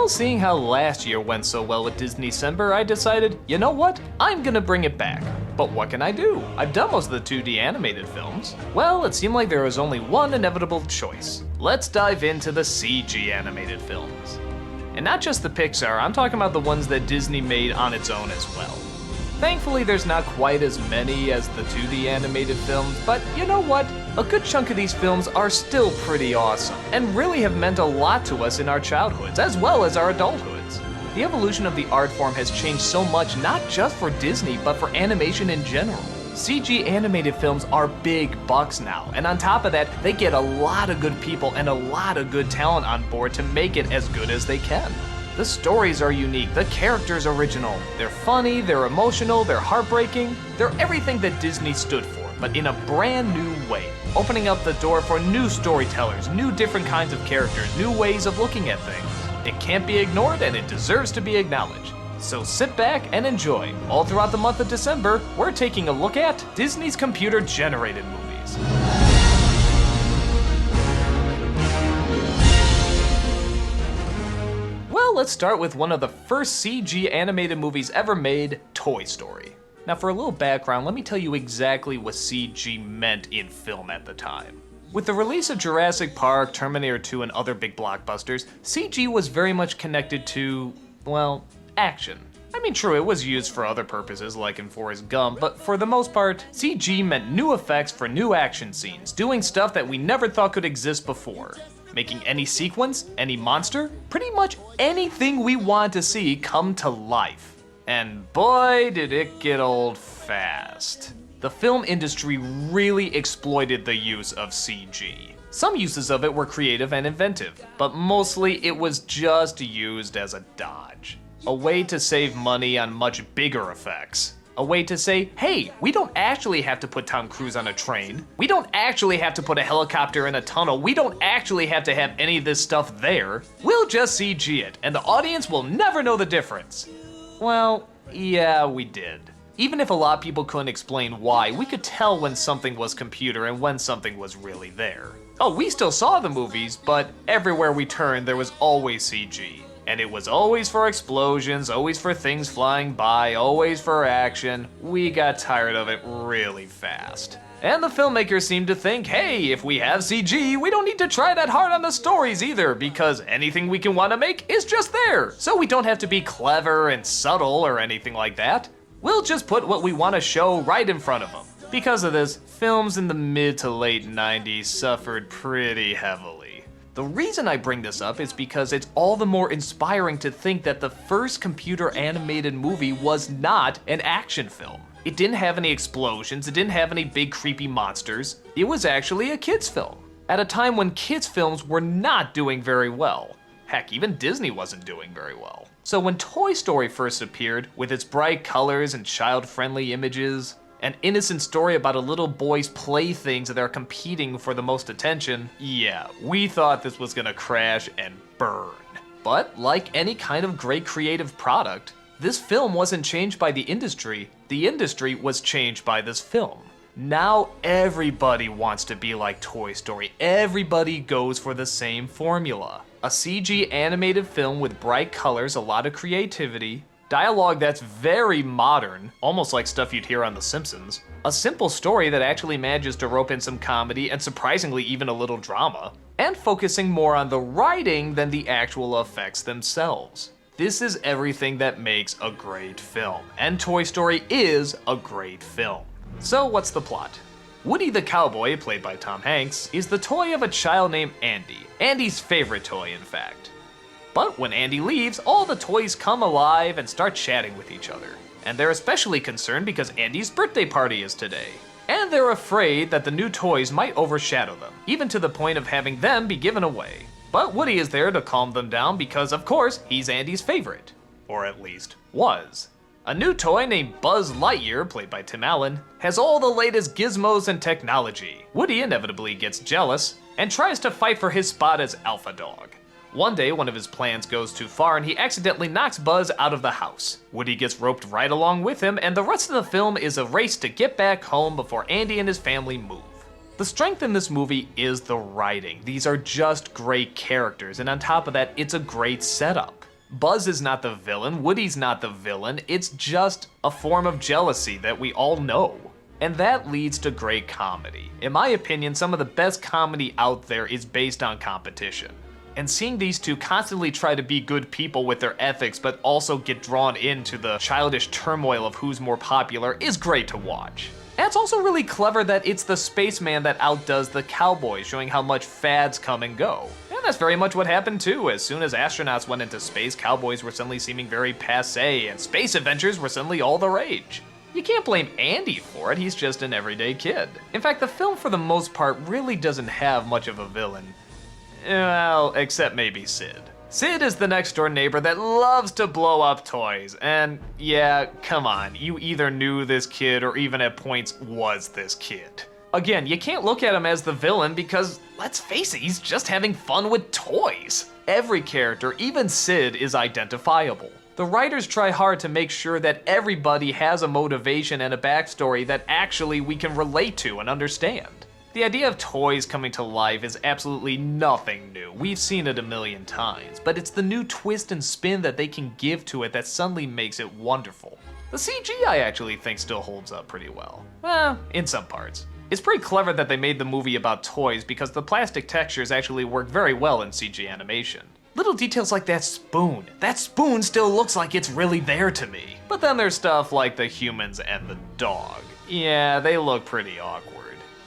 Well, seeing how last year went so well with DisneyCember, I decided, you know what? I'm gonna bring it back. But what can I do? I've done most of the 2D animated films. Well, it seemed like there was only one inevitable choice. Let's dive into the CG animated films. And not just the Pixar, I'm talking about the ones that Disney made on its own as well. Thankfully, there's not quite as many as the 2D animated films, but you know what? A good chunk of these films are still pretty awesome, and really have meant a lot to us in our childhoods, as well as our adulthoods. The evolution of the art form has changed so much, not just for Disney, but for animation in general. CG animated films are big bucks now, and on top of that, they get a lot of good people and a lot of good talent on board to make it as good as they can. The stories are unique, the characters original. They're funny, they're emotional, they're heartbreaking. They're everything that Disney stood for, but in a brand new way, opening up the door for new storytellers, new different kinds of characters, new ways of looking at things. It can't be ignored and it deserves to be acknowledged. So sit back and enjoy. All throughout the month of December, we're taking a look at Disney's computer-generated movies. Well, let's start with one of the first CG animated movies ever made, Toy Story. Now for a little background, let me tell you exactly what CG meant in film at the time. With the release of Jurassic Park, Terminator 2, and other big blockbusters, CG was very much connected to, well, action. I mean, true, it was used for other purposes like in Forrest Gump, but for the most part, CG meant new effects for new action scenes, doing stuff that we never thought could exist before. Making any sequence, any monster, pretty much anything we want to see come to life. And boy, did it get old fast. The film industry really exploited the use of CG. Some uses of it were creative and inventive, but mostly it was just used as a dodge. A way to save money on much bigger effects. A way to say, hey, we don't actually have to put Tom Cruise on a train. We don't actually have to put a helicopter in a tunnel. We don't actually have to have any of this stuff there. We'll just CG it, and the audience will never know the difference. Well, yeah, we did. Even if a lot of people couldn't explain why, we could tell when something was computer and when something was really there. Oh, we still saw the movies, but everywhere we turned, there was always CG. And it was always for explosions, always for things flying by, always for action. We got tired of it really fast. And the filmmakers seemed to think, hey, if we have CG, we don't need to try that hard on the stories either, because anything we can want to make is just there. So we don't have to be clever and subtle or anything like that. We'll just put what we want to show right in front of them. Because of this, films in the mid to late 90s suffered pretty heavily. The reason I bring this up is because it's all the more inspiring to think that the first computer animated movie was not an action film. It didn't have any explosions, it didn't have any big creepy monsters. It was actually a kids film, at a time when kids films were not doing very well. Heck, even Disney wasn't doing very well. So when Toy Story first appeared, with its bright colors and child-friendly images, an innocent story about a little boy's playthings that are competing for the most attention, yeah, we thought this was gonna crash and burn. But like any kind of great creative product, this film wasn't changed by the industry was changed by this film. Now everybody wants to be like Toy Story, everybody goes for the same formula. A CG animated film with bright colors, a lot of creativity, dialogue that's very modern, almost like stuff you'd hear on The Simpsons. A simple story that actually manages to rope in some comedy and surprisingly even a little drama. And focusing more on the writing than the actual effects themselves. This is everything that makes a great film, and Toy Story is a great film. So what's the plot? Woody the cowboy, played by Tom Hanks, is the toy of a child named Andy. Andy's favorite toy, in fact. But when Andy leaves, all the toys come alive and start chatting with each other. And they're especially concerned because Andy's birthday party is today. And they're afraid that the new toys might overshadow them, even to the point of having them be given away. But Woody is there to calm them down because, of course, he's Andy's favorite. Or at least, was. A new toy named Buzz Lightyear, played by Tim Allen, has all the latest gizmos and technology. Woody inevitably gets jealous and tries to fight for his spot as Alpha Dog. One day, one of his plans goes too far and he accidentally knocks Buzz out of the house. Woody gets roped right along with him, and the rest of the film is a race to get back home before Andy and his family move. The strength in this movie is the writing. These are just great characters, and on top of that, it's a great setup. Buzz is not the villain, Woody's not the villain, it's just a form of jealousy that we all know. And that leads to great comedy. In my opinion, some of the best comedy out there is based on competition. And seeing these two constantly try to be good people with their ethics, but also get drawn into the childish turmoil of who's more popular is great to watch. And it's also really clever that it's the spaceman that outdoes the cowboy, showing how much fads come and go. And that's very much what happened too. As soon as astronauts went into space, cowboys were suddenly seeming very passé, and space adventures were suddenly all the rage. You can't blame Andy for it, he's just an everyday kid. In fact, the film for the most part really doesn't have much of a villain. Well, except maybe Sid. Sid is the next door neighbor that loves to blow up toys, and yeah, come on, you either knew this kid or even at points was this kid. Again, you can't look at him as the villain because, let's face it, he's just having fun with toys. Every character, even Sid, is identifiable. The writers try hard to make sure that everybody has a motivation and a backstory that actually we can relate to and understand. The idea of toys coming to life is absolutely nothing new. We've seen it a million times, but it's the new twist and spin that they can give to it that suddenly makes it wonderful. The CG I actually think still holds up pretty well. In some parts. It's pretty clever that they made the movie about toys because the plastic textures actually work very well in CG animation. Little details like that spoon. That spoon still looks like it's really there to me. But then there's stuff like the humans and the dog. Yeah, they look pretty awkward.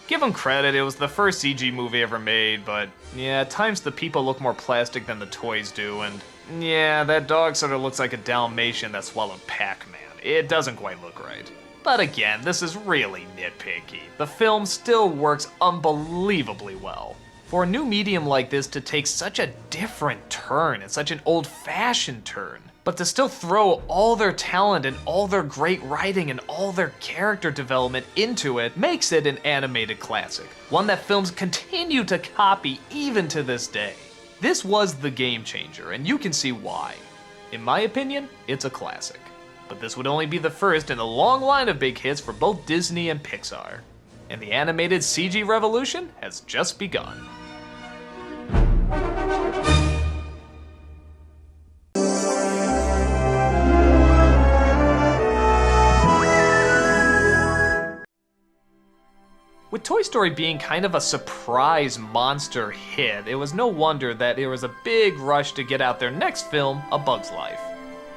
Give them credit, it was the first CG movie ever made, but yeah, at times the people look more plastic than the toys do, and yeah, that dog sort of looks like a Dalmatian that swallowed Pac-Man. It doesn't quite look right. But again, this is really nitpicky. The film still works unbelievably well. For a new medium like this to take such a different turn and such an old-fashioned turn, but to still throw all their talent and all their great writing and all their character development into it makes it an animated classic, one that films continue to copy even to this day. This was the game changer, and you can see why. In my opinion, it's a classic. But this would only be the first in a long line of big hits for both Disney and Pixar. And the animated CG revolution has just begun. With Toy Story being kind of a surprise monster hit, it was no wonder that there was a big rush to get out their next film, A Bug's Life.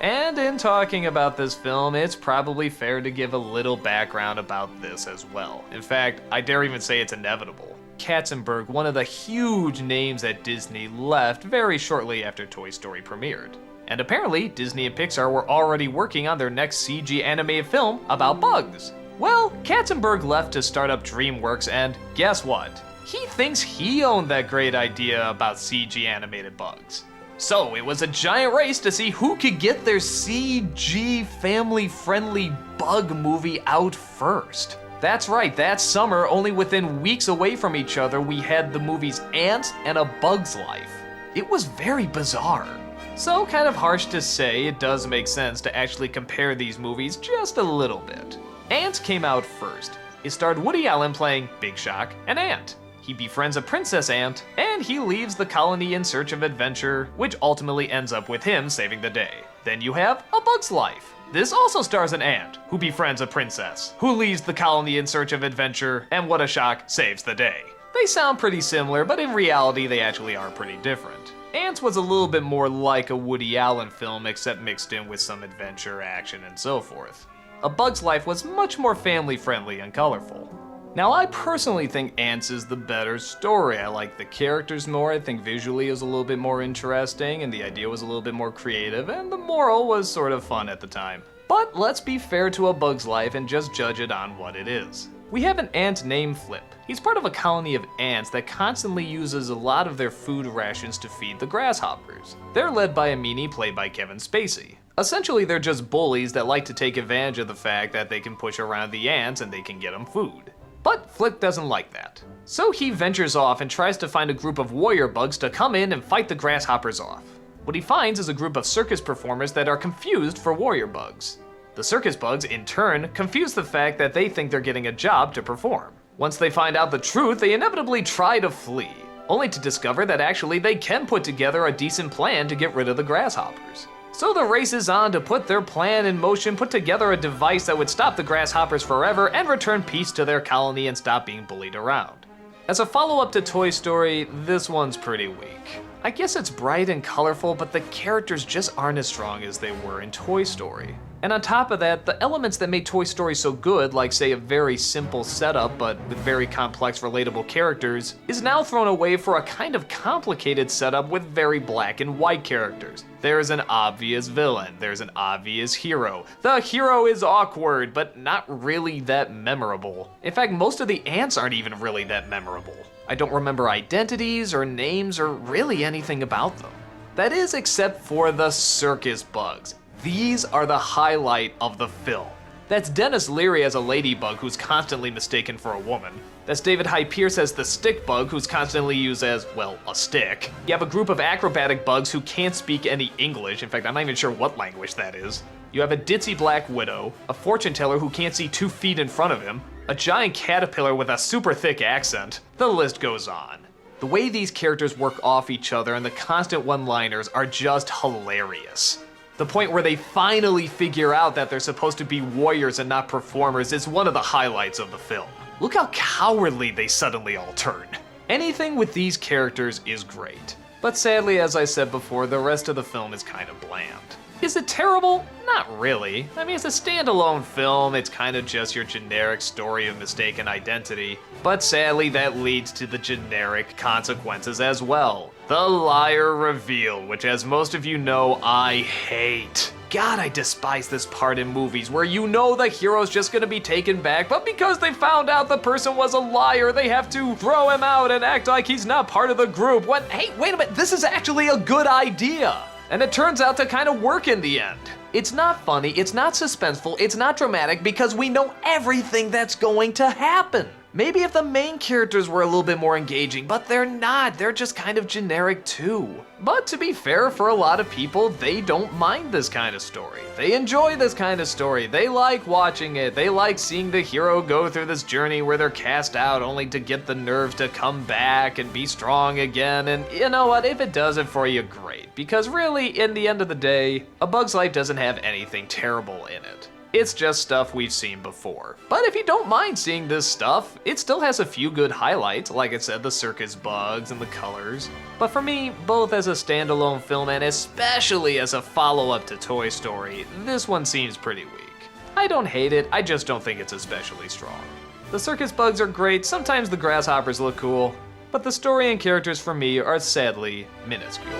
And in talking about this film, it's probably fair to give a little background about this as well. In fact, I dare even say it's inevitable. Katzenberg, one of the huge names at Disney, left very shortly after Toy Story premiered. And apparently, Disney and Pixar were already working on their next CG animated film about bugs. Well, Katzenberg left to start up DreamWorks, and guess what? He thinks he owned that great idea about CG animated bugs. So it was a giant race to see who could get their CG family-friendly bug movie out first. That's right, that summer, only within weeks away from each other, we had the movies Ants and A Bug's Life. It was very bizarre. So kind of harsh to say, it does make sense to actually compare these movies just a little bit. Ants came out first. It starred Woody Allen playing, big shock, an ant. He befriends a princess ant, and he leaves the colony in search of adventure, which ultimately ends up with him saving the day. Then you have A Bug's Life. This also stars an ant, who befriends a princess, who leaves the colony in search of adventure, and what a shock, saves the day. They sound pretty similar, but in reality they actually are pretty different. Ants was a little bit more like a Woody Allen film, except mixed in with some adventure, action, and so forth. A Bug's Life was much more family-friendly and colorful. Now, I personally think Ants is the better story. I like the characters more, I think visually it was a little bit more interesting, and the idea was a little bit more creative, and the moral was sort of fun at the time. But let's be fair to A Bug's Life and just judge it on what it is. We have an ant named Flip. He's part of a colony of ants that constantly uses a lot of their food rations to feed the grasshoppers. They're led by a meanie played by Kevin Spacey. Essentially, they're just bullies that like to take advantage of the fact that they can push around the ants and they can get them food. But Flip doesn't like that. So he ventures off and tries to find a group of warrior bugs to come in and fight the grasshoppers off. What he finds is a group of circus performers that are confused for warrior bugs. The circus bugs, in turn, confuse the fact that they think they're getting a job to perform. Once they find out the truth, they inevitably try to flee, only to discover that actually they can put together a decent plan to get rid of the grasshoppers. So the race is on to put their plan in motion, put together a device that would stop the grasshoppers forever and return peace to their colony and stop being bullied around. As a follow-up to Toy Story, this one's pretty weak. I guess it's bright and colorful, but the characters just aren't as strong as they were in Toy Story. And on top of that, the elements that made Toy Story so good, like say a very simple setup but with very complex relatable characters, is now thrown away for a kind of complicated setup with very black and white characters. There's an obvious villain, there's an obvious hero. The hero is awkward, but not really that memorable. In fact, most of the ants aren't even really that memorable. I don't remember identities or names or really anything about them. That is, except for the circus bugs. These are the highlight of the film. That's Dennis Leary as a ladybug who's constantly mistaken for a woman. That's David Hyde Pierce as the stick bug who's constantly used as, well, a stick. You have a group of acrobatic bugs who can't speak any English. In fact, I'm not even sure what language that is. You have a ditzy black widow, a fortune teller who can't see 2 feet in front of him, a giant caterpillar with a super thick accent. The list goes on. The way these characters work off each other and the constant one-liners are just hilarious. The point where they finally figure out that they're supposed to be warriors and not performers is one of the highlights of the film. Look how cowardly they suddenly all turn. Anything with these characters is great. But sadly, as I said before, the rest of the film is kind of bland. Is it terrible? Not really. I mean, it's a standalone film, it's kind of just your generic story of mistaken identity. But sadly, that leads to the generic consequences as well. The liar reveal, which as most of you know, I hate. God, I despise this part in movies where you know the hero's just gonna be taken back, but because they found out the person was a liar, they have to throw him out and act like he's not part of the group. What? Hey, wait a minute, this is actually a good idea. And it turns out to kind of work in the end. It's not funny, it's not suspenseful, it's not dramatic because we know everything that's going to happen. Maybe if the main characters were a little bit more engaging, but they're not, they're just kind of generic too. But to be fair, for a lot of people, they don't mind this kind of story. They enjoy this kind of story, they like watching it, they like seeing the hero go through this journey where they're cast out only to get the nerve to come back and be strong again, and you know what, if it does it for you, great. Because really, in the end of the day, A Bug's Life doesn't have anything terrible in it. It's just stuff we've seen before. But if you don't mind seeing this stuff, it still has a few good highlights, like I said, the circus bugs and the colors. But for me, both as a standalone film and especially as a follow-up to Toy Story, this one seems pretty weak. I don't hate it, I just don't think it's especially strong. The circus bugs are great, sometimes the grasshoppers look cool, but the story and characters for me are sadly minuscule.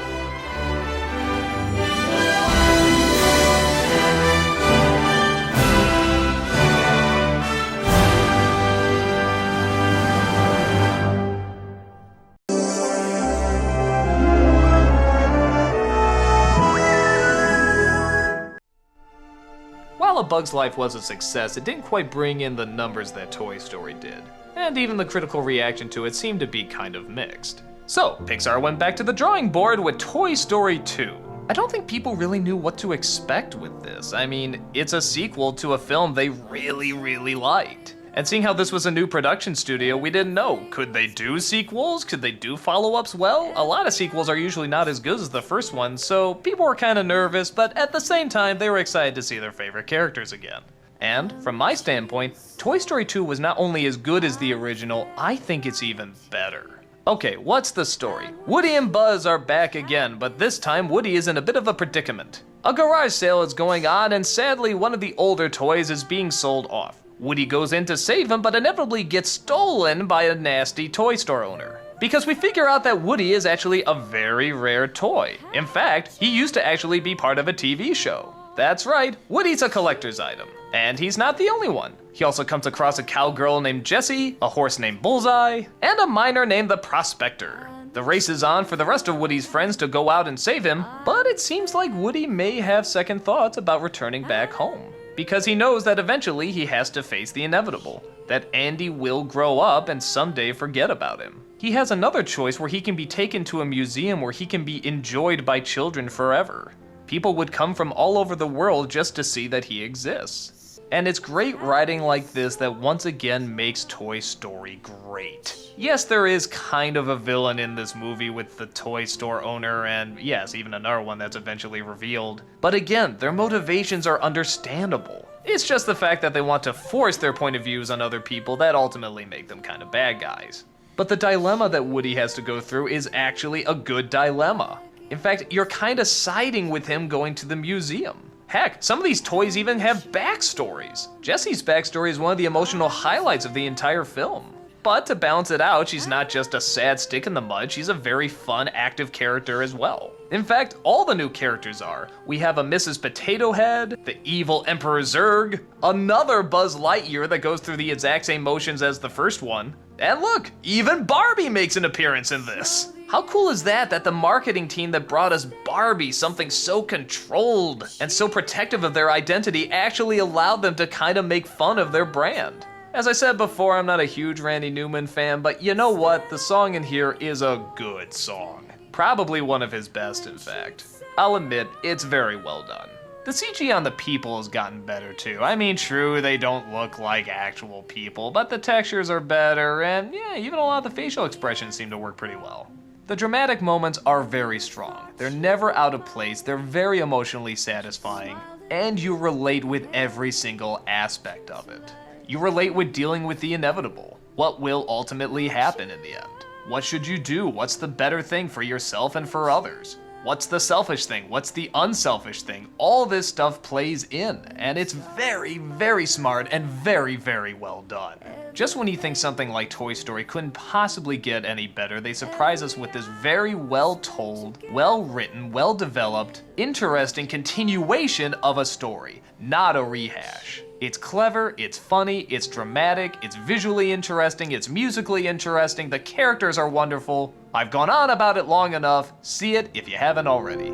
While A Bug's Life was a success, it didn't quite bring in the numbers that Toy Story did. And even the critical reaction to it seemed to be kind of mixed. So, Pixar went back to the drawing board with Toy Story 2. I don't think people really knew what to expect with this. I mean, it's a sequel to a film they really liked. And seeing how this was a new production studio, we didn't know. Could they do sequels? Could they do follow-ups? Well, a lot of sequels are usually not as good as the first one, so people were kind of nervous, but at the same time, they were excited to see their favorite characters again. And, from my standpoint, Toy Story 2 was not only as good as the original, I think it's even better. Okay, what's the story? Woody and Buzz are back again, but this time Woody is in a bit of a predicament. A garage sale is going on, and sadly, one of the older toys is being sold off. Woody goes in to save him, but inevitably gets stolen by a nasty toy store owner. Because we figure out that Woody is actually a very rare toy. In fact, he used to actually be part of a TV show. That's right, Woody's a collector's item. And he's not the only one. He also comes across a cowgirl named Jessie, a horse named Bullseye, and a miner named the Prospector. The race is on for the rest of Woody's friends to go out and save him, but it seems like Woody may have second thoughts about returning back home. Because he knows that eventually he has to face the inevitable, that Andy will grow up and someday forget about him. He has another choice where he can be taken to a museum where he can be enjoyed by children forever. People would come from all over the world just to see that he exists. And it's great writing like this that once again makes Toy Story great. Yes, there is kind of a villain in this movie with the toy store owner, and yes, even another one that's eventually revealed. But again, their motivations are understandable. It's just the fact that they want to force their point of views on other people that ultimately make them kind of bad guys. But the dilemma that Woody has to go through is actually a good dilemma. In fact, you're kind of siding with him going to the museum. Heck, some of these toys even have backstories. Jessie's backstory is one of the emotional highlights of the entire film. But to balance it out, she's not just a sad stick in the mud, she's a very fun, active character as well. In fact, all the new characters are. We have a Mrs. Potato Head, the evil Emperor Zurg, another Buzz Lightyear that goes through the exact same motions as the first one, and look, even Barbie makes an appearance in this. How cool is that the marketing team that brought us Barbie, something so controlled and so protective of their identity, actually allowed them to kind of make fun of their brand? As I said before, I'm not a huge Randy Newman fan, but you know what? The song in here is a good song. Probably one of his best, in fact. I'll admit, it's very well done. The CG on the people has gotten better too. I mean, true, they don't look like actual people, but the textures are better, and yeah, even a lot of the facial expressions seem to work pretty well. The dramatic moments are very strong. They're never out of place, they're very emotionally satisfying, and you relate with every single aspect of it. You relate with dealing with the inevitable. What will ultimately happen in the end? What should you do? What's the better thing for yourself and for others? What's the selfish thing? What's the unselfish thing? All this stuff plays in, and it's very, very smart and very, very well done. Just when you think something like Toy Story couldn't possibly get any better, they surprise us with this very well told, well written, well developed, interesting continuation of a story, not a rehash. It's clever, it's funny, it's dramatic, it's visually interesting, it's musically interesting, the characters are wonderful. I've gone on about it long enough. See it if you haven't already.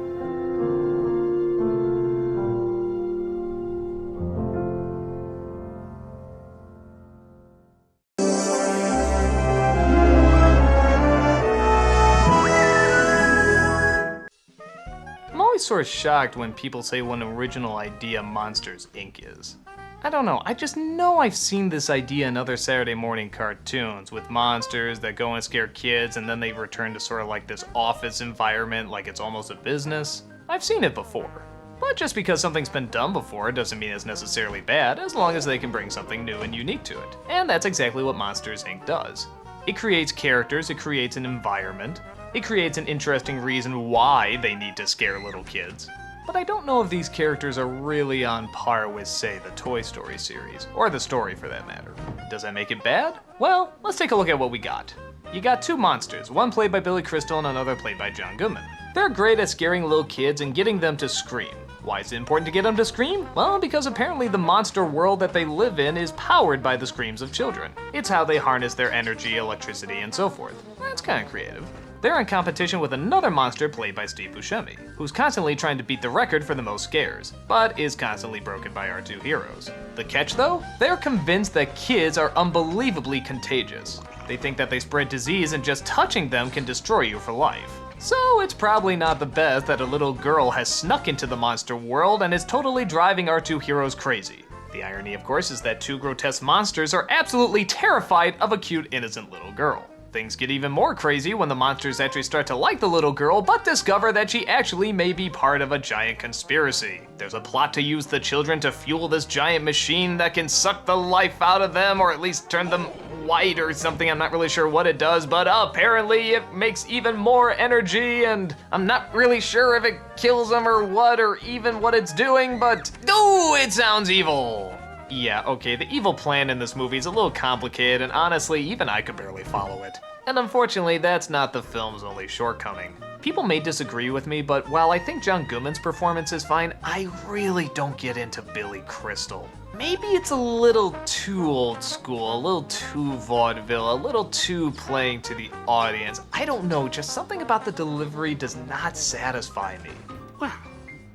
I'm always sort of shocked when people say what an original idea Monsters, Inc. is. I don't know, I just know I've seen this idea in other Saturday morning cartoons with monsters that go and scare kids and then they return to sort of like this office environment like it's almost a business. I've seen it before. But just because something's been done before doesn't mean it's necessarily bad, as long as they can bring something new and unique to it. And that's exactly what Monsters, Inc. does. It creates characters, it creates an environment, it creates an interesting reason why they need to scare little kids. But I don't know if these characters are really on par with, say, the Toy Story series, or the story for that matter. Does that make it bad? Well, let's take a look at what we got. You got two monsters, one played by Billy Crystal and another played by John Goodman. They're great at scaring little kids and getting them to scream. Why is it important to get them to scream? Well, because apparently the monster world that they live in is powered by the screams of children. It's how they harness their energy, electricity, and so forth. That's kind of creative. They're in competition with another monster played by Steve Buscemi, who's constantly trying to beat the record for the most scares, but is constantly broken by our two heroes. The catch though? They're convinced that kids are unbelievably contagious. They think that they spread disease and just touching them can destroy you for life. So it's probably not the best that a little girl has snuck into the monster world and is totally driving our two heroes crazy. The irony, of course, is that two grotesque monsters are absolutely terrified of a cute, innocent little girl. Things get even more crazy when the monsters actually start to like the little girl, but discover that she actually may be part of a giant conspiracy. There's a plot to use the children to fuel this giant machine that can suck the life out of them, or at least turn them white or something. I'm not really sure what it does, but apparently it makes even more energy, and I'm not really sure if it kills them or what, or even what it's doing, but ooh, it sounds evil. Yeah, okay, the evil plan in this movie is a little complicated, and honestly, even I could barely follow it. And unfortunately, that's not the film's only shortcoming. People may disagree with me, but while I think John Goodman's performance is fine, I really don't get into Billy Crystal. Maybe it's a little too old school, a little too vaudeville, a little too playing to the audience. I don't know, just something about the delivery does not satisfy me. Well,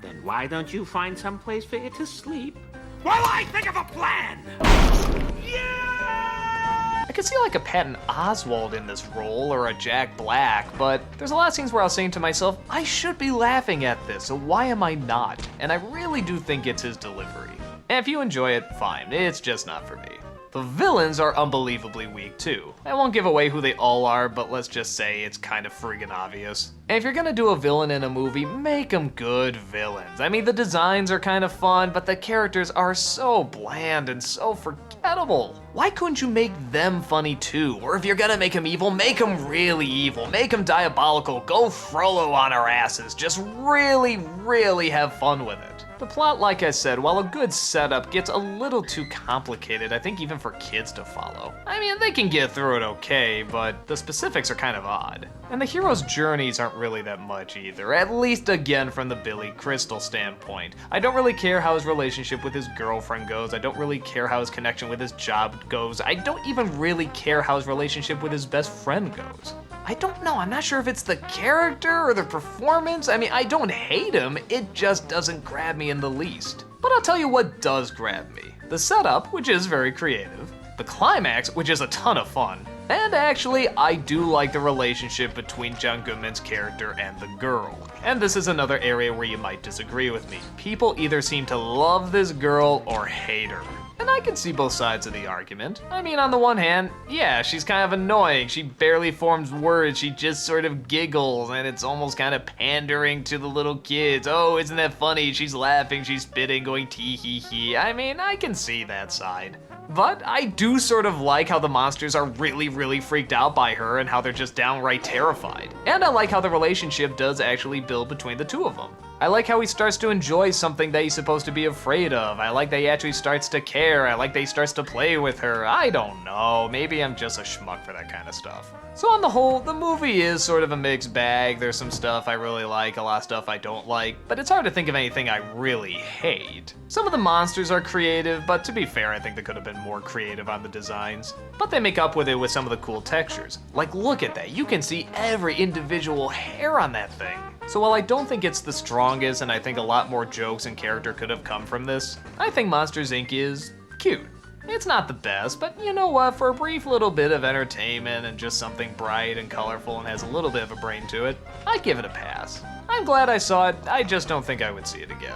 then why don't you find some place for you to sleep? While I think of a plan! Yeah! I could see like a Patton Oswalt in this role, or a Jack Black, but there's a lot of scenes where I was saying to myself, I should be laughing at this, so why am I not? And I really do think it's his delivery. And if you enjoy it, fine, it's just not for me. The villains are unbelievably weak too. I won't give away who they all are, but let's just say it's kind of friggin' obvious. And if you're gonna do a villain in a movie, make them good villains. I mean, the designs are kind of fun, but the characters are so bland and so forgettable. Why couldn't you make them funny too? Or if you're gonna make them evil, make them really evil. Make them diabolical. Go Frollo on our asses. Just really, really have fun with it. The plot, like I said, while a good setup, gets a little too complicated, I think even for kids to follow. I mean, they can get through it okay, but the specifics are kind of odd. And the hero's journeys aren't really that much either, at least again from the Billy Crystal standpoint. I don't really care how his relationship with his girlfriend goes, I don't really care how his connection with his job goes, I don't even really care how his relationship with his best friend goes. I don't know, I'm not sure if it's the character or the performance. I mean, I don't hate him, it just doesn't grab me in the least. But I'll tell you what does grab me. The setup, which is very creative, the climax, which is a ton of fun, and actually, I do like the relationship between John Goodman's character and the girl. And this is another area where you might disagree with me. People either seem to love this girl or hate her. And I can see both sides of the argument. I mean, on the one hand, yeah, she's kind of annoying. She barely forms words, she just sort of giggles, and it's almost kind of pandering to the little kids. Oh, isn't that funny? She's laughing, she's spitting, going tee hee hee. I mean, I can see that side. But I do sort of like how the monsters are really, really freaked out by her and how they're just downright terrified. And I like how the relationship does actually build between the two of them. I like how he starts to enjoy something that he's supposed to be afraid of. I like that he actually starts to care. I like that he starts to play with her. I don't know, maybe I'm just a schmuck for that kind of stuff. So on the whole, the movie is sort of a mixed bag. There's some stuff I really like, a lot of stuff I don't like, but it's hard to think of anything I really hate. Some of the monsters are creative, but to be fair, I think they could have been more creative on the designs. But they make up with it with some of the cool textures. Like, look at that, you can see every individual hair on that thing. So while I don't think it's the strongest, and I think a lot more jokes and character could have come from this, I think Monsters, Inc. is cute. It's not the best, but you know what, for a brief little bit of entertainment and just something bright and colorful and has a little bit of a brain to it, I'd give it a pass. I'm glad I saw it, I just don't think I would see it again.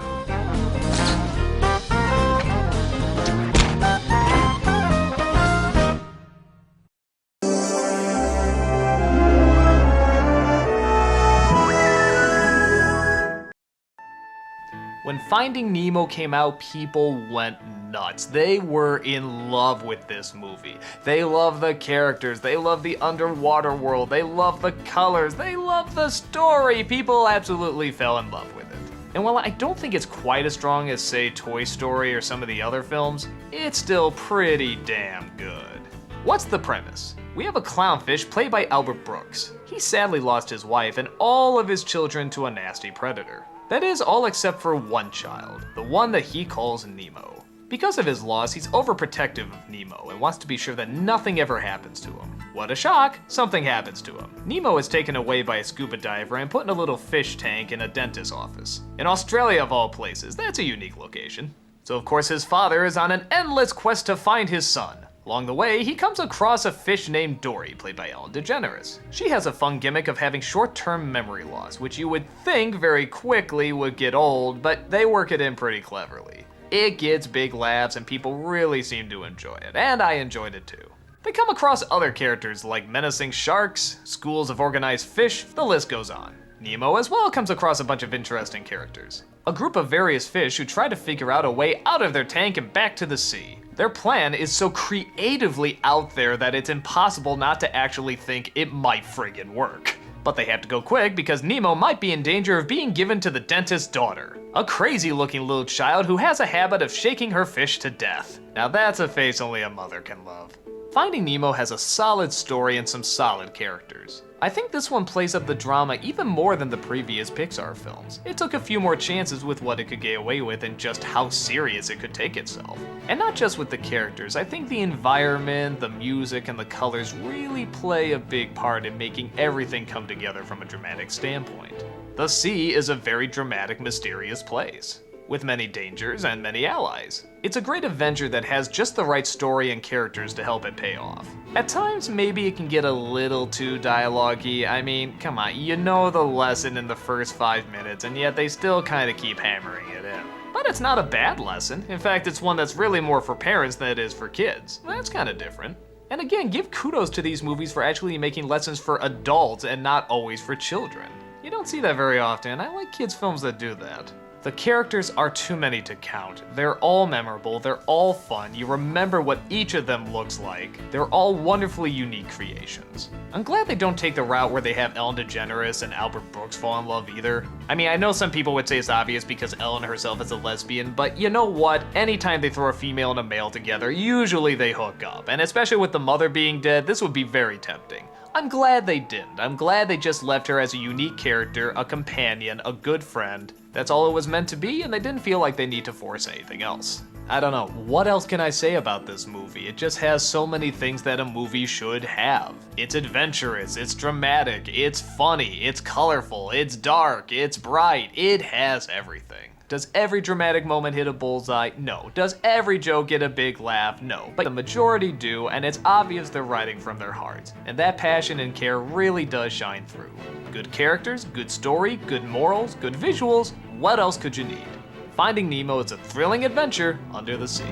When Finding Nemo came out, people went nuts. They were in love with this movie. They love the characters, they love the underwater world, they love the colors, they love the story. People absolutely fell in love with it. And while I don't think it's quite as strong as, say, Toy Story or some of the other films, it's still pretty damn good. What's the premise? We have a clownfish played by Albert Brooks. He sadly lost his wife and all of his children to a nasty predator. That is, all except for one child, the one that he calls Nemo. Because of his loss, he's overprotective of Nemo and wants to be sure that nothing ever happens to him. What a shock, something happens to him. Nemo is taken away by a scuba diver and put in a little fish tank in a dentist's office. In Australia of all places, that's a unique location. So of course his father is on an endless quest to find his son. Along the way, he comes across a fish named Dory, played by Ellen DeGeneres. She has a fun gimmick of having short-term memory loss, which you would think very quickly would get old, but they work it in pretty cleverly. It gets big laughs and people really seem to enjoy it, and I enjoyed it too. They come across other characters like menacing sharks, schools of organized fish, the list goes on. Nemo as well comes across a bunch of interesting characters. A group of various fish who try to figure out a way out of their tank and back to the sea. Their plan is so creatively out there that it's impossible not to actually think it might friggin' work. But they have to go quick because Nemo might be in danger of being given to the dentist's daughter, a crazy looking little child who has a habit of shaking her fish to death. Now that's a face only a mother can love. Finding Nemo has a solid story and some solid characters. I think this one plays up the drama even more than the previous Pixar films. It took a few more chances with what it could get away with and just how serious it could take itself. And not just with the characters, I think the environment, the music, and the colors really play a big part in making everything come together from a dramatic standpoint. The sea is a very dramatic, mysterious place. with many dangers and many allies. It's a great adventure that has just the right story and characters to help it pay off. At times, maybe it can get a little too dialogue-y. I mean, come on, you know the lesson in the first 5 minutes, and yet they still kind of keep hammering it in. But it's not a bad lesson. In fact, it's one that's really more for parents than it is for kids. That's kind of different. And again, give kudos to these movies for actually making lessons for adults and not always for children. You don't see that very often. I like kids' films that do that. The characters are too many to count. They're all memorable, they're all fun, you remember what each of them looks like. They're all wonderfully unique creations. I'm glad they don't take the route where they have Ellen DeGeneres and Albert Brooks fall in love either. I mean, I know some people would say it's obvious because Ellen herself is a lesbian, but you know what? Anytime they throw a female and a male together, usually they hook up. And especially with the mother being dead, this would be very tempting. I'm glad they didn't. I'm glad they just left her as a unique character, a companion, a good friend. That's all it was meant to be, and they didn't feel like they need to force anything else. I don't know, what else can I say about this movie? It just has so many things that a movie should have. It's adventurous, it's dramatic, it's funny, it's colorful, it's dark, it's bright, it has everything. Does every dramatic moment hit a bullseye? No. Does every joke get a big laugh? No. But the majority do, and it's obvious they're writing from their hearts. And that passion and care really does shine through. Good characters, good story, good morals, good visuals. What else could you need? Finding Nemo is a thrilling adventure under the sea.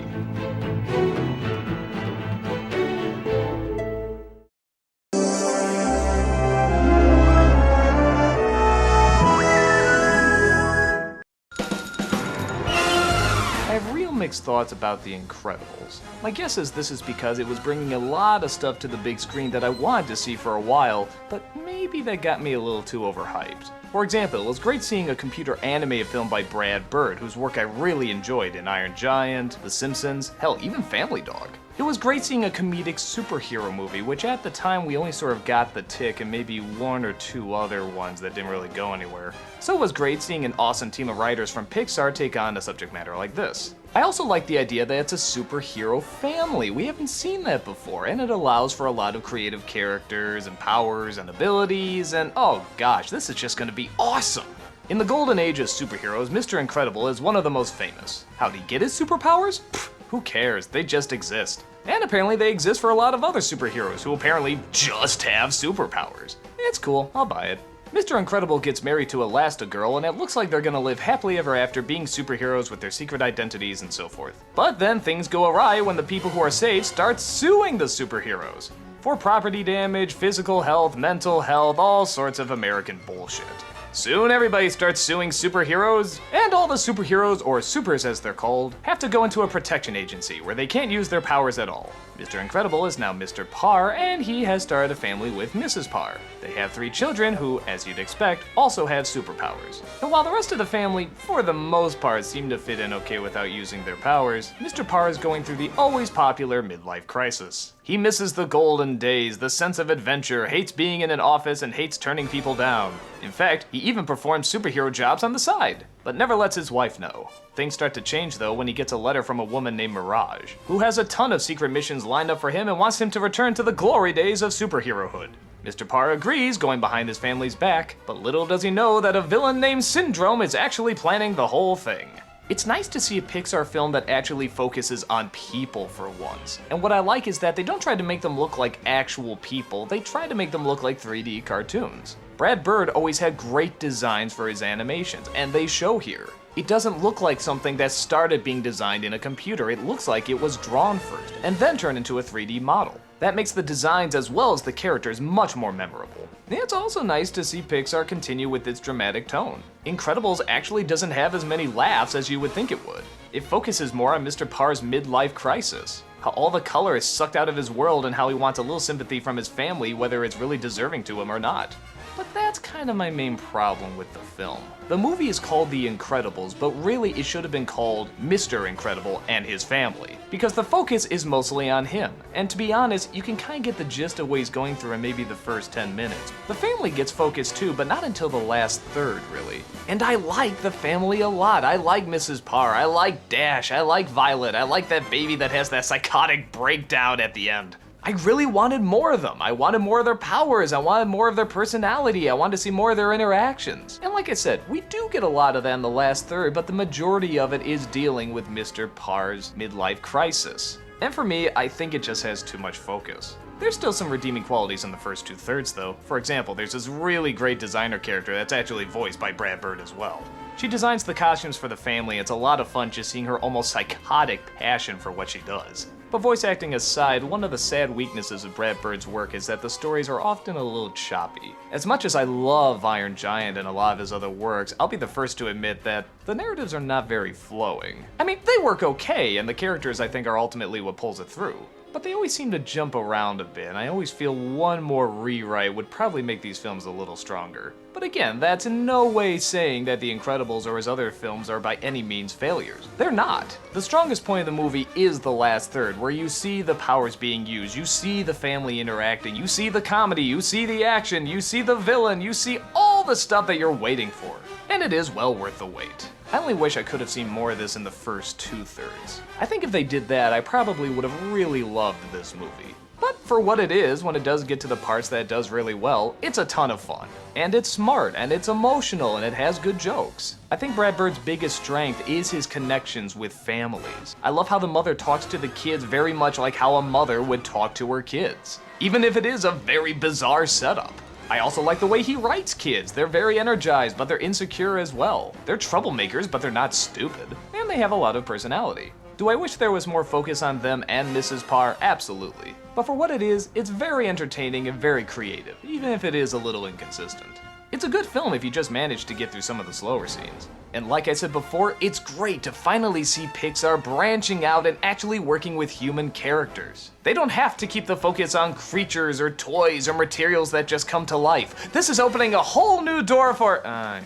Mixed thoughts about The Incredibles. My guess is this is because it was bringing a lot of stuff to the big screen that I wanted to see for a while, but maybe that got me a little too overhyped. For example, it was great seeing a computer animated film by Brad Bird, whose work I really enjoyed in Iron Giant, The Simpsons, hell, even Family Dog. It was great seeing a comedic superhero movie, which at the time we only sort of got The Tick and maybe one or two other ones that didn't really go anywhere. So it was great seeing an awesome team of writers from Pixar take on a subject matter like this. I also like the idea that it's a superhero family. We haven't seen that before, and it allows for a lot of creative characters and powers and abilities, and oh gosh, this is just gonna be awesome! In the golden age of superheroes, Mr. Incredible is one of the most famous. How'd he get his superpowers? Pfft, who cares? They just exist. And apparently they exist for a lot of other superheroes who apparently just have superpowers. It's cool, I'll buy it. Mr. Incredible gets married to Elastigirl, and it looks like they're gonna live happily ever after being superheroes with their secret identities and so forth. But then things go awry when the people who are saved start suing the superheroes for property damage, physical health, mental health, all sorts of American bullshit. Soon everybody starts suing superheroes, and all the superheroes, or supers as they're called, have to go into a protection agency where they can't use their powers at all. Mr. Incredible is now Mr. Parr, and he has started a family with Mrs. Parr. They have 3 children who, as you'd expect, also have superpowers. And while the rest of the family, for the most part, seem to fit in okay without using their powers, Mr. Parr is going through the always popular midlife crisis. He misses the golden days, the sense of adventure, hates being in an office, and hates turning people down. In fact, he even performs superhero jobs on the side, but never lets his wife know. Things start to change though when he gets a letter from a woman named Mirage, who has a ton of secret missions lined up for him and wants him to return to the glory days of superherohood. Mr. Parr agrees, going behind his family's back, but little does he know that a villain named Syndrome is actually planning the whole thing. It's nice to see a Pixar film that actually focuses on people for once. And what I like is that they don't try to make them look like actual people, they try to make them look like 3D cartoons. Brad Bird always had great designs for his animations, and they show here. It doesn't look like something that started being designed in a computer, it looks like it was drawn first, and then turned into a 3D model. That makes the designs as well as the characters much more memorable. It's also nice to see Pixar continue with its dramatic tone. Incredibles actually doesn't have as many laughs as you would think it would. It focuses more on Mr. Parr's midlife crisis, how all the color is sucked out of his world and how he wants a little sympathy from his family whether it's really deserving to him or not. But that's kind of my main problem with the film. The movie is called The Incredibles, but really it should have been called Mr. Incredible and His Family, because the focus is mostly on him. And to be honest, you can kind of get the gist of what he's going through in maybe the first 10 minutes. The family gets focused too, but not until the last third, really. And I like the family a lot. I like Mrs. Parr, I like Dash, I like Violet, I like that baby that has that psychotic breakdown at the end. I really wanted more of them. I wanted more of their powers. I wanted more of their personality. I wanted to see more of their interactions. And like I said, we do get a lot of that in the last third, but the majority of it is dealing with Mr. Parr's midlife crisis. And for me, I think it just has too much focus. There's still some redeeming qualities in the first 2/3 though. For example, there's this really great designer character that's actually voiced by Brad Bird as well. She designs the costumes for the family. It's a lot of fun just seeing her almost psychotic passion for what she does. But voice acting aside, one of the sad weaknesses of Brad Bird's work is that the stories are often a little choppy. As much as I love Iron Giant and a lot of his other works, I'll be the first to admit that the narratives are not very flowing. I mean, they work okay, and the characters I think are ultimately what pulls it through. But they always seem to jump around a bit, and I always feel one more rewrite would probably make these films a little stronger. But again, that's in no way saying that The Incredibles or his other films are by any means failures. They're not. The strongest point of the movie is the last third, where you see the powers being used, you see the family interacting, you see the comedy, you see the action, you see the villain, you see all the stuff that you're waiting for. And it is well worth the wait. I only wish I could have seen more of this in the first 2/3. I think if they did that, I probably would have really loved this movie. But for what it is, when it does get to the parts that it does really well, it's a ton of fun. And it's smart, and it's emotional, and it has good jokes. I think Brad Bird's biggest strength is his connections with families. I love how the mother talks to the kids very much like how a mother would talk to her kids, even if it is a very bizarre setup. I also like the way he writes kids. They're very energized, but they're insecure as well. They're troublemakers, but they're not stupid. And they have a lot of personality. Do I wish there was more focus on them and Mrs. Parr? Absolutely. But for what it is, it's very entertaining and very creative, even if it is a little inconsistent. It's a good film if you just manage to get through some of the slower scenes. And like I said before, it's great to finally see Pixar branching out and actually working with human characters. They don't have to keep the focus on creatures or toys or materials that just come to life. This is opening a whole new door for... yeah.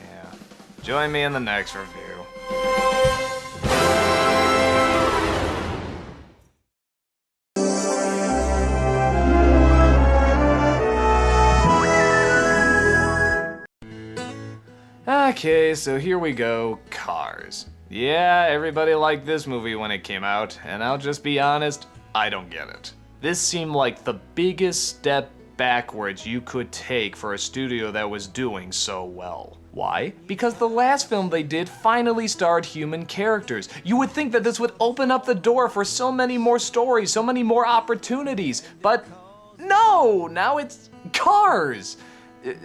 Join me in the next review. Okay, so here we go, Cars. Yeah, everybody liked this movie when it came out, and I'll just be honest, I don't get it. This seemed like the biggest step backwards you could take for a studio that was doing so well. Why? Because the last film they did finally starred human characters. You would think that this would open up the door for so many more stories, so many more opportunities, but no, now it's Cars.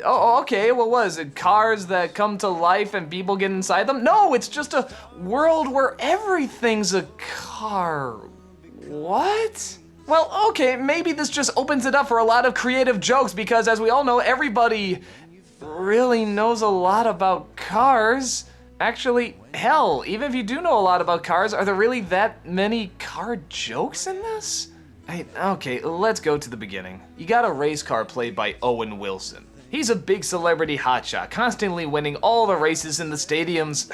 Oh, okay, what was it? Cars that come to life and people get inside them? No, it's just a world where everything's a car. What? Well, okay, maybe this just opens it up for a lot of creative jokes because, as we all know, everybody really knows a lot about cars. Actually, hell, even if you do know a lot about cars, are there really that many car jokes in this? Okay, let's go to the beginning. You got a race car played by Owen Wilson. He's a big celebrity hotshot, constantly winning all the races in the stadiums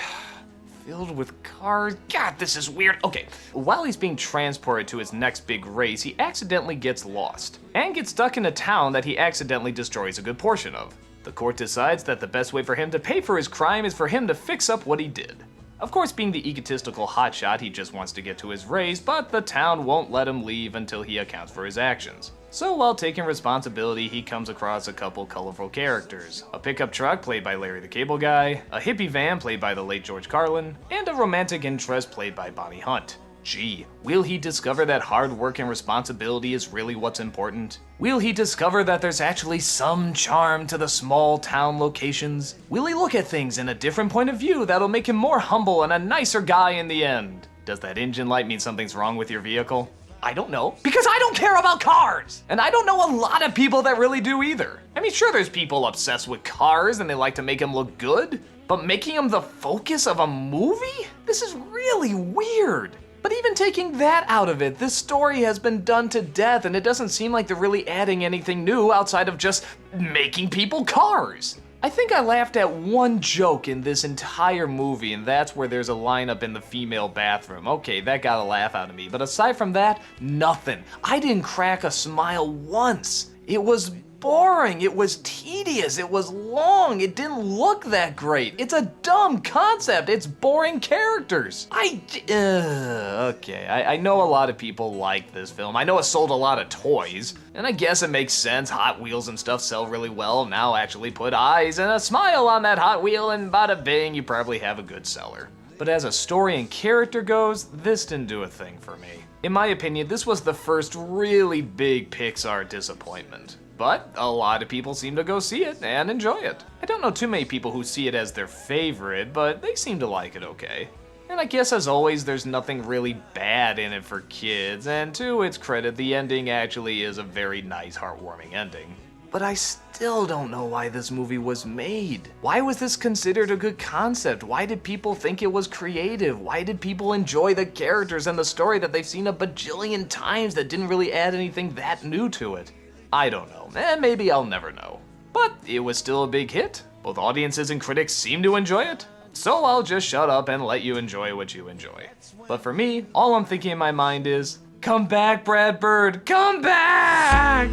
filled with cars. God, this is weird. Okay, while he's being transported to his next big race, he accidentally gets lost and gets stuck in a town that he accidentally destroys a good portion of. The court decides that the best way for him to pay for his crime is for him to fix up what he did. Of course, being the egotistical hotshot, he just wants to get to his race, but the town won't let him leave until he accounts for his actions. So while taking responsibility, he comes across a couple colorful characters. A pickup truck played by Larry the Cable Guy, a hippie van played by the late George Carlin, and a romantic interest played by Bonnie Hunt. Gee, will he discover that hard work and responsibility is really what's important? Will he discover that there's actually some charm to the small town locations? Will he look at things in a different point of view that'll make him more humble and a nicer guy in the end? Does that engine light mean something's wrong with your vehicle? I don't know, because I don't care about cars! And I don't know a lot of people that really do either. I mean, sure, there's people obsessed with cars and they like to make them look good, but making them the focus of a movie? This is really weird. But even taking that out of it, this story has been done to death and it doesn't seem like they're really adding anything new outside of just making people cars. I think I laughed at one joke in this entire movie, and that's where there's a lineup in the female bathroom. Okay, that got a laugh out of me, but aside from that, nothing. I didn't crack a smile once. It was boring, it was tedious, it was long, it didn't look that great. It's a dumb concept, it's boring characters. Okay, I know a lot of people like this film. I know it sold a lot of toys, and I guess it makes sense. Hot Wheels and stuff sell really well. Now actually put eyes and a smile on that Hot Wheel and bada bing, you probably have a good seller. But as a story and character goes, this didn't do a thing for me. In my opinion, this was the first really big Pixar disappointment. But a lot of people seem to go see it and enjoy it. I don't know too many people who see it as their favorite, but they seem to like it okay. And I guess as always, there's nothing really bad in it for kids, and to its credit, the ending actually is a very nice, heartwarming ending. But I still don't know why this movie was made. Why was this considered a good concept? Why did people think it was creative? Why did people enjoy the characters and the story that they've seen a bajillion times that didn't really add anything that new to it? I don't know, and maybe I'll never know. But it was still a big hit. Both audiences and critics seem to enjoy it. So I'll just shut up and let you enjoy what you enjoy. But for me, all I'm thinking in my mind is, come back, Brad Bird, come back!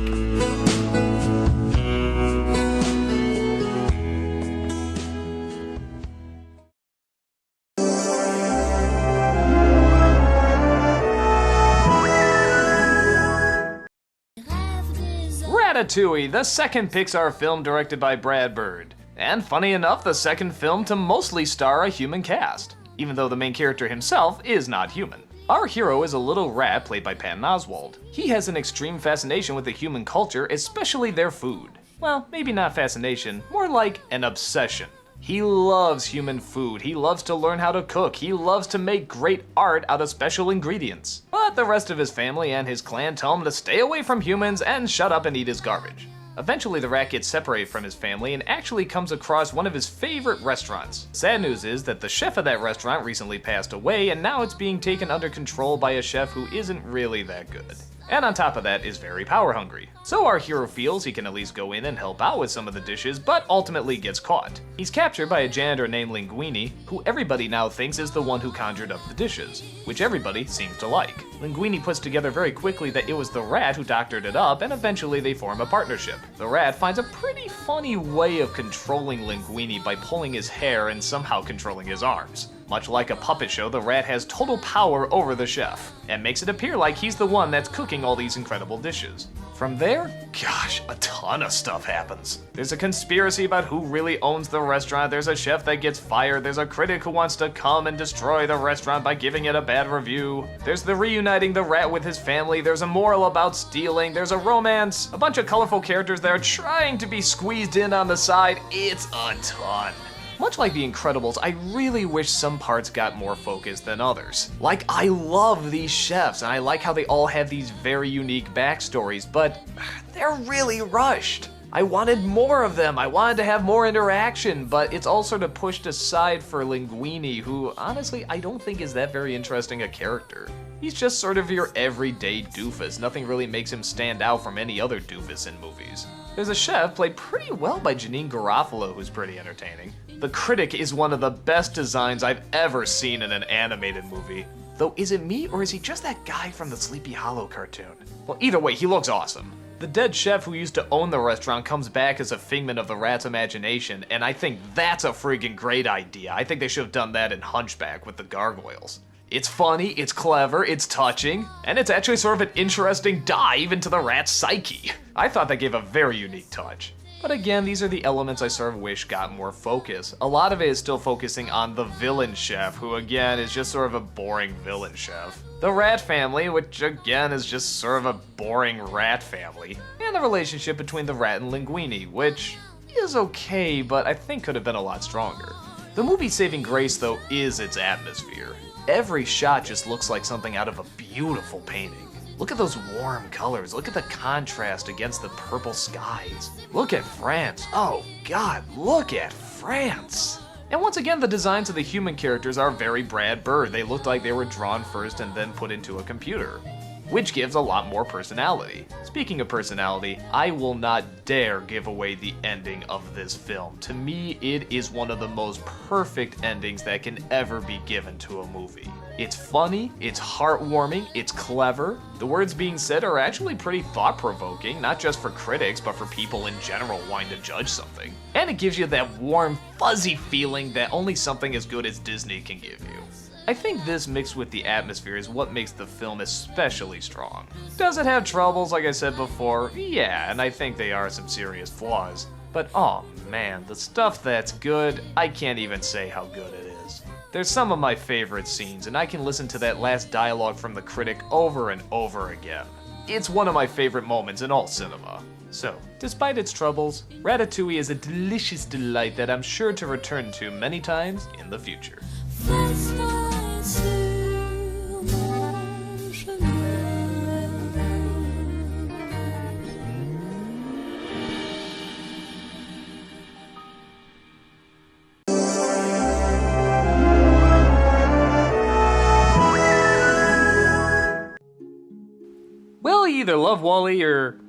Ratatouille, the second Pixar film directed by Brad Bird. And funny enough, the second film to mostly star a human cast, even though the main character himself is not human. Our hero is a little rat played by Patton Oswalt. He has an extreme fascination with the human culture, especially their food. Well, maybe not fascination, more like an obsession. He loves human food, he loves to learn how to cook, he loves to make great art out of special ingredients. But the rest of his family and his clan tell him to stay away from humans and shut up and eat his garbage. Eventually the rat gets separated from his family and actually comes across one of his favorite restaurants. Sad news is that the chef of that restaurant recently passed away and now it's being taken under control by a chef who isn't really that good. And on top of that is very power hungry. So our hero feels he can at least go in and help out with some of the dishes, but ultimately gets caught. He's captured by a janitor named Linguini, who everybody now thinks is the one who conjured up the dishes, which everybody seems to like. Linguini puts together very quickly that it was the rat who doctored it up, and eventually they form a partnership. The rat finds a pretty funny way of controlling Linguini by pulling his hair and somehow controlling his arms. Much like a puppet show, the rat has total power over the chef, and makes it appear like he's the one that's cooking all these incredible dishes. From there, gosh, a ton of stuff happens. There's a conspiracy about who really owns the restaurant, there's a chef that gets fired, there's a critic who wants to come and destroy the restaurant by giving it a bad review, there's the reuniting the rat with his family, there's a moral about stealing, there's a romance, a bunch of colorful characters that are trying to be squeezed in on the side. It's a ton. Much like The Incredibles, I really wish some parts got more focused than others. Like, I love these chefs, and I like how they all have these very unique backstories, but they're really rushed. I wanted more of them, I wanted to have more interaction, but it's all sort of pushed aside for Linguini, who, honestly, I don't think is that very interesting a character. He's just sort of your everyday doofus, nothing really makes him stand out from any other doofus in movies. There's a chef played pretty well by Janeane Garofalo who's pretty entertaining. The critic is one of the best designs I've ever seen in an animated movie. Though is it me or is he just that guy from the Sleepy Hollow cartoon? Well, either way, he looks awesome. The dead chef who used to own the restaurant comes back as a figment of the rat's imagination, and I think that's a freaking great idea. I think they should have done that in Hunchback with the gargoyles. It's funny, it's clever, it's touching, and it's actually sort of an interesting dive into the rat's psyche. I thought that gave a very unique touch. But again, these are the elements I sort of wish got more focus. A lot of it is still focusing on the villain chef, who again is just sort of a boring villain chef. The rat family, which again is just sort of a boring rat family. And the relationship between the rat and Linguini, which is okay, but I think could have been a lot stronger. The movie's saving grace, though, is its atmosphere. Every shot just looks like something out of a beautiful painting. Look at those warm colors, look at the contrast against the purple skies. Look at France, oh god, look at France! And once again, the designs of the human characters are very Brad Bird. They looked like they were drawn first and then put into a computer. which gives a lot more personality. Speaking of personality, I will not dare give away the ending of this film. To me, it is one of the most perfect endings that can ever be given to a movie. It's funny, it's heartwarming, it's clever. The words being said are actually pretty thought-provoking, not just for critics, but for people in general wanting to judge something. And it gives you that warm, fuzzy feeling that only something as good as Disney can give you. I think this mixed with the atmosphere is what makes the film especially strong. Does it have troubles, like I said before? Yeah, and I think they are some serious flaws. But oh man, the stuff that's good, I can't even say how good it is. There's some of my favorite scenes, and I can listen to that last dialogue from the critic over and over again. It's one of my favorite moments in all cinema. So, despite its troubles, Ratatouille is a delicious delight that I'm sure to return to many times in the future. We'll either love Wally or...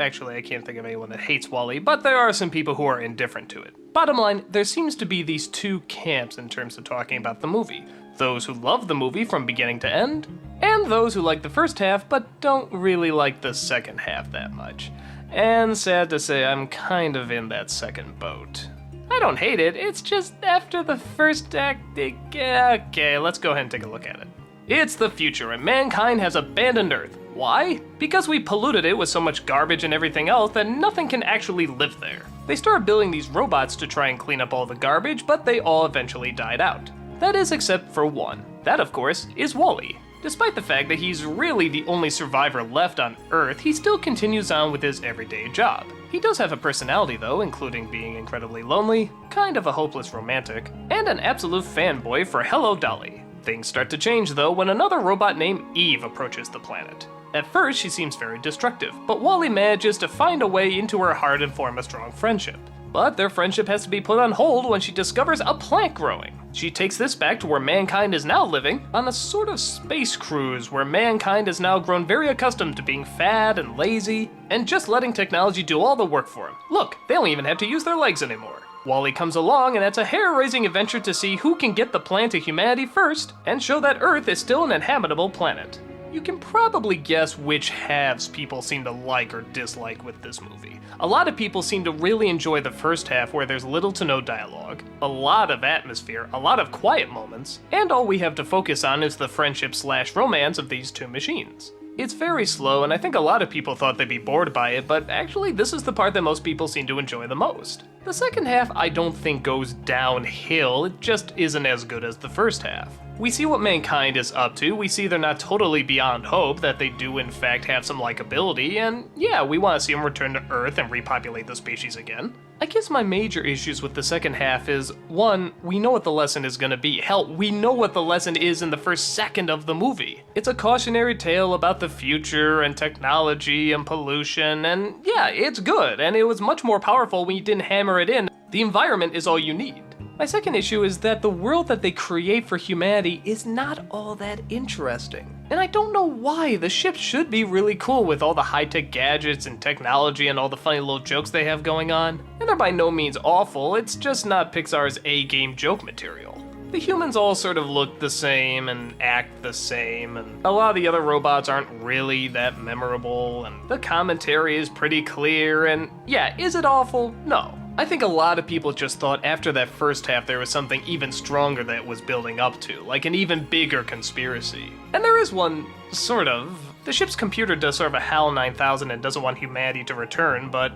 Actually, I can't think of anyone that hates Wally, but there are some people who are indifferent to it. Bottom line, there seems to be these two camps in terms of talking about the movie. Those who love the movie from beginning to end, and those who like the first half but don't really like the second half that much. And sad to say, I'm kind of in that second boat. I don't hate it, it's just after the first act, okay, let's go ahead and take a look at it. It's the future, and mankind has abandoned Earth. Why? Because we polluted it with so much garbage and everything else that nothing can actually live there. They started building these robots to try and clean up all the garbage, but they all eventually died out. That is except for one. That, of course, is Wally. Despite the fact that he's really the only survivor left on Earth, he still continues on with his everyday job. He does have a personality though, including being incredibly lonely, kind of a hopeless romantic, and an absolute fanboy for Hello Dolly. Things start to change though when another robot named Eve approaches the planet. At first, she seems very destructive, but Wally manages to find a way into her heart and form a strong friendship. But their friendship has to be put on hold when she discovers a plant growing. She takes this back to where mankind is now living, on a sort of space cruise where mankind has now grown very accustomed to being fat and lazy, and just letting technology do all the work for them. Look, they don't even have to use their legs anymore. Wally comes along, and it's a hair-raising adventure to see who can get the plant to humanity first, and show that Earth is still an inhabitable planet. You can probably guess which halves people seem to like or dislike with this movie. A lot of people seem to really enjoy the first half where there's little to no dialogue, a lot of atmosphere, a lot of quiet moments, and all we have to focus on is the friendship/romance of these two machines. It's very slow, and I think a lot of people thought they'd be bored by it, but actually this is the part that most people seem to enjoy the most. The second half I don't think goes downhill, it just isn't as good as the first half. We see what mankind is up to, we see they're not totally beyond hope, that they do in fact have some likability, and yeah, we want to see them return to Earth and repopulate the species again. I guess my major issues with the second half is, one, we know what the lesson is gonna be. Hell, we know what the lesson is in the first second of the movie. It's a cautionary tale about the future and technology and pollution, and yeah, it's good, and it was much more powerful when you didn't hammer it in. The environment is all you need. My second issue is that the world that they create for humanity is not all that interesting. And I don't know why. The ship should be really cool with all the high-tech gadgets and technology and all the funny little jokes they have going on. And they're by no means awful, it's just not Pixar's A-game joke material. The humans all sort of look the same and act the same, and a lot of the other robots aren't really that memorable, and the commentary is pretty clear, and yeah, is it awful? No. I think a lot of people just thought after that first half there was something even stronger that was building up to, like an even bigger conspiracy. And there is one, sort of. The ship's computer does sort of a HAL 9000 and doesn't want humanity to return, but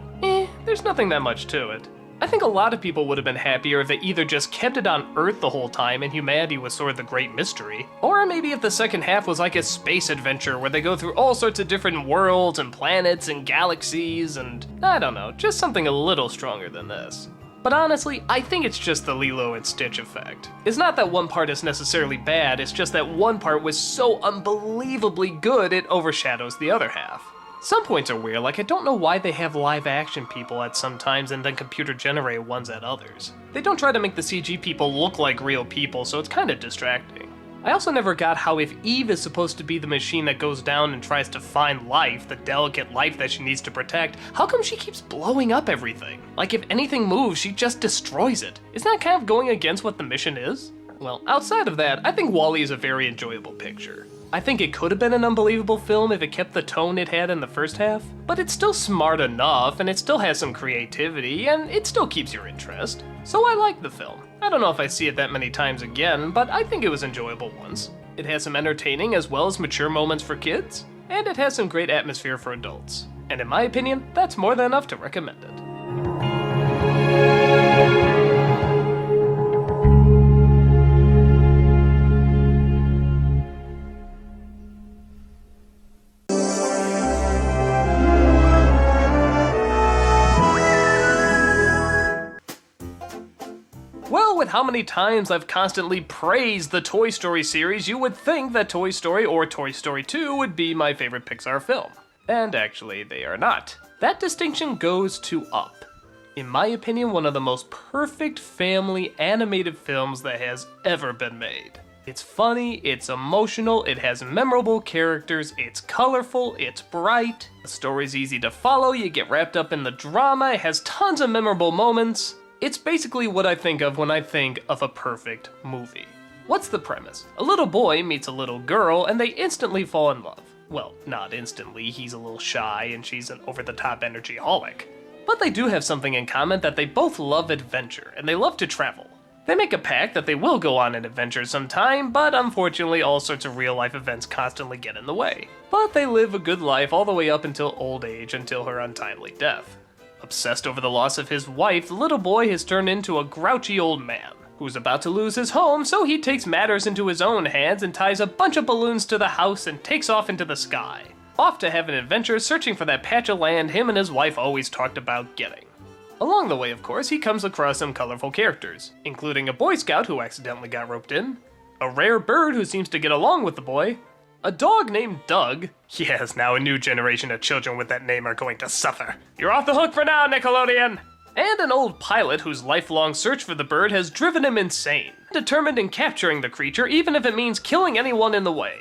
there's nothing that much to it. I think a lot of people would have been happier if they either just kept it on Earth the whole time and humanity was sort of the great mystery, or maybe if the second half was like a space adventure where they go through all sorts of different worlds and planets and galaxies and, I don't know, just something a little stronger than this. But honestly, I think it's just the Lilo and Stitch effect. It's not that one part is necessarily bad, it's just that one part was so unbelievably good it overshadows the other half. Some points are weird, like I don't know why they have live action people at some times and then computer generated ones at others. They don't try to make the CG people look like real people, so it's kinda distracting. I also never got how if Eve is supposed to be the machine that goes down and tries to find life, the delicate life that she needs to protect, how come she keeps blowing up everything? Like if anything moves, she just destroys it. Isn't that kind of going against what the mission is? Well, outside of that, I think Wally is a very enjoyable picture. I think it could have been an unbelievable film if it kept the tone it had in the first half, but it's still smart enough, and it still has some creativity, and it still keeps your interest. So I like the film. I don't know if I see it that many times again, but I think it was enjoyable once. It has some entertaining as well as mature moments for kids, and it has some great atmosphere for adults. And in my opinion, that's more than enough to recommend it. Well, with how many times I've constantly praised the Toy Story series, you would think that Toy Story or Toy Story 2 would be my favorite Pixar film. And actually, they are not. That distinction goes to Up. In my opinion, one of the most perfect family animated films that has ever been made. It's funny, it's emotional, it has memorable characters, it's colorful, it's bright, the story's easy to follow, you get wrapped up in the drama, it has tons of memorable moments. It's basically what I think of when I think of a perfect movie. What's the premise? A little boy meets a little girl and they instantly fall in love. Well, not instantly, he's a little shy and she's an over-the-top energy-holic. But they do have something in common, that they both love adventure and they love to travel. They make a pact that they will go on an adventure sometime, but unfortunately all sorts of real-life events constantly get in the way. But they live a good life all the way up until old age, until her untimely death. Obsessed over the loss of his wife, the little boy has turned into a grouchy old man who's about to lose his home, so he takes matters into his own hands and ties a bunch of balloons to the house and takes off into the sky, off to have an adventure searching for that patch of land him and his wife always talked about getting. Along the way, of course, he comes across some colorful characters, including a Boy Scout who accidentally got roped in, a rare bird who seems to get along with the boy, a dog named Doug. Yes, now a new generation of children with that name are going to suffer. You're off the hook for now, Nickelodeon! And an old pilot whose lifelong search for the bird has driven him insane, determined in capturing the creature even if it means killing anyone in the way.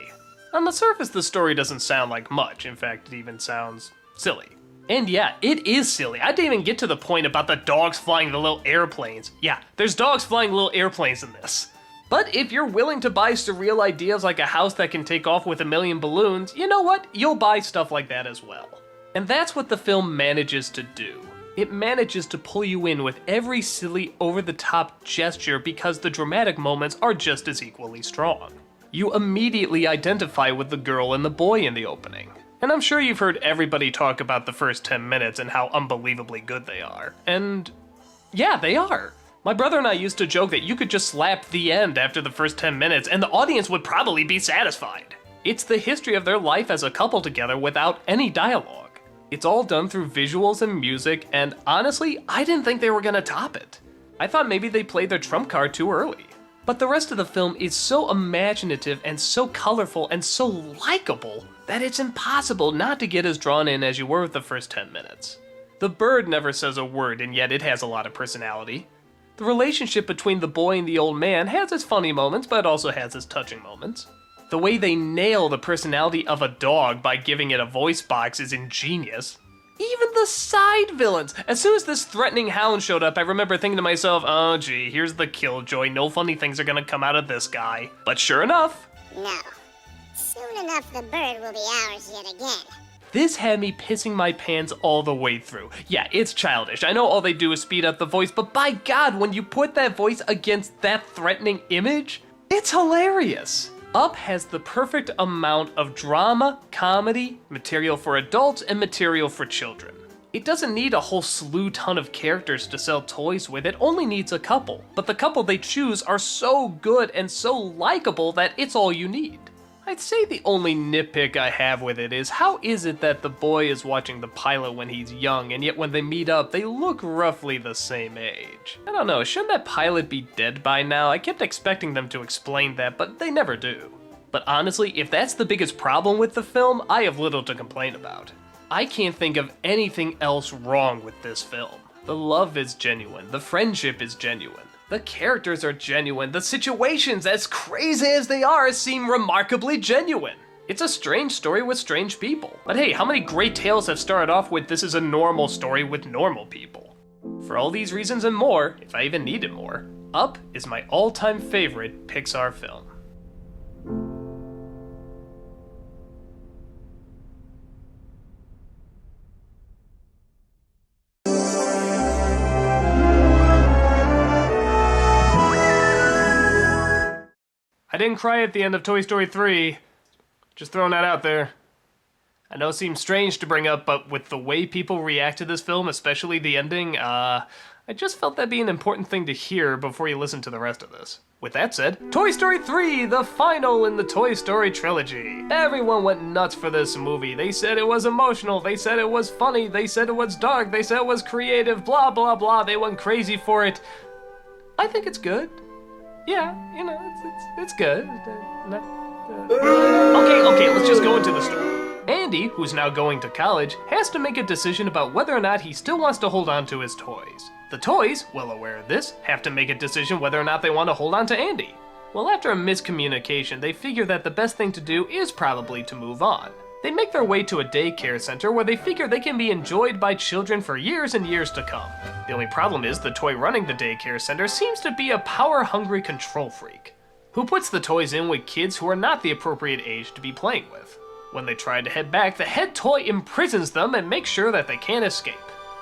On the surface, the story doesn't sound like much. In fact, it even sounds silly. And yeah, it is silly. I didn't even get to the point about the dogs flying the little airplanes. Yeah, there's dogs flying little airplanes in this. But if you're willing to buy surreal ideas like a house that can take off with a million balloons, you know what? You'll buy stuff like that as well. And that's what the film manages to do. It manages to pull you in with every silly, over-the-top gesture because the dramatic moments are just as equally strong. You immediately identify with the girl and the boy in the opening. And I'm sure you've heard everybody talk about the first 10 minutes and how unbelievably good they are. And yeah, they are. My brother and I used to joke that you could just slap the end after the first 10 minutes and the audience would probably be satisfied. It's the history of their life as a couple together without any dialogue. It's all done through visuals and music, and honestly, I didn't think they were gonna top it. I thought maybe they played their trump card too early. But the rest of the film is so imaginative and so colorful and so likable that it's impossible not to get as drawn in as you were with the first 10 minutes. The bird never says a word, and yet it has a lot of personality. The relationship between the boy and the old man has its funny moments, but also has its touching moments. The way they nail the personality of a dog by giving it a voice box is ingenious. Even the side villains! As soon as this threatening hound showed up, I remember thinking to myself, oh gee, here's the killjoy, no funny things are gonna come out of this guy. But sure enough... No. Soon enough the bird will be ours yet again. This had me pissing my pants all the way through. Yeah, it's childish. I know all they do is speed up the voice, but by God, when you put that voice against that threatening image, it's hilarious. Up has the perfect amount of drama, comedy, material for adults, and material for children. It doesn't need a whole slew ton of characters to sell toys with, it only needs a couple. But the couple they choose are so good and so likable that it's all you need. I'd say the only nitpick I have with it is how is it that the boy is watching the pilot when he's young, and yet when they meet up, they look roughly the same age? I don't know, shouldn't that pilot be dead by now? I kept expecting them to explain that, but they never do. But honestly, if that's the biggest problem with the film, I have little to complain about. I can't think of anything else wrong with this film. The love is genuine, the friendship is genuine. The characters are genuine. The situations, as crazy as they are, seem remarkably genuine. It's a strange story with strange people. But hey, how many great tales have started off with this is a normal story with normal people? For all these reasons and more, if I even needed more, Up is my all-time favorite Pixar film. I didn't cry at the end of Toy Story 3. Just throwing that out there. I know it seems strange to bring up, but with the way people react to this film, especially the ending, I just felt that'd be an important thing to hear before you listen to the rest of this. With that said, Toy Story 3, the final in the Toy Story trilogy. Everyone went nuts for this movie. They said it was emotional, they said it was funny, they said it was dark, they said it was creative, blah blah blah, they went crazy for it. I think it's good. Yeah, you know, it's good. Okay, let's just go into the story. Andy, who's now going to college, has to make a decision about whether or not he still wants to hold on to his toys. The toys, well aware of this, have to make a decision whether or not they want to hold on to Andy. Well, after a miscommunication, they figure that the best thing to do is probably to move on. They make their way to a daycare center where they figure they can be enjoyed by children for years and years to come. The only problem is the toy running the daycare center seems to be a power-hungry control freak, who puts the toys in with kids who are not the appropriate age to be playing with. When they try to head back, the head toy imprisons them and makes sure that they can't escape.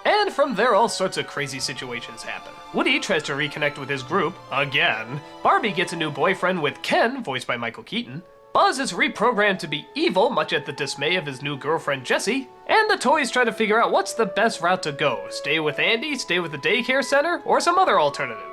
And from there, all sorts of crazy situations happen. Woody tries to reconnect with his group, again. Barbie gets a new boyfriend with Ken, voiced by Michael Keaton. Buzz is reprogrammed to be evil, much at the dismay of his new girlfriend Jessie. And the toys try to figure out what's the best route to go. Stay with Andy, stay with the daycare center, or some other alternative.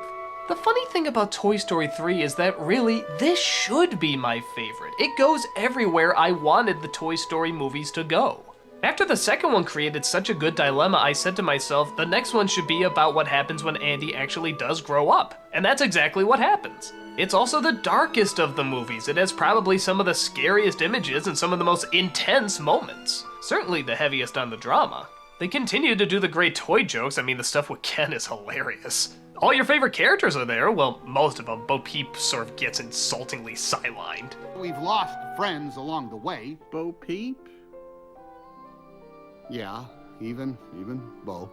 The funny thing about Toy Story 3 is that really, this should be my favorite. It goes everywhere I wanted the Toy Story movies to go. After the second one created such a good dilemma, I said to myself, the next one should be about what happens when Andy actually does grow up. And that's exactly what happens. It's also the darkest of the movies. It has probably some of the scariest images and some of the most intense moments. Certainly the heaviest on the drama. They continue to do the great toy jokes. I mean, the stuff with Ken is hilarious. All your favorite characters are there. Well, most of them. Bo Peep sort of gets insultingly sidelined. We've lost friends along the way. Bo Peep? Yeah, even Bo.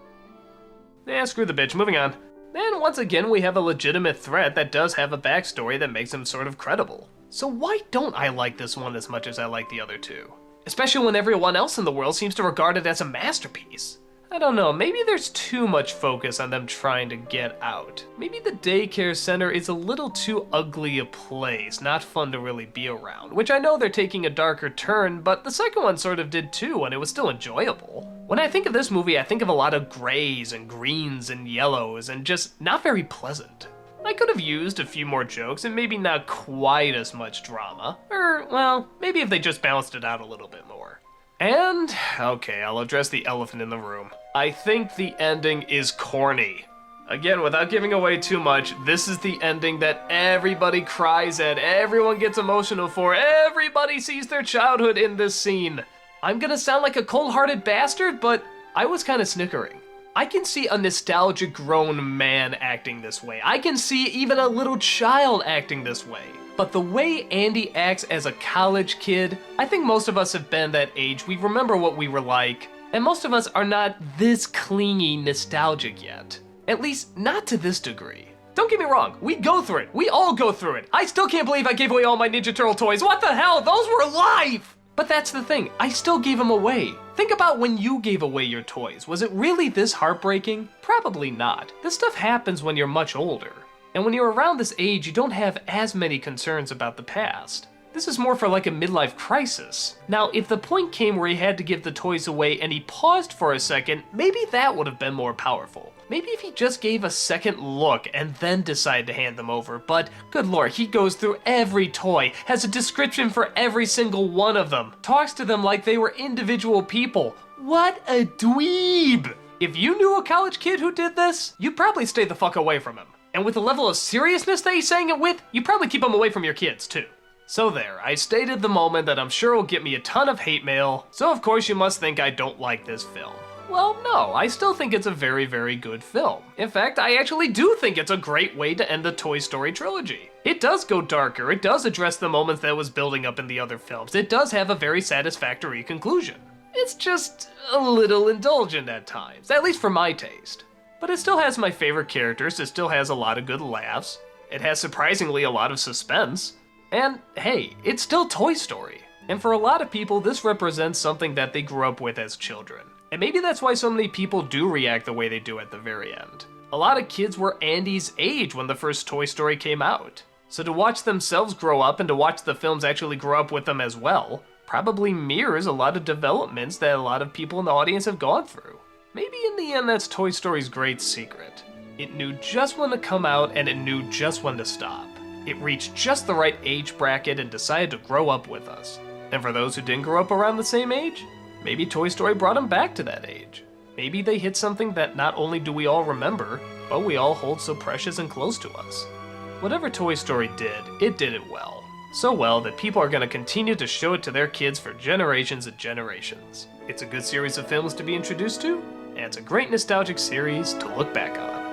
Yeah, screw the bitch. Moving on. And once again, we have a legitimate threat that does have a backstory that makes him sort of credible. So why don't I like this one as much as I like the other two? Especially when everyone else in the world seems to regard it as a masterpiece. I don't know, maybe there's too much focus on them trying to get out. Maybe the daycare center is a little too ugly a place, not fun to really be around, which I know they're taking a darker turn, but the second one sort of did too, and it was still enjoyable. When I think of this movie, I think of a lot of grays and greens and yellows, and just not very pleasant. I could have used a few more jokes and maybe not quite as much drama, or, well, maybe if they just balanced it out a little bit more. And, okay, I'll address the elephant in the room. I think the ending is corny. Again, without giving away too much, this is the ending that everybody cries at, everyone gets emotional for, everybody sees their childhood in this scene. I'm gonna sound like a cold-hearted bastard, but I was kind of snickering. I can see a nostalgic grown man acting this way. I can see even a little child acting this way. But the way Andy acts as a college kid, I think most of us have been that age. We remember what we were like, and most of us are not this clingy nostalgic yet. At least, not to this degree. Don't get me wrong, we go through it. We all go through it. I still can't believe I gave away all my Ninja Turtle toys. What the hell? Those were live! But that's the thing, I still gave them away. Think about when you gave away your toys. Was it really this heartbreaking? Probably not. This stuff happens when you're much older. And when you're around this age, you don't have as many concerns about the past. This is more for like a midlife crisis. Now, if the point came where he had to give the toys away and he paused for a second, maybe that would have been more powerful. Maybe if he just gave a second look and then decided to hand them over, but good lord, he goes through every toy, has a description for every single one of them, talks to them like they were individual people. What a dweeb! If you knew a college kid who did this, you'd probably stay the fuck away from him. And with the level of seriousness that he's saying it with, you probably keep him away from your kids, too. So there, I stated the moment that I'm sure will get me a ton of hate mail, so of course you must think I don't like this film. Well, no, I still think it's a very, very good film. In fact, I actually do think it's a great way to end the Toy Story trilogy. It does go darker, it does address the moments that was building up in the other films, it does have a very satisfactory conclusion. It's just a little indulgent at times, at least for my taste. But it still has my favorite characters, it still has a lot of good laughs, it has surprisingly a lot of suspense, and hey, it's still Toy Story. And for a lot of people, this represents something that they grew up with as children. And maybe that's why so many people do react the way they do at the very end. A lot of kids were Andy's age when the first Toy Story came out. So to watch themselves grow up and to watch the films actually grow up with them as well, probably mirrors a lot of developments that a lot of people in the audience have gone through. Maybe in the end that's Toy Story's great secret. It knew just when to come out and it knew just when to stop. It reached just the right age bracket and decided to grow up with us. And for those who didn't grow up around the same age, maybe Toy Story brought them back to that age. Maybe they hit something that not only do we all remember, but we all hold so precious and close to us. Whatever Toy Story did it well. So well that people are going to continue to show it to their kids for generations and generations. It's a good series of films to be introduced to, and it's a great nostalgic series to look back on.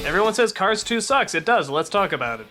Everyone says Cars 2 sucks. It does. Let's talk about it.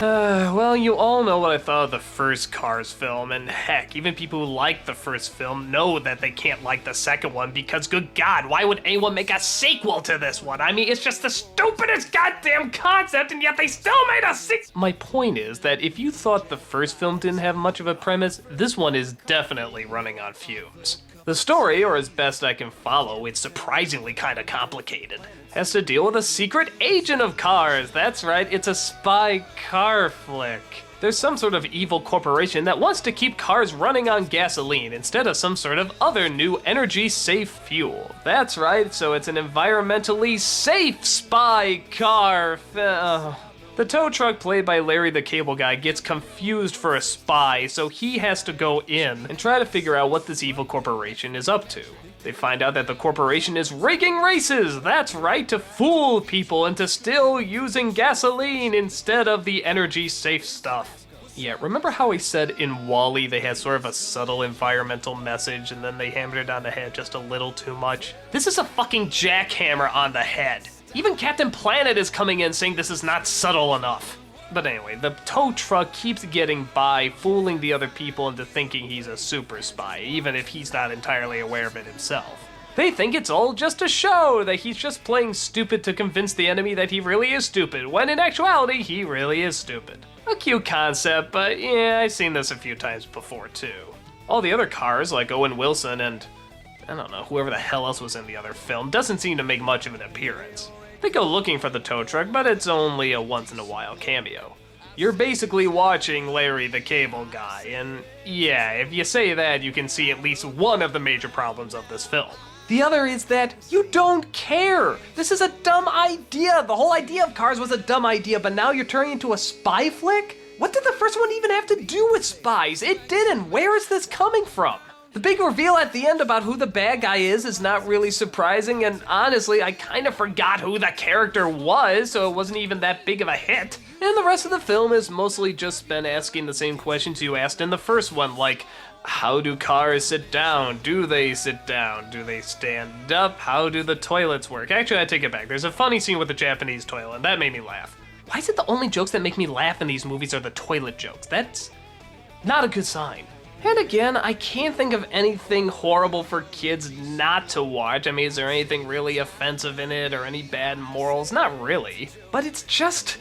Well, you all know what I thought of the first Cars film, and heck, even people who like the first film know that they can't like the second one because, good God, why would anyone make a sequel to this one? I mean, it's just the stupidest goddamn concept, and yet they still made a sequel! My point is that if you thought the first film didn't have much of a premise, this one is definitely running on fumes. The story, or as best I can follow, it's surprisingly kinda complicated. Has to deal with a secret agent of Cars. That's right, it's a spy car flick. There's some sort of evil corporation that wants to keep cars running on gasoline instead of some sort of other new energy-safe fuel. That's right, so it's an environmentally safe spy car. The tow truck played by Larry the Cable Guy gets confused for a spy, so he has to go in and try to figure out what this evil corporation is up to. They find out that the corporation is rigging races, that's right, to fool people into still using gasoline instead of the energy-safe stuff. Yeah, remember how I said in Wally they had sort of a subtle environmental message and then they hammered it on the head just a little too much? This is a fucking jackhammer on the head. Even Captain Planet is coming in saying this is not subtle enough. But anyway, the tow truck keeps getting by, fooling the other people into thinking he's a super spy, even if he's not entirely aware of it himself. They think it's all just a show, that he's just playing stupid to convince the enemy that he really is stupid, when in actuality, he really is stupid. A cute concept, but yeah, I've seen this a few times before too. All the other cars, like Owen Wilson and, I don't know, whoever the hell else was in the other film, doesn't seem to make much of an appearance. They go looking for the tow truck, but it's only a once-in-a-while cameo. You're basically watching Larry the Cable Guy, and yeah, if you say that, you can see at least one of the major problems of this film. The other is that you don't care! This is a dumb idea! The whole idea of Cars was a dumb idea, but now you're turning into a spy flick? What did the first one even have to do with spies? It didn't! Where is this coming from? The big reveal at the end about who the bad guy is not really surprising, and honestly, I kind of forgot who the character was, so it wasn't even that big of a hit. And the rest of the film is mostly just been asking the same questions you asked in the first one, like, how do cars sit down? Do they sit down? Do they stand up? How do the toilets work? Actually, I take it back. There's a funny scene with the Japanese toilet, and that made me laugh. Why is it the only jokes that make me laugh in these movies are the toilet jokes? That's not a good sign. And again, I can't think of anything horrible for kids not to watch. I mean, is there anything really offensive in it or any bad morals? Not really. But it's just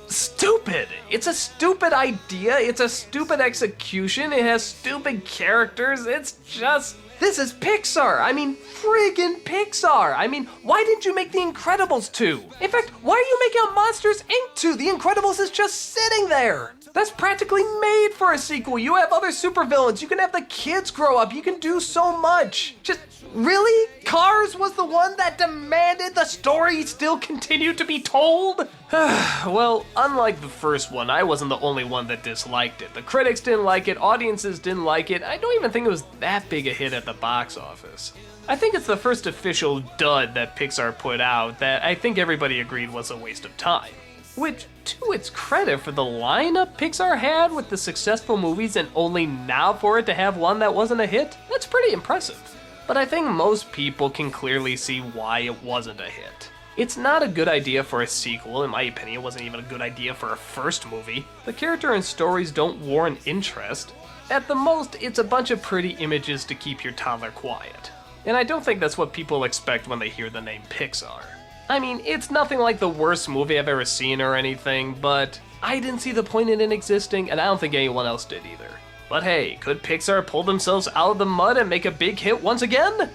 stupid. It's a stupid idea. It's a stupid execution. It has stupid characters. It's just... This is Pixar! I mean, friggin' Pixar! I mean, why didn't you make The Incredibles 2? In fact, why are you making a Monsters, Inc. 2? The Incredibles is just sitting there! That's practically made for a sequel. You have other supervillains. You can have the kids grow up. You can do so much. Just, really? Cars was the one that demanded the story still continue to be told? Well, unlike the first one, I wasn't the only one that disliked it. The critics didn't like it, audiences didn't like it. I don't even think it was that big a hit at the box office. I think it's the first official dud that Pixar put out that I think everybody agreed was a waste of time. Which, to its credit for the lineup Pixar had with the successful movies and only now for it to have one that wasn't a hit, that's pretty impressive. But I think most people can clearly see why it wasn't a hit. It's not a good idea for a sequel, in my opinion. It wasn't even a good idea for a first movie. The character and stories don't warrant interest. At the most, it's a bunch of pretty images to keep your toddler quiet. And I don't think that's what people expect when they hear the name Pixar. I mean, it's nothing like the worst movie I've ever seen or anything, but I didn't see the point in it existing, and I don't think anyone else did either. But hey, could Pixar pull themselves out of the mud and make a big hit once again?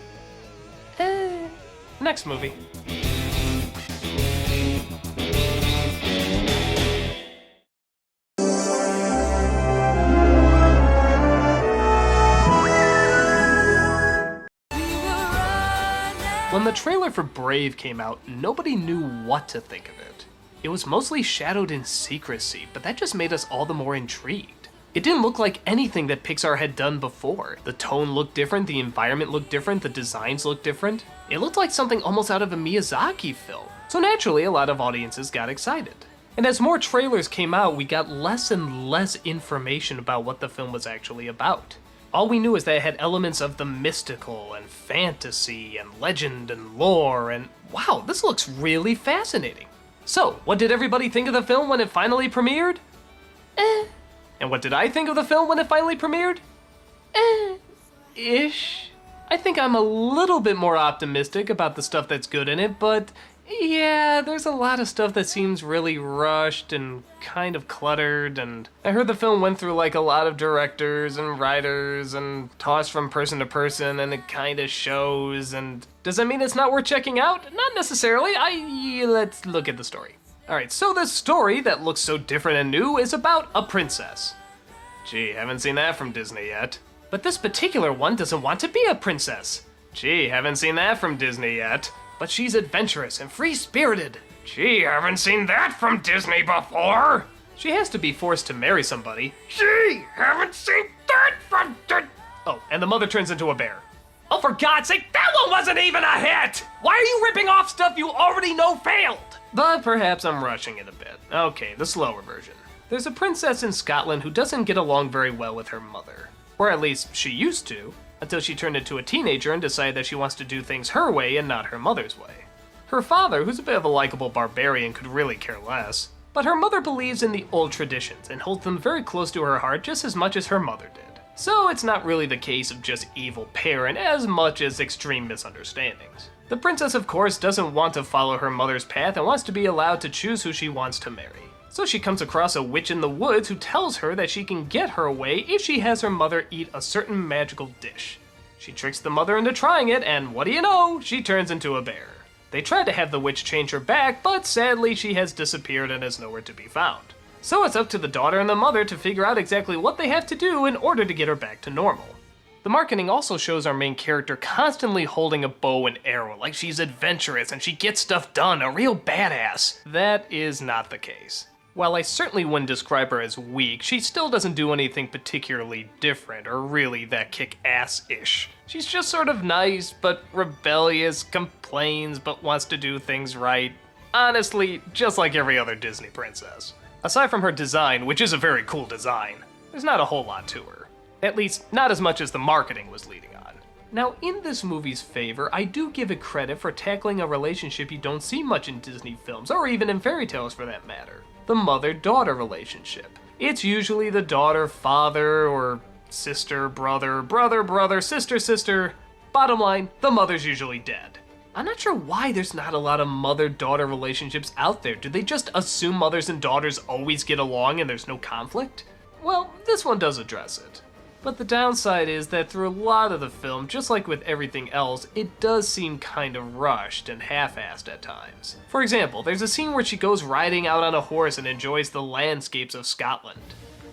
Next movie. When the trailer for Brave came out, nobody knew what to think of it. It was mostly shadowed in secrecy, but that just made us all the more intrigued. It didn't look like anything that Pixar had done before. The tone looked different, the environment looked different, the designs looked different. It looked like something almost out of a Miyazaki film. So naturally, a lot of audiences got excited. And as more trailers came out, we got less and less information about what the film was actually about. All we knew is that it had elements of the mystical and fantasy and legend and lore, and wow, this looks really fascinating. So, what did everybody think of the film when it finally premiered? And what did I think of the film when it finally premiered? Ish. I think I'm a little bit more optimistic about the stuff that's good in it, but yeah, there's a lot of stuff that seems really rushed and kind of cluttered, and I heard the film went through like a lot of directors and writers and tossed from person to person, and it kind of shows, and does that mean it's not worth checking out? Not necessarily. Let's look at the story. Alright, so the story that looks so different and new is about a princess. Gee, haven't seen that from Disney yet. But this particular one doesn't want to be a princess. Gee, haven't seen that from Disney yet. But she's adventurous and free-spirited. Gee, haven't seen that from Disney before. She has to be forced to marry somebody. Gee, haven't seen that from Oh, and the mother turns into a bear. Oh, for God's sake, that one wasn't even a hit! Why are you ripping off stuff you already know failed? But perhaps I'm rushing it a bit. Okay, the slower version. There's a princess in Scotland who doesn't get along very well with her mother. Or at least, she used to. Until she turned into a teenager and decided that she wants to do things her way and not her mother's way. Her father, who's a bit of a likable barbarian, could really care less. But her mother believes in the old traditions and holds them very close to her heart just as much as her mother did. So it's not really the case of just evil parent as much as extreme misunderstandings. The princess, of course, doesn't want to follow her mother's path and wants to be allowed to choose who she wants to marry. So she comes across a witch in the woods who tells her that she can get her way if she has her mother eat a certain magical dish. She tricks the mother into trying it, and what do you know, she turns into a bear. They tried to have the witch change her back, but sadly she has disappeared and is nowhere to be found. So it's up to the daughter and the mother to figure out exactly what they have to do in order to get her back to normal. The marketing also shows our main character constantly holding a bow and arrow, like she's adventurous and she gets stuff done, a real badass. That is not the case. While I certainly wouldn't describe her as weak, she still doesn't do anything particularly different or really that kick-ass-ish. She's just sort of nice, but rebellious, complains, but wants to do things right. Honestly, just like every other Disney princess. Aside from her design, which is a very cool design, there's not a whole lot to her. At least, not as much as the marketing was leading on. Now, in this movie's favor, I do give it credit for tackling a relationship you don't see much in Disney films, or even in fairy tales for that matter. The mother-daughter relationship. It's usually the daughter-father, or sister-brother, brother-brother, sister-sister. Bottom line, the mother's usually dead. I'm not sure why there's not a lot of mother-daughter relationships out there. Do they just assume mothers and daughters always get along and there's no conflict? Well, this one does address it. But the downside is that through a lot of the film, just like with everything else, it does seem kind of rushed and half-assed at times. For example, there's a scene where she goes riding out on a horse and enjoys the landscapes of Scotland.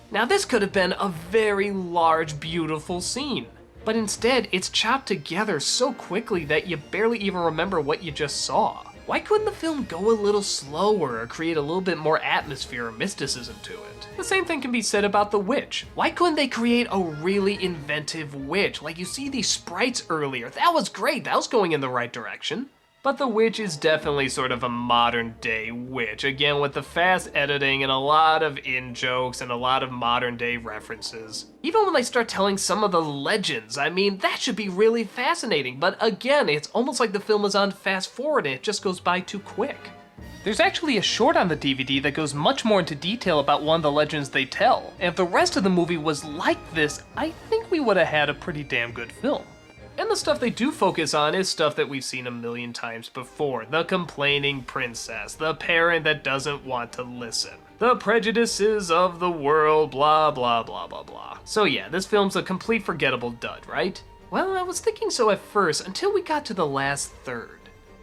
Now this could have been a very large, beautiful scene, but instead it's chopped together so quickly that you barely even remember what you just saw. Why couldn't the film go a little slower or create a little bit more atmosphere or mysticism to it? The same thing can be said about The Witch. Why couldn't they create a really inventive witch? Like, you see these sprites earlier. That was great. That was going in the right direction. But The Witch is definitely sort of a modern day witch, again with the fast editing and a lot of in-jokes and a lot of modern day references. Even when they start telling some of the legends, I mean, that should be really fascinating, but again, it's almost like the film is on fast forward and it just goes by too quick. There's actually a short on the DVD that goes much more into detail about one of the legends they tell, and if the rest of the movie was like this, I think we would have had a pretty damn good film. And the stuff they do focus on is stuff that we've seen a million times before. The complaining princess, the parent that doesn't want to listen, the prejudices of the world, blah blah blah blah blah. So yeah, this film's a complete forgettable dud, right? Well, I was thinking so at first, until we got to the last third.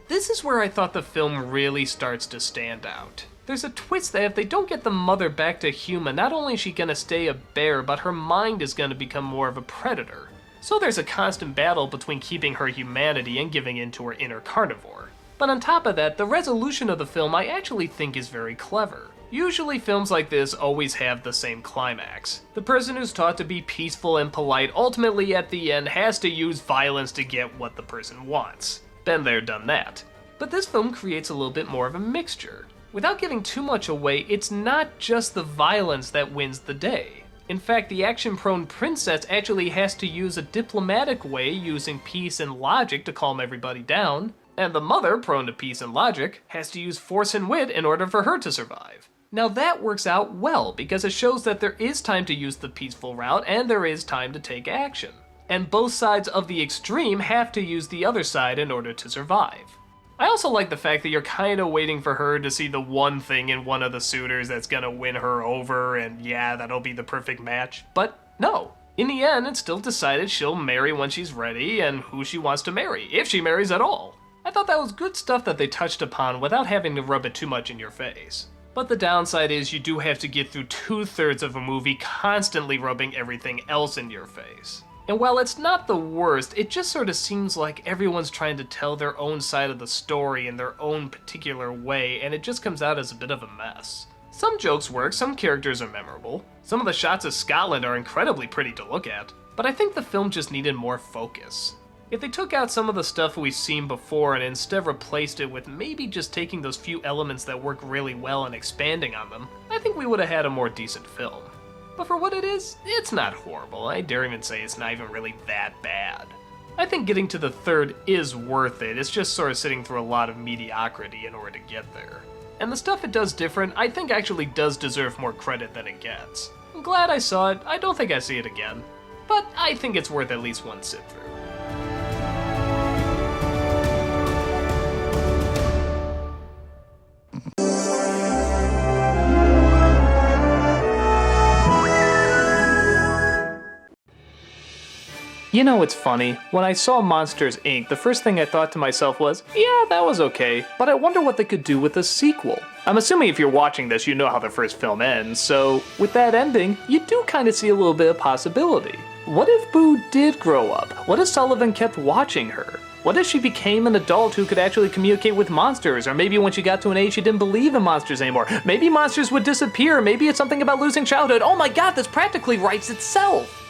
This is where I thought the film really starts to stand out. There's a twist that if they don't get the mother back to human, not only is she gonna stay a bear, but her mind is gonna become more of a predator. So there's a constant battle between keeping her humanity and giving in to her inner carnivore. But on top of that, the resolution of the film I actually think is very clever. Usually films like this always have the same climax. The person who's taught to be peaceful and polite ultimately at the end has to use violence to get what the person wants. Been there, done that. But this film creates a little bit more of a mixture. Without giving too much away, it's not just the violence that wins the day. In fact, the action-prone princess actually has to use a diplomatic way using peace and logic to calm everybody down, and the mother, prone to peace and logic, has to use force and wit in order for her to survive. Now that works out well, because it shows that there is time to use the peaceful route and there is time to take action. And both sides of the extreme have to use the other side in order to survive. I also like the fact that you're kind of waiting for her to see the one thing in one of the suitors that's gonna win her over, and yeah, that'll be the perfect match. But no. In the end, it's still decided she'll marry when she's ready, and who she wants to marry, if she marries at all. I thought that was good stuff that they touched upon without having to rub it too much in your face. But the downside is you do have to get through 2/3 of a movie constantly rubbing everything else in your face. And while it's not the worst, it just sort of seems like everyone's trying to tell their own side of the story in their own particular way, and it just comes out as a bit of a mess. Some jokes work, some characters are memorable, some of the shots of Scotland are incredibly pretty to look at, but I think the film just needed more focus. If they took out some of the stuff we've seen before and instead replaced it with maybe just taking those few elements that work really well and expanding on them, I think we would have had a more decent film. But for what it is, it's not horrible. I dare even say it's not even really that bad. I think getting to the third is worth it, it's just sort of sitting through a lot of mediocrity in order to get there. And the stuff it does different, I think actually does deserve more credit than it gets. I'm glad I saw it, I don't think I see it again, but I think it's worth at least one sit through. You know, it's funny, when I saw Monsters, Inc., the first thing I thought to myself was, yeah, that was okay, but I wonder what they could do with a sequel. I'm assuming if you're watching this, you know how the first film ends, so with that ending, you do kind of see a little bit of possibility. What if Boo did grow up? What if Sullivan kept watching her? What if she became an adult who could actually communicate with monsters? Or maybe when she got to an age she didn't believe in monsters anymore. Maybe monsters would disappear. Maybe it's something about losing childhood. Oh my god, this practically writes itself.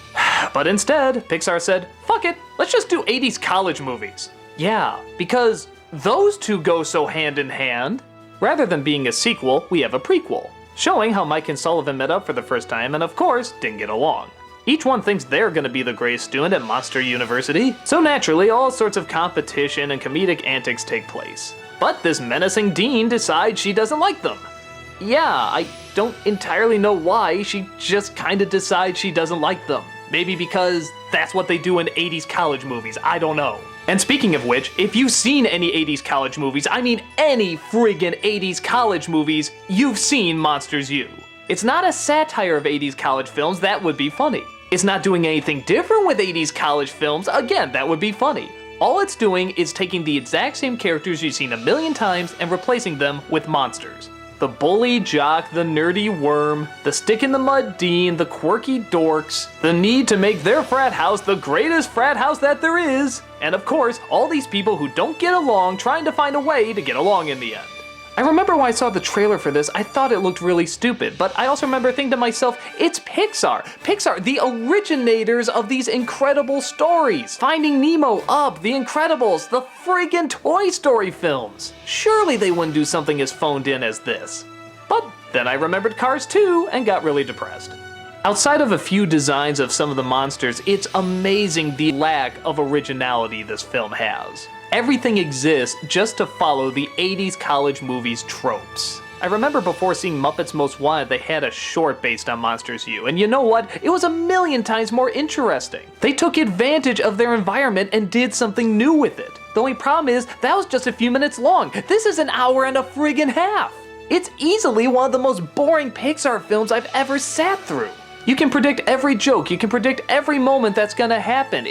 But instead, Pixar said, fuck it, let's just do 80s college movies. Yeah, because those two go so hand in hand. Rather than being a sequel, we have a prequel, showing how Mike and Sullivan met up for the first time and of course, didn't get along. Each one thinks they're gonna be the greatest student at Monster University, so naturally all sorts of competition and comedic antics take place. But this menacing dean decides she doesn't like them. Yeah, I don't entirely know why, she just kinda decides she doesn't like them. Maybe because that's what they do in 80s college movies, I don't know. And speaking of which, if you've seen any 80s college movies, I mean any friggin' 80s college movies, you've seen Monsters U. It's not a satire of 80s college films, that would be funny. It's not doing anything different with 80s college films, again, that would be funny. All it's doing is taking the exact same characters you've seen a million times and replacing them with monsters. The bully jock, the nerdy worm, the stick-in-the-mud dean, the quirky dorks, the need to make their frat house the greatest frat house that there is, and of course, all these people who don't get along trying to find a way to get along in the end. I remember when I saw the trailer for this, I thought it looked really stupid, but I also remember thinking to myself, it's Pixar! Pixar, the originators of these incredible stories! Finding Nemo, Up, The Incredibles, the friggin' Toy Story films! Surely they wouldn't do something as phoned in as this. But then I remembered Cars 2 and got really depressed. Outside of a few designs of some of the monsters, it's amazing the lack of originality this film has. Everything exists just to follow the 80s college movies tropes. I remember before seeing Muppets Most Wanted, they had a short based on Monsters U, and you know what? It was a million times more interesting. They took advantage of their environment and did something new with it. The only problem is, that was just a few minutes long. This is an hour and a friggin' half. It's easily one of the most boring Pixar films I've ever sat through. You can predict every joke, you can predict every moment that's gonna happen.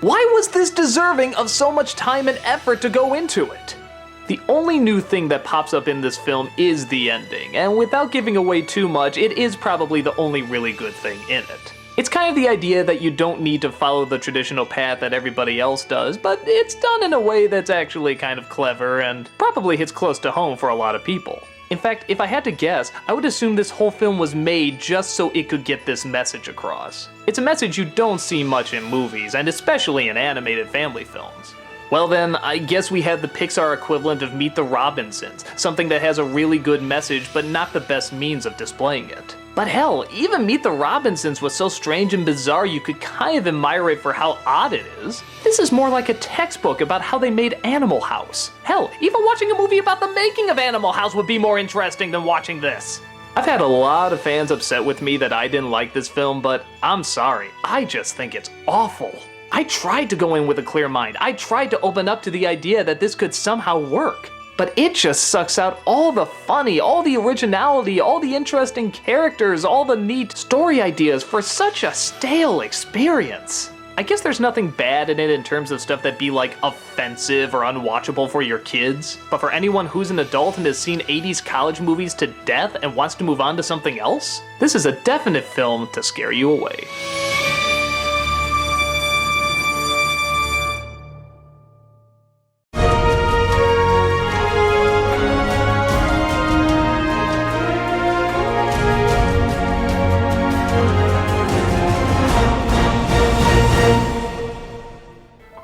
Why was this deserving of so much time and effort to go into it? The only new thing that pops up in this film is the ending, and without giving away too much, it is probably the only really good thing in it. It's kind of the idea that you don't need to follow the traditional path that everybody else does, but it's done in a way that's actually kind of clever and probably hits close to home for a lot of people. In fact, if I had to guess, I would assume this whole film was made just so it could get this message across. It's a message you don't see much in movies, and especially in animated family films. Well then, I guess we have the Pixar equivalent of Meet the Robinsons, something that has a really good message but not the best means of displaying it. But hell, even Meet the Robinsons was so strange and bizarre you could kind of admire it for how odd it is. This is more like a textbook about how they made Animal House. Hell, even watching a movie about the making of Animal House would be more interesting than watching this. I've had a lot of fans upset with me that I didn't like this film, but I'm sorry, I just think it's awful. I tried to go in with a clear mind. I tried to open up to the idea that this could somehow work. But it just sucks out all the funny, all the originality, all the interesting characters, all the neat story ideas for such a stale experience. I guess there's nothing bad in it in terms of stuff that'd be like offensive or unwatchable for your kids, but for anyone who's an adult and has seen 80s college movies to death and wants to move on to something else, this is a definite film to scare you away.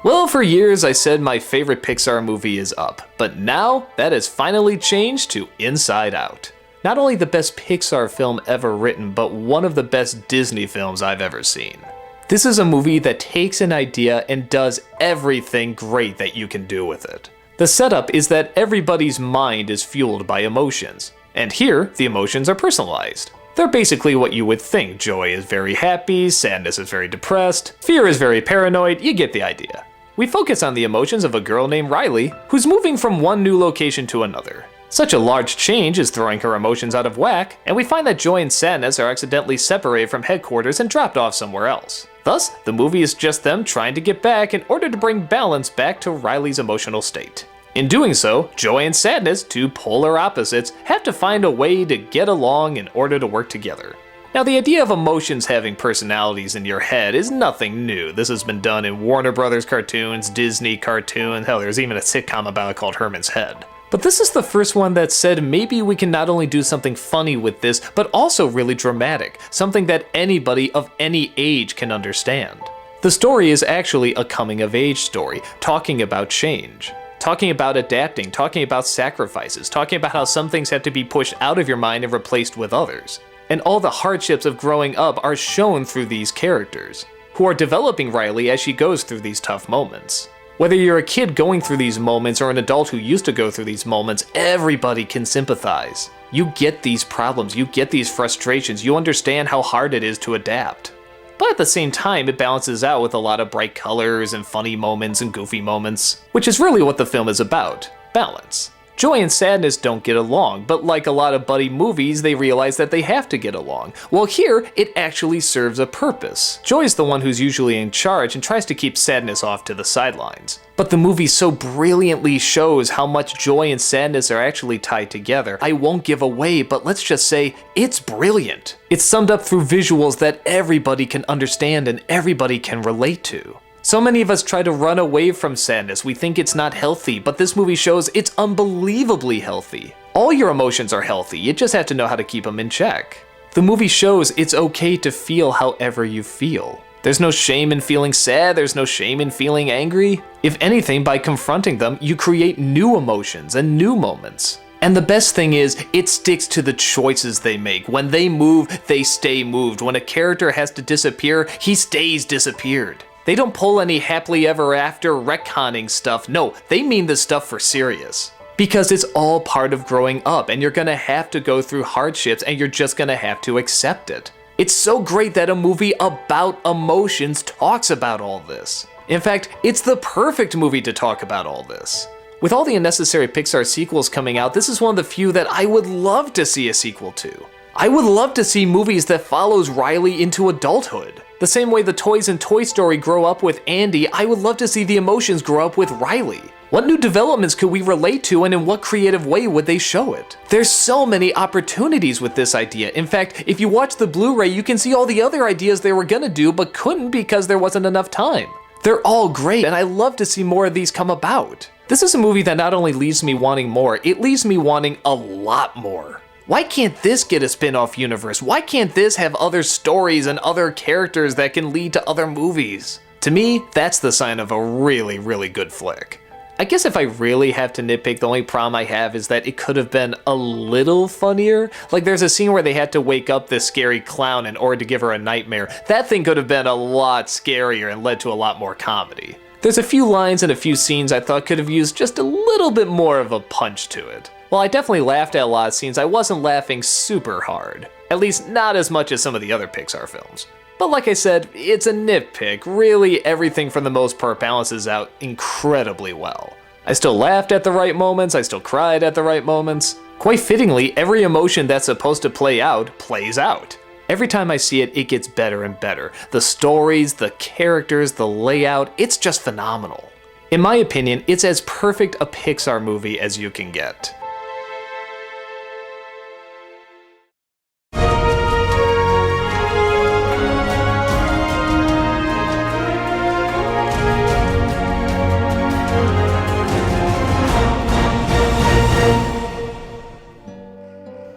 Well, for years I said my favorite Pixar movie is Up, but now that has finally changed to Inside Out. Not only the best Pixar film ever written, but one of the best Disney films I've ever seen. This is a movie that takes an idea and does everything great that you can do with it. The setup is that everybody's mind is fueled by emotions, and here the emotions are personalized. They're basically what you would think. Joy is very happy, sadness is very depressed, fear is very paranoid, you get the idea. We focus on the emotions of a girl named Riley, who's moving from one new location to another. Such a large change is throwing her emotions out of whack, and we find that joy and sadness are accidentally separated from headquarters and dropped off somewhere else. Thus, the movie is just them trying to get back in order to bring balance back to Riley's emotional state. In doing so, joy and sadness, two polar opposites, have to find a way to get along in order to work together. Now, the idea of emotions having personalities in your head is nothing new. This has been done in Warner Brothers cartoons, Disney cartoons, hell, there's even a sitcom about it called Herman's Head. But this is the first one that said maybe we can not only do something funny with this, but also really dramatic, something that anybody of any age can understand. The story is actually a coming-of-age story, talking about change. Talking about adapting, talking about sacrifices, talking about how some things have to be pushed out of your mind and replaced with others. And all the hardships of growing up are shown through these characters, who are developing Riley as she goes through these tough moments. Whether you're a kid going through these moments or an adult who used to go through these moments, everybody can sympathize. You get these problems, you get these frustrations, you understand how hard it is to adapt. But at the same time, it balances out with a lot of bright colors and funny moments and goofy moments, which is really what the film is about, balance. Joy and sadness don't get along, but like a lot of buddy movies, they realize that they have to get along. Well, here, it actually serves a purpose. Joy's the one who's usually in charge and tries to keep sadness off to the sidelines. But the movie so brilliantly shows how much joy and sadness are actually tied together. I won't give away, but let's just say it's brilliant. It's summed up through visuals that everybody can understand and everybody can relate to. So many of us try to run away from sadness. We think it's not healthy, but this movie shows it's unbelievably healthy. All your emotions are healthy, you just have to know how to keep them in check. The movie shows it's okay to feel however you feel. There's no shame in feeling sad, there's no shame in feeling angry. If anything, by confronting them, you create new emotions and new moments. And the best thing is, it sticks to the choices they make. When they move, they stay moved. When a character has to disappear, he stays disappeared. They don't pull any happily ever after retconning stuff. No, they mean this stuff for serious. Because it's all part of growing up, and you're gonna have to go through hardships, and you're just gonna have to accept it. It's so great that a movie about emotions talks about all this. In fact, it's the perfect movie to talk about all this. With all the unnecessary Pixar sequels coming out, this is one of the few that I would love to see a sequel to. I would love to see movies that follows Riley into adulthood. The same way the toys in Toy Story grow up with Andy, I would love to see the emotions grow up with Riley. What new developments could we relate to, and in what creative way would they show it? There's so many opportunities with this idea. In fact, if you watch the Blu-ray, you can see all the other ideas they were gonna do but couldn't because there wasn't enough time. They're all great, and I love to see more of these come about. This is a movie that not only leaves me wanting more, it leaves me wanting a lot more. Why can't this get a spin-off universe? Why can't this have other stories and other characters that can lead to other movies? To me, that's the sign of a really, really good flick. I guess if I really have to nitpick, the only problem I have is that it could have been a little funnier. Like there's a scene where they had to wake up this scary clown in order to give her a nightmare. That thing could have been a lot scarier and led to a lot more comedy. There's a few lines and a few scenes I thought could have used just a little bit more of a punch to it. While I definitely laughed at a lot of scenes, I wasn't laughing super hard. At least not as much as some of the other Pixar films. But like I said, it's a nitpick. Really, everything for the most part balances out incredibly well. I still laughed at the right moments, I still cried at the right moments. Quite fittingly, every emotion that's supposed to play out, plays out. Every time I see it, it gets better and better. The stories, the characters, the layout, it's just phenomenal. In my opinion, it's as perfect a Pixar movie as you can get.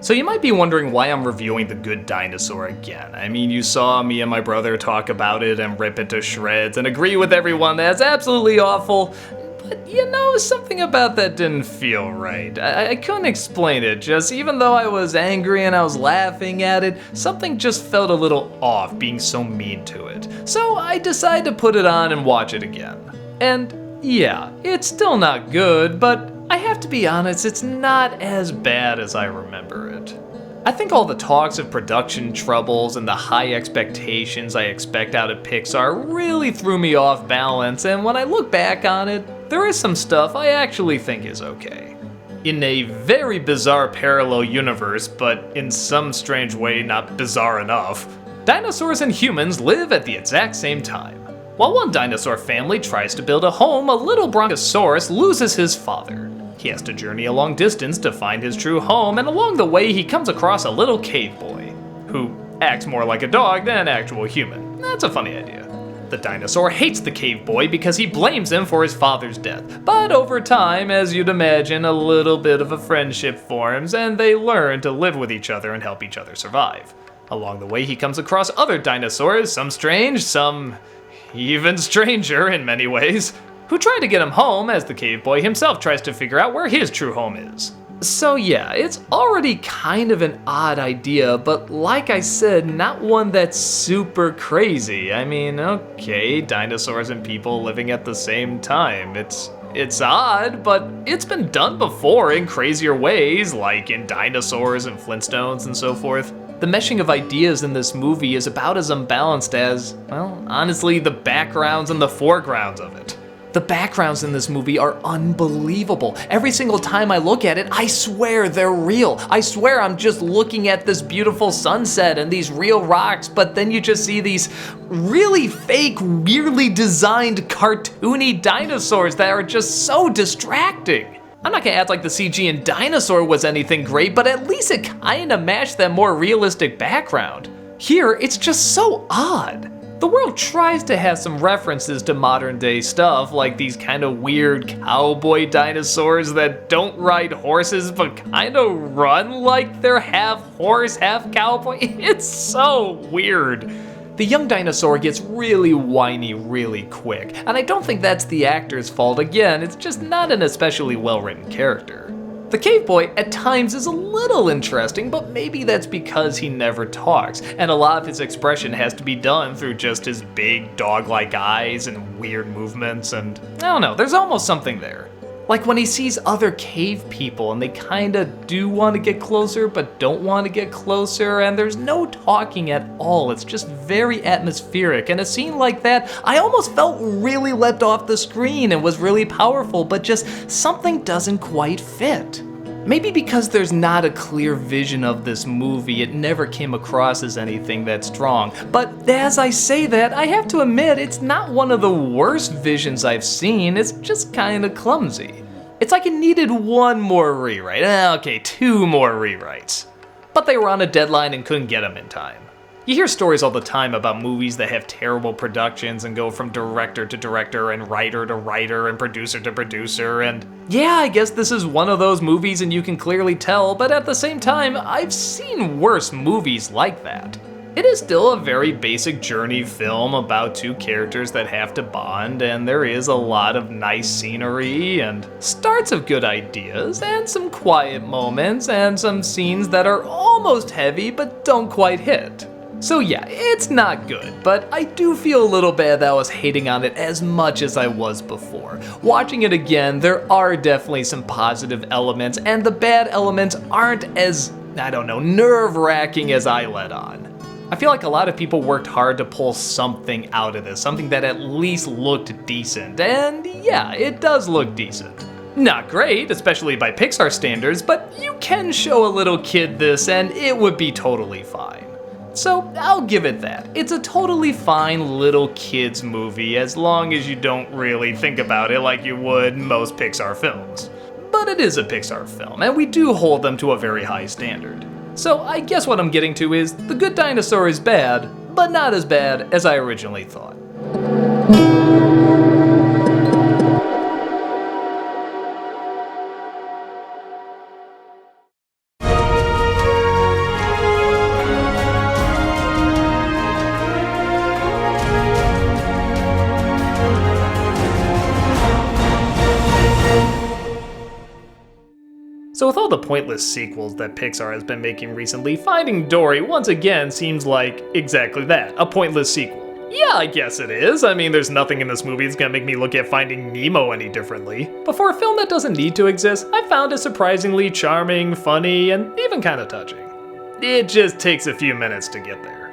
So you might be wondering why I'm reviewing The Good Dinosaur again. I mean, you saw me and my brother talk about it and rip it to shreds and agree with everyone that it's absolutely awful, but you know, something about that didn't feel right. I couldn't explain it, just even though I was angry and I was laughing at it, something just felt a little off being so mean to it. So I decided to put it on and watch it again. And yeah, it's still not good, but I have to be honest, it's not as bad as I remember it. I think all the talks of production troubles and the high expectations I expect out of Pixar really threw me off balance, and when I look back on it, there is some stuff I actually think is okay. In a very bizarre parallel universe, but in some strange way not bizarre enough, dinosaurs and humans live at the exact same time. While one dinosaur family tries to build a home, a little brontosaurus loses his father. He has to journey a long distance to find his true home, and along the way he comes across a little cave boy, who acts more like a dog than an actual human. That's a funny idea. The dinosaur hates the cave boy because he blames him for his father's death, but over time, as you'd imagine, a little bit of a friendship forms, and they learn to live with each other and help each other survive. Along the way he comes across other dinosaurs, some strange, some even stranger in many ways, who try to get him home as the cave boy himself tries to figure out where his true home is. So yeah, it's already kind of an odd idea, but like I said, not one that's super crazy. I mean, okay, dinosaurs and people living at the same time. It's odd, but it's been done before in crazier ways, like in Dinosaurs and Flintstones and so forth. The meshing of ideas in this movie is about as unbalanced as, well, honestly, the backgrounds and the foregrounds of it. The backgrounds in this movie are unbelievable. Every single time I look at it, I swear they're real. I swear I'm just looking at this beautiful sunset and these real rocks, but then you just see these really fake, weirdly designed, cartoony dinosaurs that are just so distracting. I'm not gonna act like the CG in Dinosaur was anything great, but at least it kinda matched that more realistic background. Here, it's just so odd. The world tries to have some references to modern day stuff, like these kind of weird cowboy dinosaurs that don't ride horses but kind of run like they're half horse, half cowboy. It's so weird. The young dinosaur gets really whiny really quick, and I don't think that's the actor's fault. Again, it's just not an especially well-written character. The cave boy at times is a little interesting, but maybe that's because he never talks, and a lot of his expression has to be done through just his big dog-like eyes and weird movements, and I don't know, there's almost something there. Like when he sees other cave people and they kinda do want to get closer but don't want to get closer, and there's no talking at all, it's just very atmospheric, and a scene like that I almost felt really leapt off the screen and was really powerful, but just something doesn't quite fit. Maybe because there's not a clear vision of this movie, it never came across as anything that strong. But as I say that, I have to admit it's not one of the worst visions I've seen, it's just kinda clumsy. It's like it needed one more rewrite, okay, 2 more rewrites. But they were on a deadline and couldn't get them in time. You hear stories all the time about movies that have terrible productions and go from director to director and writer to writer and producer to producer, and yeah, I guess this is one of those movies and you can clearly tell, but at the same time, I've seen worse movies like that. It is still a very basic journey film about 2 characters that have to bond, and there is a lot of nice scenery and starts of good ideas and some quiet moments and some scenes that are almost heavy but don't quite hit. So yeah, it's not good, but I do feel a little bad that I was hating on it as much as I was before. Watching it again, there are definitely some positive elements, and the bad elements aren't as, I don't know, nerve-wracking as I let on. I feel like a lot of people worked hard to pull something out of this, something that at least looked decent, and yeah, it does look decent. Not great, especially by Pixar standards, but you can show a little kid this and it would be totally fine. So I'll give it that. It's a totally fine little kids movie as long as you don't really think about it like you would most Pixar films. But it is a Pixar film, and we do hold them to a very high standard. So I guess what I'm getting to is, The Good Dinosaur is bad, but not as bad as I originally thought. So with all the pointless sequels that Pixar has been making recently, Finding Dory once again seems like exactly that, a pointless sequel. Yeah, I guess it is. I mean, there's nothing in this movie that's gonna make me look at Finding Nemo any differently. But for a film that doesn't need to exist, I found it surprisingly charming, funny, and even kinda touching. It just takes a few minutes to get there.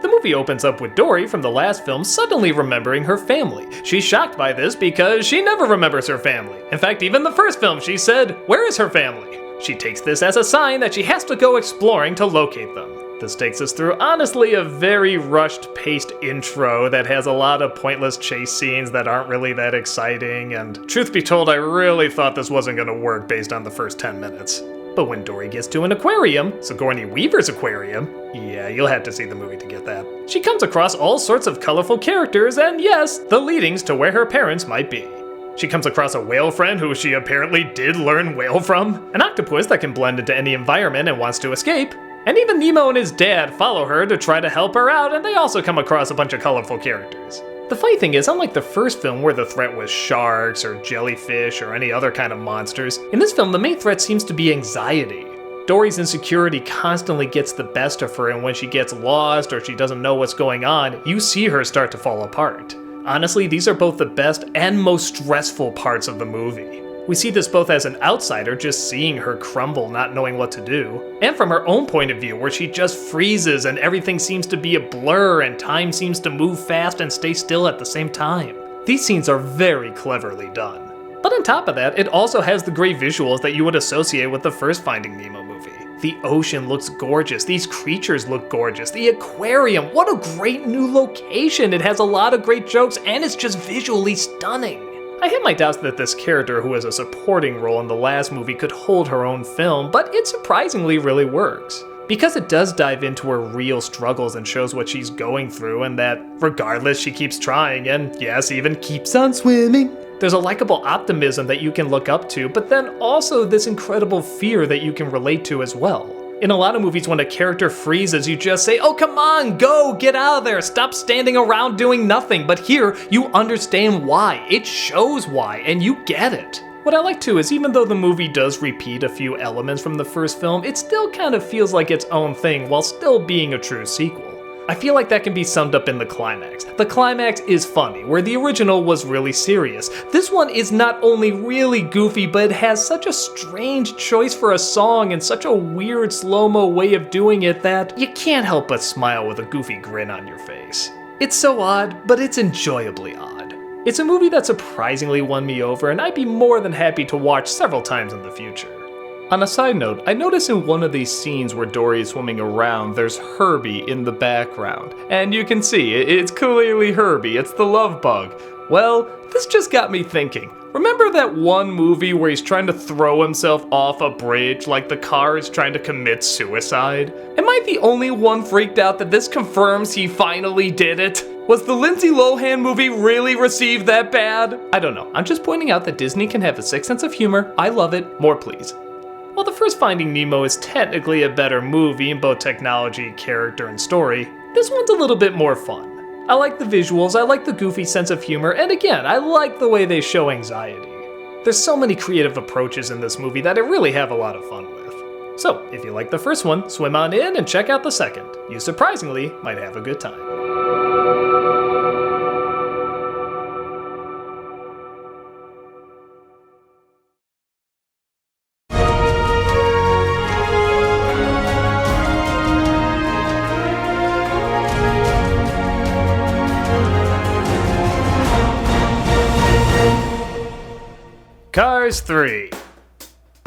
The movie opens up with Dory from the last film suddenly remembering her family. She's shocked by this because she never remembers her family. In fact, even the first film she said, "Where is her family?" She takes this as a sign that she has to go exploring to locate them. This takes us through honestly a very rushed paced intro that has a lot of pointless chase scenes that aren't really that exciting, and truth be told, I really thought this wasn't gonna work based on the first 10 minutes. But when Dory gets to an aquarium, Sigourney Weaver's aquarium, yeah, you'll have to see the movie to get that, she comes across all sorts of colorful characters and yes, the leadings to where her parents might be. She comes across a whale friend who she apparently did learn whale from, an octopus that can blend into any environment and wants to escape, and even Nemo and his dad follow her to try to help her out, and they also come across a bunch of colorful characters. The funny thing is, unlike the first film where the threat was sharks or jellyfish or any other kind of monsters, in this film the main threat seems to be anxiety. Dory's insecurity constantly gets the best of her, and when she gets lost or she doesn't know what's going on, you see her start to fall apart. Honestly, these are both the best and most stressful parts of the movie. We see this both as an outsider just seeing her crumble, not knowing what to do, and from her own point of view where she just freezes and everything seems to be a blur and time seems to move fast and stay still at the same time. These scenes are very cleverly done. But on top of that, it also has the great visuals that you would associate with the first Finding Nemo movie. The ocean looks gorgeous, these creatures look gorgeous, the aquarium, what a great new location! It has a lot of great jokes and it's just visually stunning. I had my doubts that this character, who has a supporting role in the last movie, could hold her own film, but it surprisingly really works. Because it does dive into her real struggles and shows what she's going through, and that, regardless, she keeps trying and, yes, even keeps on swimming. There's a likable optimism that you can look up to, but then also this incredible fear that you can relate to as well. In a lot of movies, when a character freezes, you just say, oh come on, go, get out of there, stop standing around doing nothing. But here, you understand why, it shows why, and you get it. What I like too is even though the movie does repeat a few elements from the first film, it still kind of feels like its own thing while still being a true sequel. I feel like that can be summed up in the climax. The climax is funny, where the original was really serious. This one is not only really goofy, but it has such a strange choice for a song and such a weird slow-mo way of doing it that you can't help but smile with a goofy grin on your face. It's so odd, but it's enjoyably odd. It's a movie that surprisingly won me over, and I'd be more than happy to watch several times in the future. On a side note, I noticed in one of these scenes where Dory is swimming around, there's Herbie in the background. And you can see, it's clearly Herbie, it's the love bug. Well, this just got me thinking. Remember that one movie where he's trying to throw himself off a bridge like the car is trying to commit suicide? Am I the only one freaked out that this confirms he finally did it? Was the Lindsay Lohan movie really received that bad? I don't know, I'm just pointing out that Disney can have a sick sense of humor. I love it, more please. While the first Finding Nemo is technically a better movie in both technology, character, and story, this one's a little bit more fun. I like the visuals, I like the goofy sense of humor, and again, I like the way they show anxiety. There's so many creative approaches in this movie that I really have a lot of fun with. So, if you like the first one, swim on in and check out the second. You surprisingly might have a good time. Cars 3.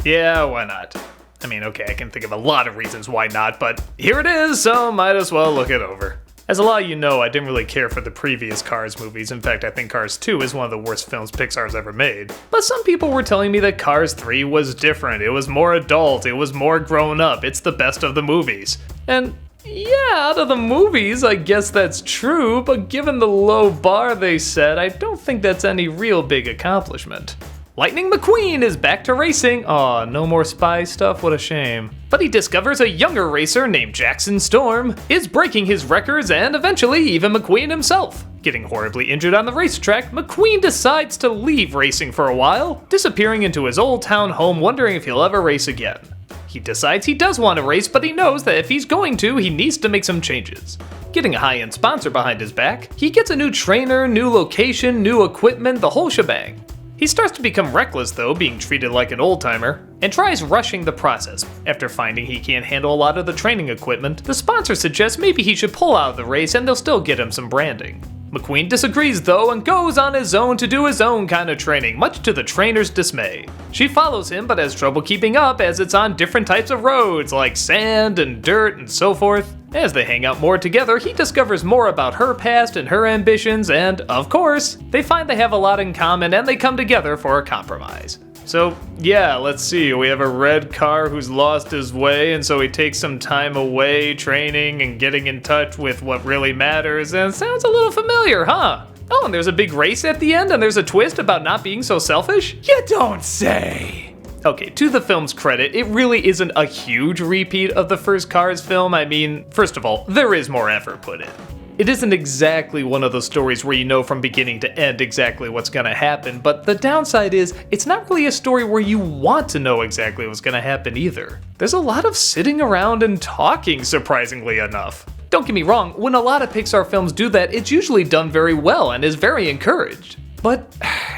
Yeah, why not? I mean, okay, I can think of a lot of reasons why not, but here it is, so might as well look it over. As a lot of you know, I didn't really care for the previous Cars movies. In fact, I think Cars 2 is one of the worst films Pixar's ever made. But some people were telling me that Cars 3 was different, it was more adult, it was more grown up, it's the best of the movies. And yeah, out of the movies, I guess that's true, but given the low bar they set, I don't think that's any real big accomplishment. Lightning McQueen is back to racing. Aw, no more spy stuff, what a shame. But he discovers a younger racer named Jackson Storm is breaking his records and eventually even McQueen himself. Getting horribly injured on the racetrack, McQueen decides to leave racing for a while, disappearing into his old town home wondering if he'll ever race again. He decides he does want to race, but he knows that if he's going to, he needs to make some changes. Getting a high-end sponsor behind his back, he gets a new trainer, new location, new equipment, the whole shebang. He starts to become reckless though, being treated like an old-timer, and tries rushing the process. After finding he can't handle a lot of the training equipment, the sponsor suggests maybe he should pull out of the race and they'll still get him some branding. McQueen disagrees though and goes on his own to do his own kind of training, much to the trainer's dismay. She follows him but has trouble keeping up as it's on different types of roads like sand and dirt and so forth. As they hang out more together, he discovers more about her past and her ambitions, and, of course, they find they have a lot in common and they come together for a compromise. So, yeah, let's see, we have a red car who's lost his way, and so he takes some time away training and getting in touch with what really matters, and it sounds a little familiar, huh? Oh, and there's a big race at the end, and there's a twist about not being so selfish? You don't say! Okay, to the film's credit, it really isn't a huge repeat of the first Cars film. I mean, first of all, there is more effort put in. It isn't exactly one of those stories where you know from beginning to end exactly what's gonna happen, but the downside is, it's not really a story where you want to know exactly what's gonna happen either. There's a lot of sitting around and talking, surprisingly enough. Don't get me wrong, when a lot of Pixar films do that, it's usually done very well and is very encouraged. But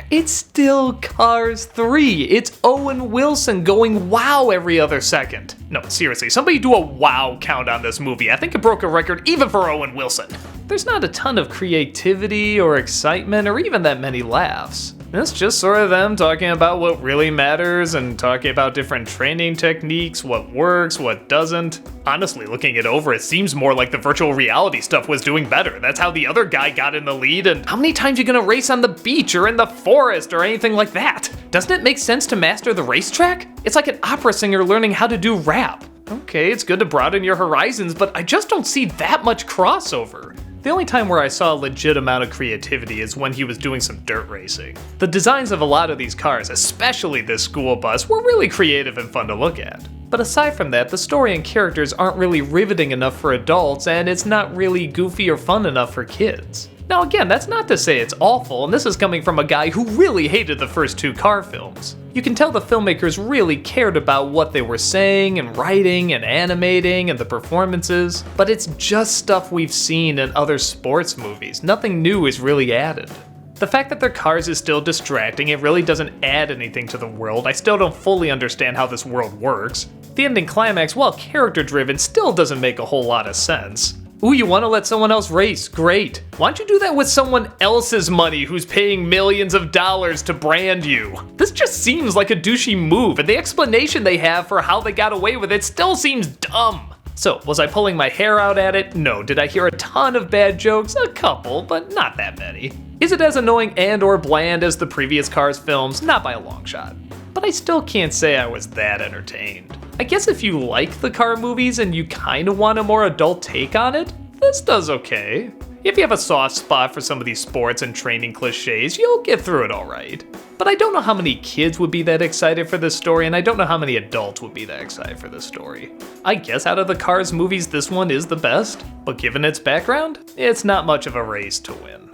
it's still Cars 3. It's Owen Wilson going wow every other second. No, seriously, somebody do a wow count on this movie. I think it broke a record even for Owen Wilson. there's not a ton of creativity or excitement or even that many laughs. It's just sort of them talking about what really matters and talking about different training techniques, what works, what doesn't. Honestly, looking it over, it seems more like the virtual reality stuff was doing better. That's how the other guy got in the lead, and how many times are you gonna race on the beach or in the forest or anything like that? Doesn't it make sense to master the racetrack? It's like an opera singer learning how to do rap. Okay, it's good to broaden your horizons, but I just don't see that much crossover. The only time where I saw a legit amount of creativity is when he was doing some dirt racing. The designs of a lot of these cars, especially this school bus, were really creative and fun to look at. But aside from that, the story and characters aren't really riveting enough for adults, and it's not really goofy or fun enough for kids. Now again, that's not to say it's awful, and this is coming from a guy who really hated the first two car films. You can tell the filmmakers really cared about what they were saying and writing and animating and the performances, but it's just stuff we've seen in other sports movies. Nothing new is really added. The fact that their cars is still distracting, it really doesn't add anything to the world. I still don't fully understand how this world works. The ending climax, while character-driven, still doesn't make a whole lot of sense. Ooh, you want to let someone else race? Great. Why don't you do that with someone else's money who's paying millions of dollars to brand you? This just seems like a douchey move, and the explanation they have for how they got away with it still seems dumb. So, was I pulling my hair out at it? No. Did I hear a ton of bad jokes? A couple, but not that many. Is it as annoying and or bland as the previous Cars films? Not by a long shot. But I still can't say I was that entertained. I guess if you like the car movies and you kinda want a more adult take on it, this does okay. If you have a soft spot for some of these sports and training cliches, you'll get through it alright. But I don't know how many kids would be that excited for this story, and I don't know how many adults would be that excited for this story. I guess out of the Cars movies, this one is the best, but given its background, it's not much of a race to win.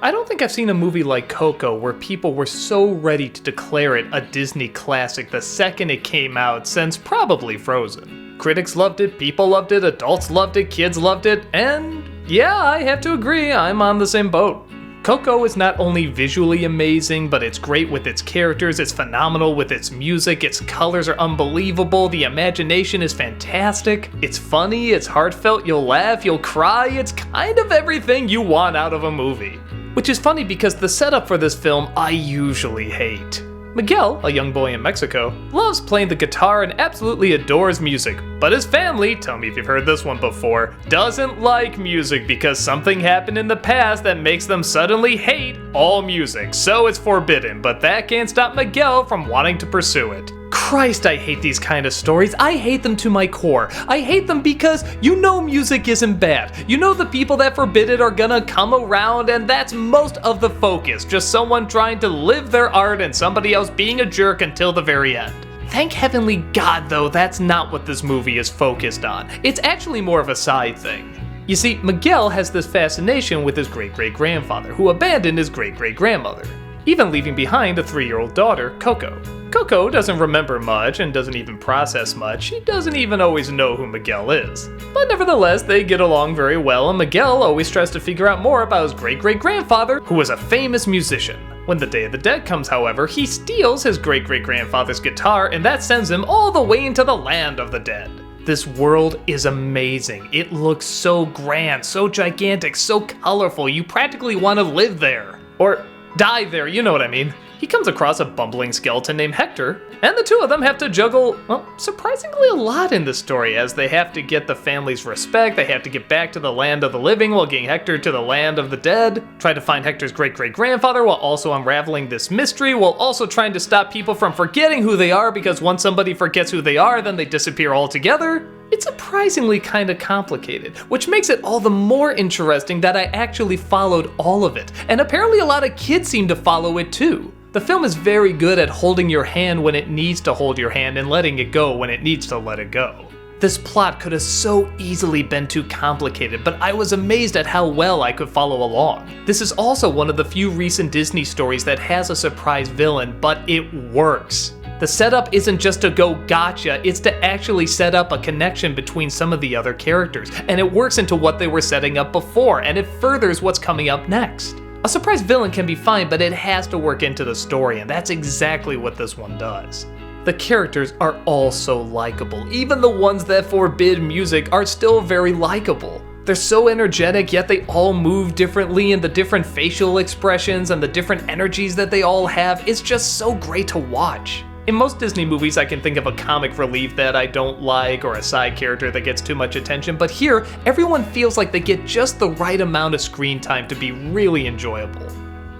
I don't think I've seen a movie like Coco where people were so ready to declare it a Disney classic the second it came out since probably Frozen. Critics loved it, people loved it, adults loved it, kids loved it, and yeah, I have to agree, I'm on the same boat. Coco is not only visually amazing, but it's great with its characters, it's phenomenal with its music, its colors are unbelievable, the imagination is fantastic, it's funny, it's heartfelt, you'll laugh, you'll cry, it's kind of everything you want out of a movie. Which is funny because the setup for this film I usually hate. Miguel, a young boy in Mexico, loves playing the guitar and absolutely adores music, but his family, tell me if you've heard this one before, doesn't like music because something happened in the past that makes them suddenly hate all music, so it's forbidden, but that can't stop Miguel from wanting to pursue it. Christ, I hate these kind of stories. I hate them to my core. I hate them because you know music isn't bad. You know the people that forbid it are gonna come around, and that's most of the focus. Just someone trying to live their art and somebody else being a jerk until the very end. Thank heavenly God, though, that's not what this movie is focused on. It's actually more of a side thing. You see, Miguel has this fascination with his great-great-grandfather, who abandoned his great-great-grandmother, even leaving behind a 3-year-old daughter, Coco. Coco doesn't remember much and doesn't even process much. She doesn't even always know who Miguel is. But nevertheless, they get along very well, and Miguel always tries to figure out more about his great-great-grandfather, who was a famous musician. When the Day of the Dead comes, however, he steals his great-great-grandfather's guitar, and that sends him all the way into the land of the dead. This world is amazing. It looks so grand, so gigantic, so colorful, you practically want to live there. Or die there, you know what I mean. He comes across a bumbling skeleton named Hector, and the two of them have to juggle, well, surprisingly a lot in this story, as they have to get the family's respect, they have to get back to the land of the living while getting Hector to the land of the dead, try to find Hector's great-great-grandfather while also unraveling this mystery, while also trying to stop people from forgetting who they are, because once somebody forgets who they are, then they disappear altogether. It's surprisingly kind of complicated, which makes it all the more interesting that I actually followed all of it, and apparently a lot of kids seem to follow it too. The film is very good at holding your hand when it needs to hold your hand and letting it go when it needs to let it go. This plot could have so easily been too complicated, but I was amazed at how well I could follow along. This is also one of the few recent Disney stories that has a surprise villain, but it works. The The setup isn't just to go gotcha, it's to actually set up a connection between some of the other characters, and it works into what they were setting up before, and it furthers what's coming up next. A surprise villain can be fine, but it has to work into the story, and that's exactly what this one does. The characters are all so likable. Even the ones that forbid music are still very likable. They're so energetic, yet they all move differently, and the different facial expressions and the different energies that they all have is just so great to watch. In most Disney movies, I can think of a comic relief that I don't like or a side character that gets too much attention, but here, everyone feels like they get just the right amount of screen time to be really enjoyable.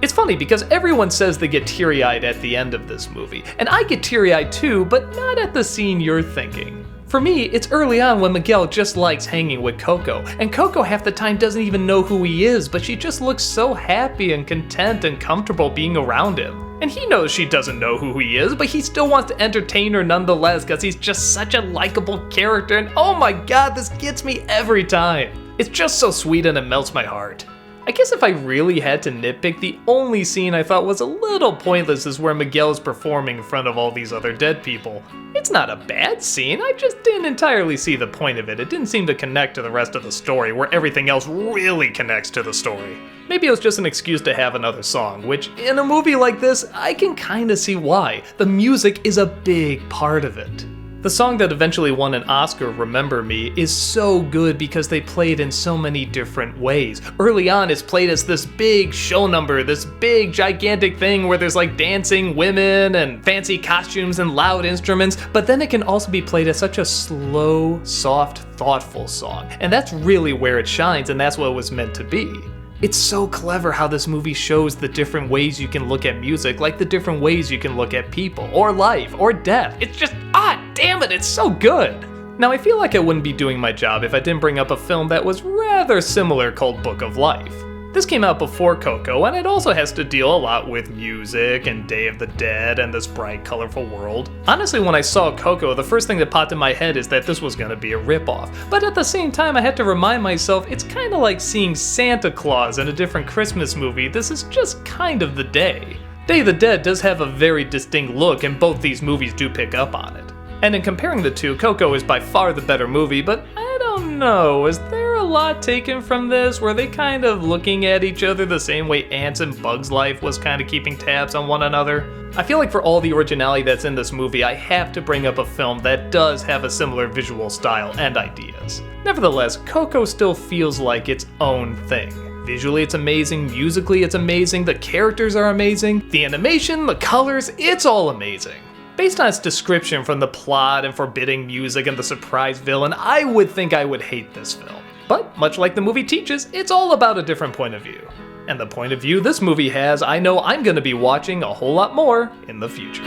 It's funny because everyone says they get teary-eyed at the end of this movie, and I get teary-eyed too, but not at the scene you're thinking. For me, it's early on when Miguel just likes hanging with Coco, and Coco half the time doesn't even know who he is, but she just looks so happy and content and comfortable being around him. And he knows she doesn't know who he is, but he still wants to entertain her nonetheless because he's just such a likable character, and oh my god, this gets me every time. It's just so sweet and it melts my heart. I guess if I really had to nitpick, the only scene I thought was a little pointless is where Miguel is performing in front of all these other dead people. It's not a bad scene, I just didn't entirely see the point of it. It didn't seem to connect to the rest of the story, where everything else really connects to the story. Maybe it was just an excuse to have another song, which in a movie like this, I can kinda see why. The music is a big part of it. The song that eventually won an Oscar, Remember Me, is so good because they play it in so many different ways. Early on, it's played as this big show number, this big gigantic thing where there's like dancing women and fancy costumes and loud instruments, but then it can also be played as such a slow, soft, thoughtful song. And that's really where it shines, and that's what it was meant to be. It's so clever how this movie shows the different ways you can look at music, like the different ways you can look at people, or life, or death. It's just, damn it, it's so good! Now, I feel like I wouldn't be doing my job if I didn't bring up a film that was rather similar called Book of Life. This came out before Coco, and it also has to deal a lot with music and Day of the Dead and this bright, colorful world. Honestly, when I saw Coco, the first thing that popped in my head is that this was gonna be a ripoff. But at the same time, I had to remind myself it's kinda like seeing Santa Claus in a different Christmas movie. This is just kind of the day. Day of the Dead does have a very distinct look, and both these movies do pick up on it. And in comparing the two, Coco is by far the better movie, but I don't know, is there a lot taken from this? Were they kind of looking at each other the same way Ants and Bugs Life was kind of keeping tabs on one another? I feel like for all the originality that's in this movie, I have to bring up a film that does have a similar visual style and ideas. Nevertheless, Coco still feels like its own thing. Visually it's amazing, musically it's amazing, the characters are amazing, the animation, the colors, it's all amazing. Based on its description from the plot and forbidding music and the surprise villain, I would think I would hate this film. But, much like the movie teaches, it's all about a different point of view. And the point of view this movie has, I know I'm gonna be watching a whole lot more in the future.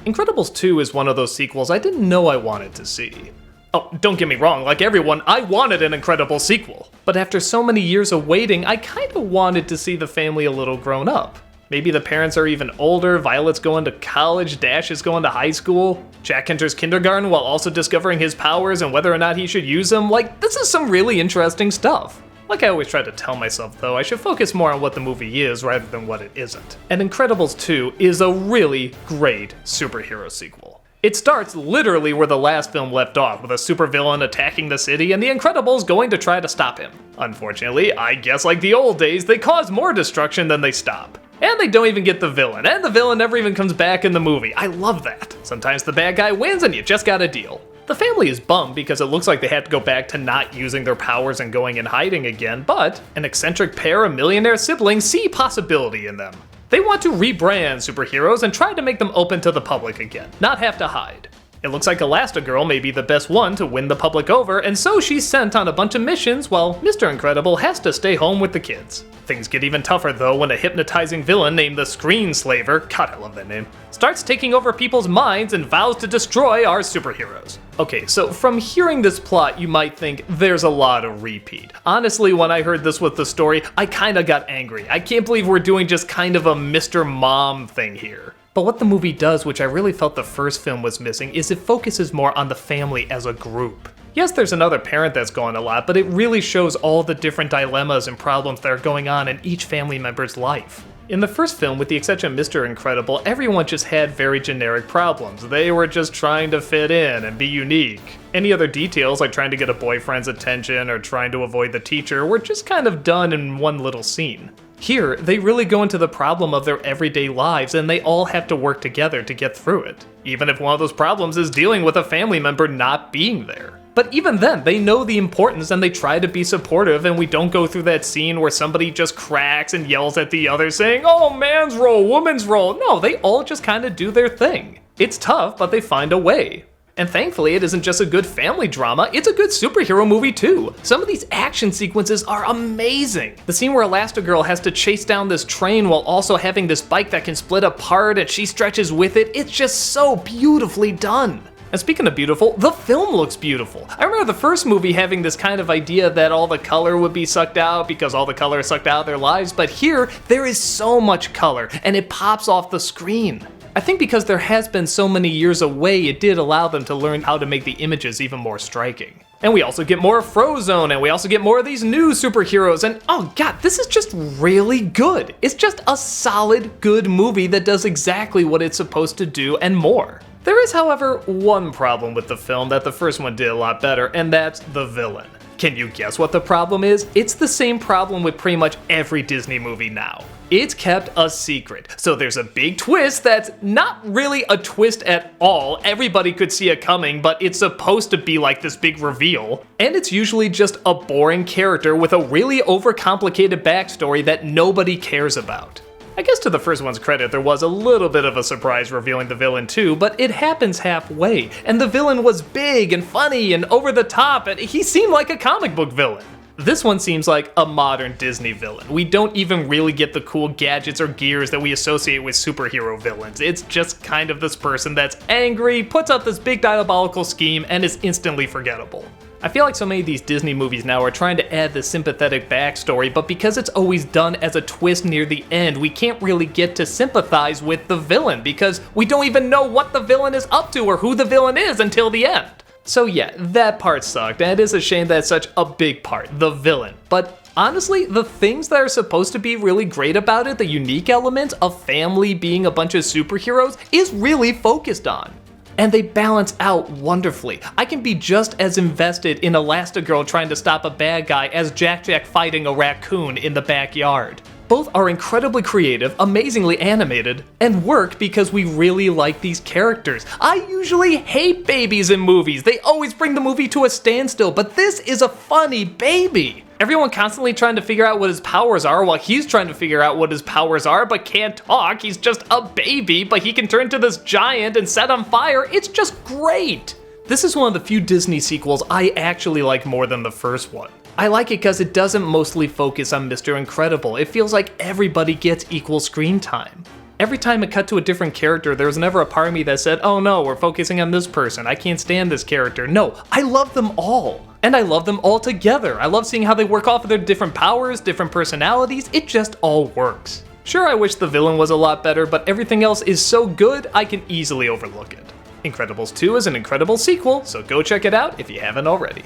Incredibles 2 is one of those sequels I didn't know I wanted to see. Oh, don't get me wrong, like everyone, I wanted an Incredibles sequel. But after so many years of waiting, I kinda wanted to see the family a little grown up. Maybe the parents are even older, Violet's going to college, Dash is going to high school, Jack enters kindergarten while also discovering his powers and whether or not he should use them. Like, this is some really interesting stuff. Like I always try to tell myself though, I should focus more on what the movie is rather than what it isn't. And Incredibles 2 is a really great superhero sequel. It starts literally where the last film left off, with a supervillain attacking the city and the Incredibles going to try to stop him. Unfortunately, I guess like the old days, they cause more destruction than they stop. And they don't even get the villain, and the villain never even comes back in the movie. I love that. Sometimes the bad guy wins and you just gotta deal. The family is bummed because it looks like they had to go back to not using their powers and going in hiding again, but an eccentric pair of millionaire siblings see possibility in them. They want to rebrand superheroes and try to make them open to the public again, not have to hide. It looks like Elastigirl may be the best one to win the public over, and so she's sent on a bunch of missions while Mr. Incredible has to stay home with the kids. Things get even tougher though when a hypnotizing villain named the Screenslaver, God I love that name, starts taking over people's minds and vows to destroy our superheroes. Okay, so from hearing this plot you might think there's a lot of repeat. Honestly, when I heard this with the story, I kinda got angry. I can't believe we're doing just kind of a Mr. Mom thing here. But what the movie does, which I really felt the first film was missing, is it focuses more on the family as a group. Yes, there's another parent that's gone a lot, but it really shows all the different dilemmas and problems that are going on in each family member's life. In the first film, with the exception of Mr. Incredible, everyone just had very generic problems. They were just trying to fit in and be unique. Any other details, like trying to get a boyfriend's attention or trying to avoid the teacher, were just kind of done in one little scene. Here, they really go into the problem of their everyday lives and they all have to work together to get through it. Even if one of those problems is dealing with a family member not being there. But even then, they know the importance and they try to be supportive, and we don't go through that scene where somebody just cracks and yells at the other saying, oh, man's role, woman's role. No, they all just kind of do their thing. It's tough, but they find a way. And thankfully, it isn't just a good family drama, it's a good superhero movie too. Some of these action sequences are amazing. The scene where Elastigirl has to chase down this train while also having this bike that can split apart and she stretches with it, it's just so beautifully done. And speaking of beautiful, the film looks beautiful. I remember the first movie having this kind of idea that all the color would be sucked out because all the color is sucked out of their lives, but here, there is so much color, and it pops off the screen. I think because there has been so many years away, it did allow them to learn how to make the images even more striking. And we also get more of Frozone, and we also get more of these new superheroes, and oh god, this is just really good. It's just a solid, good movie that does exactly what it's supposed to do and more. There is, however, one problem with the film that the first one did a lot better, and that's the villain. Can you guess what the problem is? It's the same problem with pretty much every Disney movie now. It's kept a secret. So there's a big twist that's not really a twist at all. Everybody could see it coming, but it's supposed to be like this big reveal. And it's usually just a boring character with a really overcomplicated backstory that nobody cares about. I guess to the first one's credit, there was a little bit of a surprise revealing the villain too, but it happens halfway, and the villain was big and funny and over the top, and he seemed like a comic book villain. This one seems like a modern Disney villain. We don't even really get the cool gadgets or gears that we associate with superhero villains. It's just kind of this person that's angry, puts out this big diabolical scheme, and is instantly forgettable. I feel like so many of these Disney movies now are trying to add this sympathetic backstory, but because it's always done as a twist near the end, we can't really get to sympathize with the villain because we don't even know what the villain is up to or who the villain is until the end. So yeah, that part sucked, and it is a shame that it's such a big part, the villain. But honestly, the things that are supposed to be really great about it, the unique elements of family being a bunch of superheroes, is really focused on. And they balance out wonderfully. I can be just as invested in Elastigirl trying to stop a bad guy as Jack fighting a raccoon in the backyard. Both are incredibly creative, amazingly animated, and work because we really like these characters. I usually hate babies in movies. They always bring the movie to a standstill, but this is a funny baby. Everyone constantly trying to figure out what his powers are while he's trying to figure out what his powers are but can't talk. He's just a baby, but he can turn to this giant and set on fire. It's just great. This is one of the few Disney sequels I actually like more than the first one. I like it because it doesn't mostly focus on Mr. Incredible. It feels like everybody gets equal screen time. Every time it cut to a different character, there was never a part of me that said, oh no, we're focusing on this person, I can't stand this character. No, I love them all. And I love them all together. I love seeing how they work off of their different powers, different personalities, it just all works. Sure, I wish the villain was a lot better, but everything else is so good, I can easily overlook it. Incredibles 2 is an incredible sequel, so go check it out if you haven't already.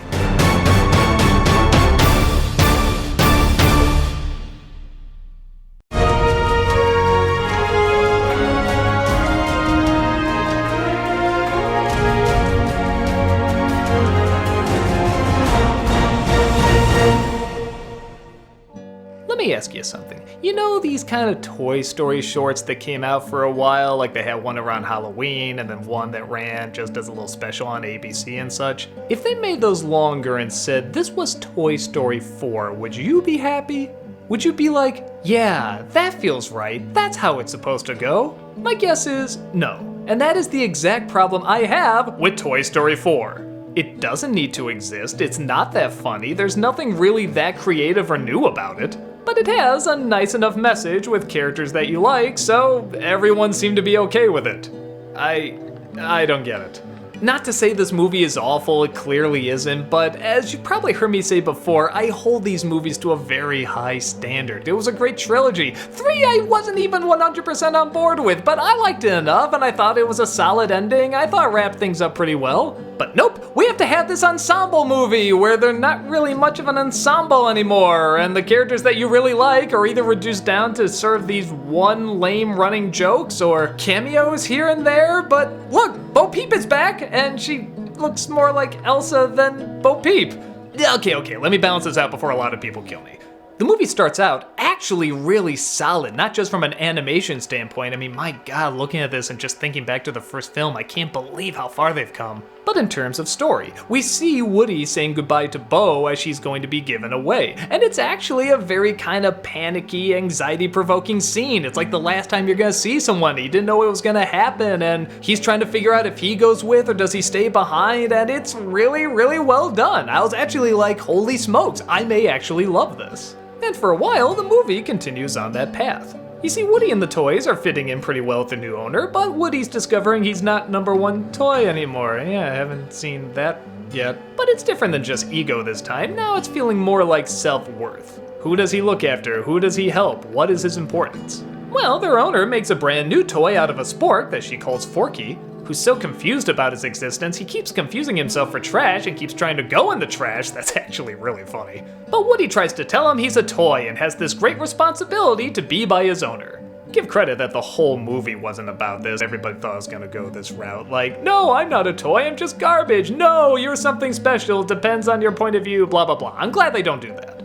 Let me ask you something. You know these kind of Toy Story shorts that came out for a while, like they had one around Halloween and then one that ran just as a little special on ABC and such? If they made those longer and said this was Toy Story 4, would you be happy? Would you be like, yeah, that feels right, that's how it's supposed to go? My guess is no. And that is the exact problem I have with Toy Story 4. It doesn't need to exist, it's not that funny, there's nothing really that creative or new about it. But it has a nice enough message with characters that you like, so everyone seemed to be okay with it. I don't get it. Not to say this movie is awful, it clearly isn't, but as you probably heard me say before, I hold these movies to a very high standard. It was a great trilogy. 3 I wasn't even 100% on board with, but I liked it enough and I thought it was a solid ending. I thought it wrapped things up pretty well. But nope, we have to have this ensemble movie where they're not really much of an ensemble anymore, and the characters that you really like are either reduced down to serve these one lame running jokes or cameos here and there. But look, Bo Peep is back, and she looks more like Elsa than Bo Peep. Okay, let me balance this out before a lot of people kill me. The movie starts out actually really solid, not just from an animation standpoint. I mean, my God, looking at this and just thinking back to the first film, I can't believe how far they've come. But in terms of story, we see Woody saying goodbye to Bo as she's going to be given away. And it's actually a very kind of panicky, anxiety-provoking scene. It's like the last time you're gonna see someone. He didn't know it was gonna happen, and he's trying to figure out if he goes with or does he stay behind, and it's really, really well done. I was actually like, holy smokes, I may actually love this. And for a while, the movie continues on that path. You see, Woody and the toys are fitting in pretty well with the new owner, but Woody's discovering he's not #1 toy anymore. Yeah, I haven't seen that yet. But it's different than just ego this time. Now it's feeling more like self-worth. Who does he look after? Who does he help? What is his importance? Well, their owner makes a brand new toy out of a spork that she calls Forky, who's so confused about his existence, he keeps confusing himself for trash and keeps trying to go in the trash. That's actually really funny. But Woody tries to tell him he's a toy and has this great responsibility to be by his owner. Give credit that the whole movie wasn't about this. Everybody thought I was gonna go this route. Like, no, I'm not a toy, I'm just garbage. No, you're something special, depends on your point of view, blah, blah, blah. I'm glad they don't do that.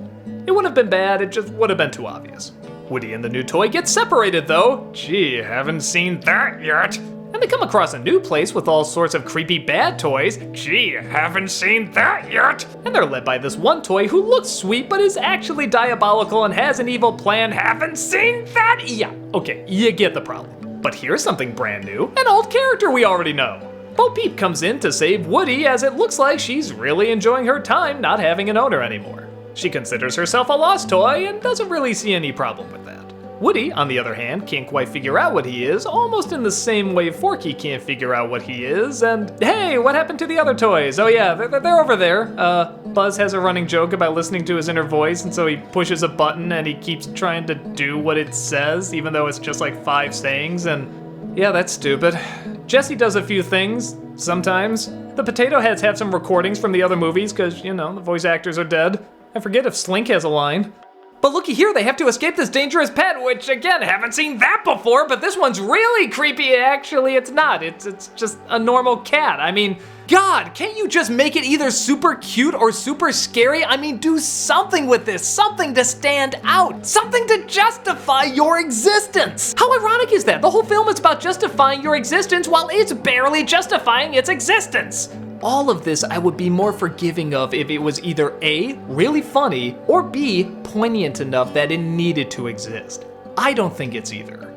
It wouldn't have been bad, it just would have been too obvious. Woody and the new toy get separated though. Gee, haven't seen that yet. And they come across a new place with all sorts of creepy bad toys. Gee, haven't seen that yet. And they're led by this one toy who looks sweet but is actually diabolical and has an evil plan. Haven't seen that? Yeah, okay, you get the problem. But here's something brand new, an old character we already know. Bo Peep comes in to save Woody as it looks like she's really enjoying her time not having an owner anymore. She considers herself a lost toy and doesn't really see any problem with that. Woody, on the other hand, can't quite figure out what he is, almost in the same way Forky can't figure out what he is, and hey, what happened to the other toys? Oh yeah, they're over there. Buzz has a running joke about listening to his inner voice, and so he pushes a button and he keeps trying to do what it says, even though it's just like 5 sayings, and yeah, that's stupid. Jessie does a few things, sometimes. The Potato Heads have some recordings from the other movies, because, you know, the voice actors are dead. I forget if Slink has a line. But looky here, they have to escape this dangerous pet, which again, haven't seen that before, but this one's really creepy. Actually, it's not. It's just a normal cat. I mean, God, can't you just make it either super cute or super scary? I mean, do something with this, something to stand out, something to justify your existence. How ironic is that? The whole film is about justifying your existence while it's barely justifying its existence. All of this I would be more forgiving of if it was either A, really funny, or B, poignant enough that it needed to exist. I don't think it's either.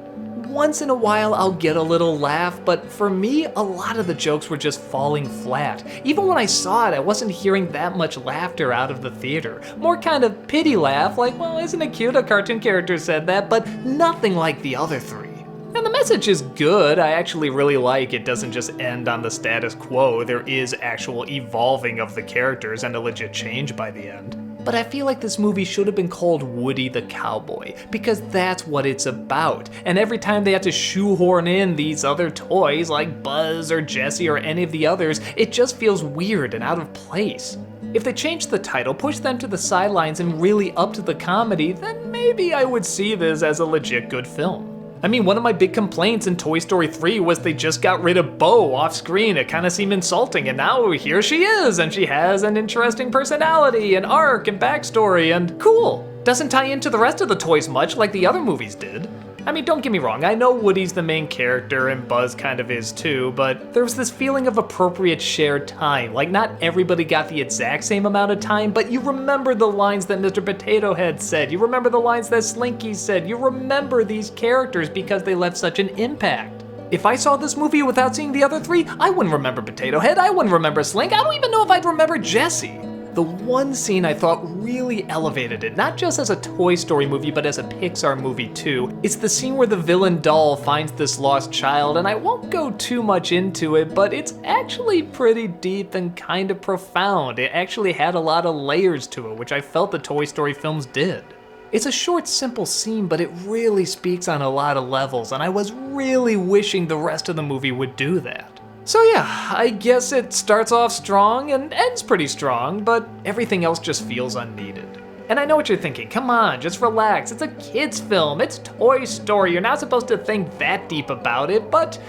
Once in a while I'll get a little laugh, but for me, a lot of the jokes were just falling flat. Even when I saw it, I wasn't hearing that much laughter out of the theater. More kind of pity laugh, like, well, isn't it cute a cartoon character said that, but nothing like the other 3. And the message is good. I actually really like it doesn't just end on the status quo. There is actual evolving of the characters and a legit change by the end. But I feel like this movie should have been called Woody the Cowboy, because that's what it's about. And every time they have to shoehorn in these other toys like Buzz or Jessie or any of the others, it just feels weird and out of place. If they changed the title, pushed them to the sidelines and really upped the comedy, then maybe I would see this as a legit good film. I mean, one of my big complaints in Toy Story 3 was they just got rid of Bo off screen. It kind of seemed insulting, and now here she is, and she has an interesting personality, an arc, and backstory, and cool. Doesn't tie into the rest of the toys much like the other movies did. I mean, don't get me wrong, I know Woody's the main character and Buzz kind of is too, but there was this feeling of appropriate shared time. Like, not everybody got the exact same amount of time, but you remember the lines that Mr. Potato Head said, you remember the lines that Slinky said, you remember these characters because they left such an impact. If I saw this movie without seeing the other three, I wouldn't remember Potato Head, I wouldn't remember Slink, I don't even know if I'd remember Jessie. The one scene I thought really elevated it, not just as a Toy Story movie, but as a Pixar movie too, is the scene where the villain doll finds this lost child, and I won't go too much into it, but it's actually pretty deep and kind of profound. It actually had a lot of layers to it, which I felt the Toy Story films did. It's a short, simple scene, but it really speaks on a lot of levels, and I was really wishing the rest of the movie would do that. So yeah, I guess it starts off strong and ends pretty strong, but everything else just feels unneeded. And I know what you're thinking, come on, just relax, it's a kid's film, it's Toy Story, you're not supposed to think that deep about it, but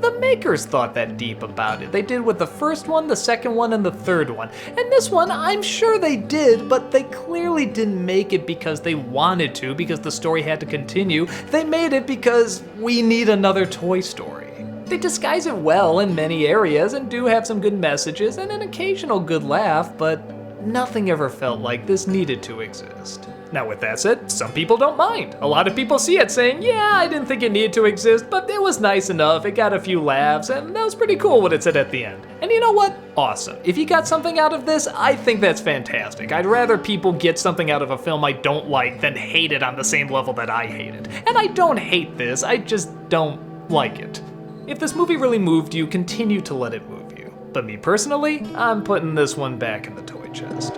the makers thought that deep about it. They did with the first one, the second one, and the third one. And this one, I'm sure they did, but they clearly didn't make it because they wanted to, because the story had to continue. They made it because we need another Toy Story. They disguise it well in many areas and do have some good messages and an occasional good laugh, but nothing ever felt like this needed to exist. Now with that said, some people don't mind. A lot of people see it saying, yeah, I didn't think it needed to exist, but it was nice enough, it got a few laughs, and that was pretty cool what it said at the end. And you know what? Awesome. If you got something out of this, I think that's fantastic. I'd rather people get something out of a film I don't like than hate it on the same level that I hate it. And I don't hate this, I just don't like it. If this movie really moved you, continue to let it move you. But me personally, I'm putting this one back in the toy chest.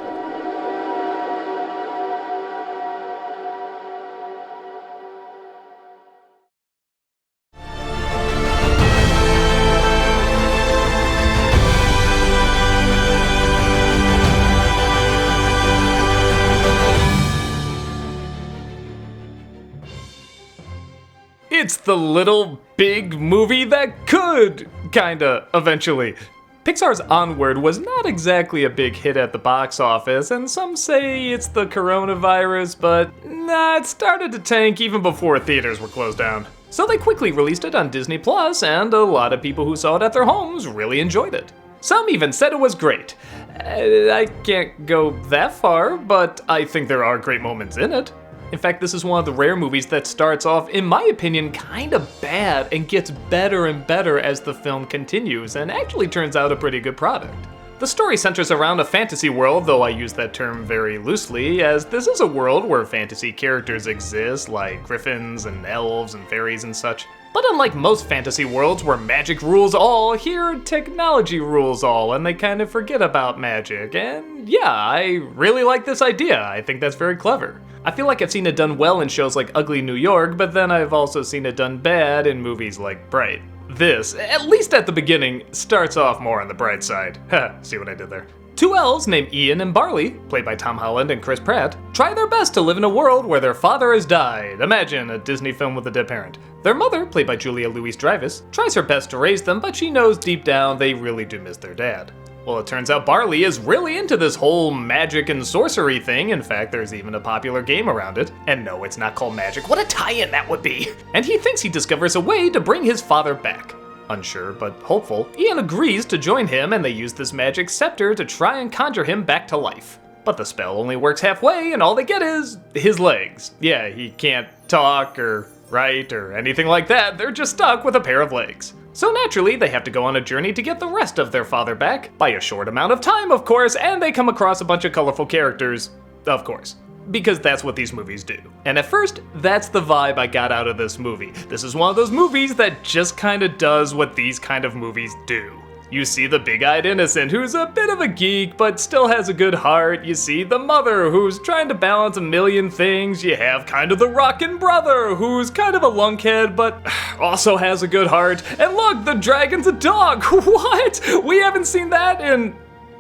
It's the little big movie that could, kinda, eventually. Pixar's Onward was not exactly a big hit at the box office, and some say it's the coronavirus, but nah, it started to tank even before theaters were closed down. So they quickly released it on Disney Plus, and a lot of people who saw it at their homes really enjoyed it. Some even said it was great. I can't go that far, but I think there are great moments in it. In fact, this is one of the rare movies that starts off, in my opinion, kinda bad and gets better and better as the film continues, and actually turns out a pretty good product. The story centers around a fantasy world, though I use that term very loosely, as this is a world where fantasy characters exist, like griffins and elves and fairies and such. But unlike most fantasy worlds where magic rules all, here technology rules all, and they kind of forget about magic. And yeah, I really like this idea. I think that's very clever. I feel like I've seen it done well in shows like Ugly New York, but then I've also seen it done bad in movies like Bright. This, at least at the beginning, starts off more on the bright side. See what I did there? Two elves named Ian and Barley, played by Tom Holland and Chris Pratt, try their best to live in a world where their father has died. Imagine a Disney film with a dead parent. Their mother, played by Julia Louis-Dreyfus, tries her best to raise them, but she knows deep down they really do miss their dad. Well, it turns out Barley is really into this whole magic and sorcery thing. In fact, there's even a popular game around it. And no, it's not called magic. What a tie-in that would be! And he thinks he discovers a way to bring his father back. Unsure, but hopeful, Ian agrees to join him, and they use this magic scepter to try and conjure him back to life. But the spell only works halfway, and all they get is his legs. Yeah, he can't talk or write or anything like that, they're just stuck with a pair of legs. So naturally, they have to go on a journey to get the rest of their father back, by a short amount of time, of course, and they come across a bunch of colorful characters, of course. Because that's what these movies do. And at first, that's the vibe I got out of this movie. This is one of those movies that just kinda does what these kind of movies do. You see the big-eyed innocent who's a bit of a geek but still has a good heart. You see the mother who's trying to balance a million things. You have kind of the rockin' brother who's kind of a lunkhead but also has a good heart. And look, the dragon's a dog! What? We haven't seen that in...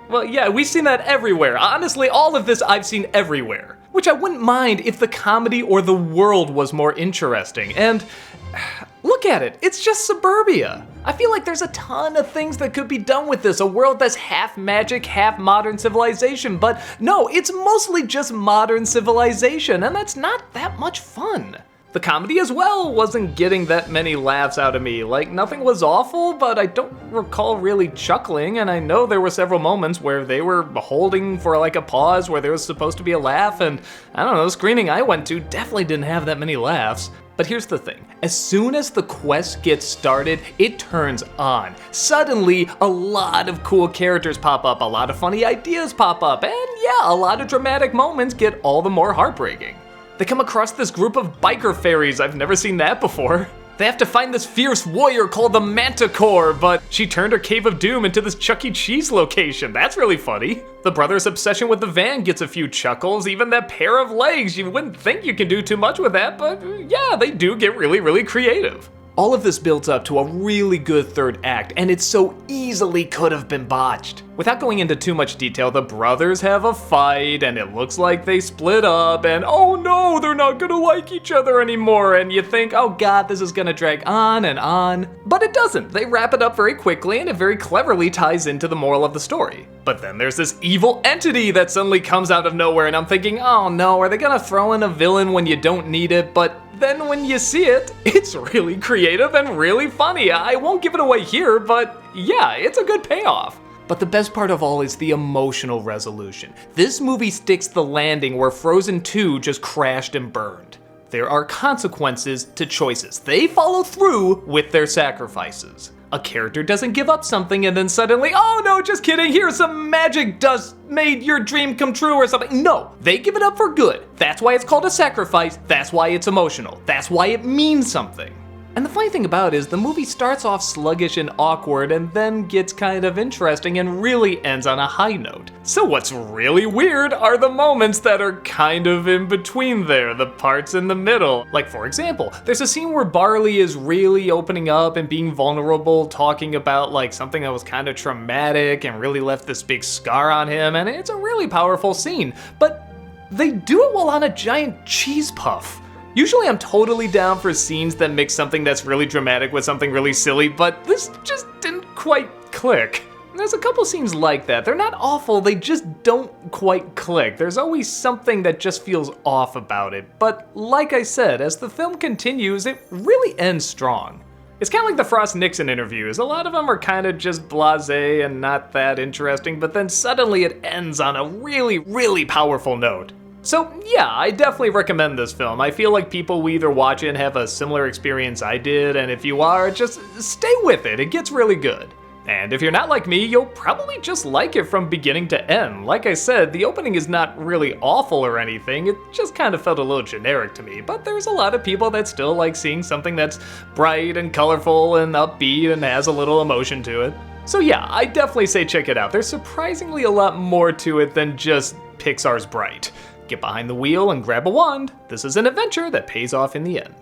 Well, yeah, we've seen that everywhere. Honestly, all of this I've seen everywhere. Which I wouldn't mind if the comedy or the world was more interesting. And look at it, it's just suburbia. I feel like there's a ton of things that could be done with this, a world that's half magic, half modern civilization, but no, it's mostly just modern civilization, and that's not that much fun. The comedy as well wasn't getting that many laughs out of me. Like, nothing was awful, but I don't recall really chuckling, and I know there were several moments where they were holding for like a pause where there was supposed to be a laugh, and I don't know, the screening I went to definitely didn't have that many laughs. But here's the thing, as soon as the quest gets started, it turns on. Suddenly, a lot of cool characters pop up, a lot of funny ideas pop up, and yeah, a lot of dramatic moments get all the more heartbreaking. They come across this group of biker fairies, I've never seen that before. They have to find this fierce warrior called the Manticore, but she turned her Cave of Doom into this Chuck E. Cheese location. That's really funny. The brothers' obsession with the van gets a few chuckles. Even that pair of legs, you wouldn't think you can do too much with that, but yeah, they do get really, really creative. All of this builds up to a really good third act, and it so easily could have been botched. Without going into too much detail, the brothers have a fight, and it looks like they split up, and oh no, they're not gonna like each other anymore, and you think, oh god, this is gonna drag on and on. But it doesn't. They wrap it up very quickly, and it very cleverly ties into the moral of the story. But then there's this evil entity that suddenly comes out of nowhere, and I'm thinking, oh no, are they gonna throw in a villain when you don't need it? But then when you see it, it's really creative and really funny. I won't give it away here, but yeah, it's a good payoff. But the best part of all is the emotional resolution. This movie sticks the landing where Frozen 2 just crashed and burned. There are consequences to choices. They follow through with their sacrifices. A character doesn't give up something and then suddenly, oh no, just kidding, here's some magic dust made your dream come true or something. No, they give it up for good. That's why it's called a sacrifice. That's why it's emotional. That's why it means something. And the funny thing about it is the movie starts off sluggish and awkward and then gets kind of interesting and really ends on a high note. So what's really weird are the moments that are kind of in between there, the parts in the middle. Like for example, there's a scene where Barley is really opening up and being vulnerable, talking about like something that was kind of traumatic and really left this big scar on him, and it's a really powerful scene. But they do it while on a giant cheese puff. Usually I'm totally down for scenes that mix something that's really dramatic with something really silly, but this just didn't quite click. There's a couple scenes like that. They're not awful, they just don't quite click. There's always something that just feels off about it. But like I said, as the film continues, it really ends strong. It's kind of like the Frost Nixon interviews. A lot of them are kind of just blasé and not that interesting, but then suddenly it ends on a really, really powerful note. So yeah, I definitely recommend this film. I feel like people will either watch it and have a similar experience I did, and if you are, just stay with it. It gets really good. And if you're not like me, you'll probably just like it from beginning to end. Like I said, the opening is not really awful or anything, it just kind of felt a little generic to me, but there's a lot of people that still like seeing something that's bright and colorful and upbeat and has a little emotion to it. So yeah, I definitely say check it out. There's surprisingly a lot more to it than just Pixar's bright. Get behind the wheel and grab a wand. This is an adventure that pays off in the end.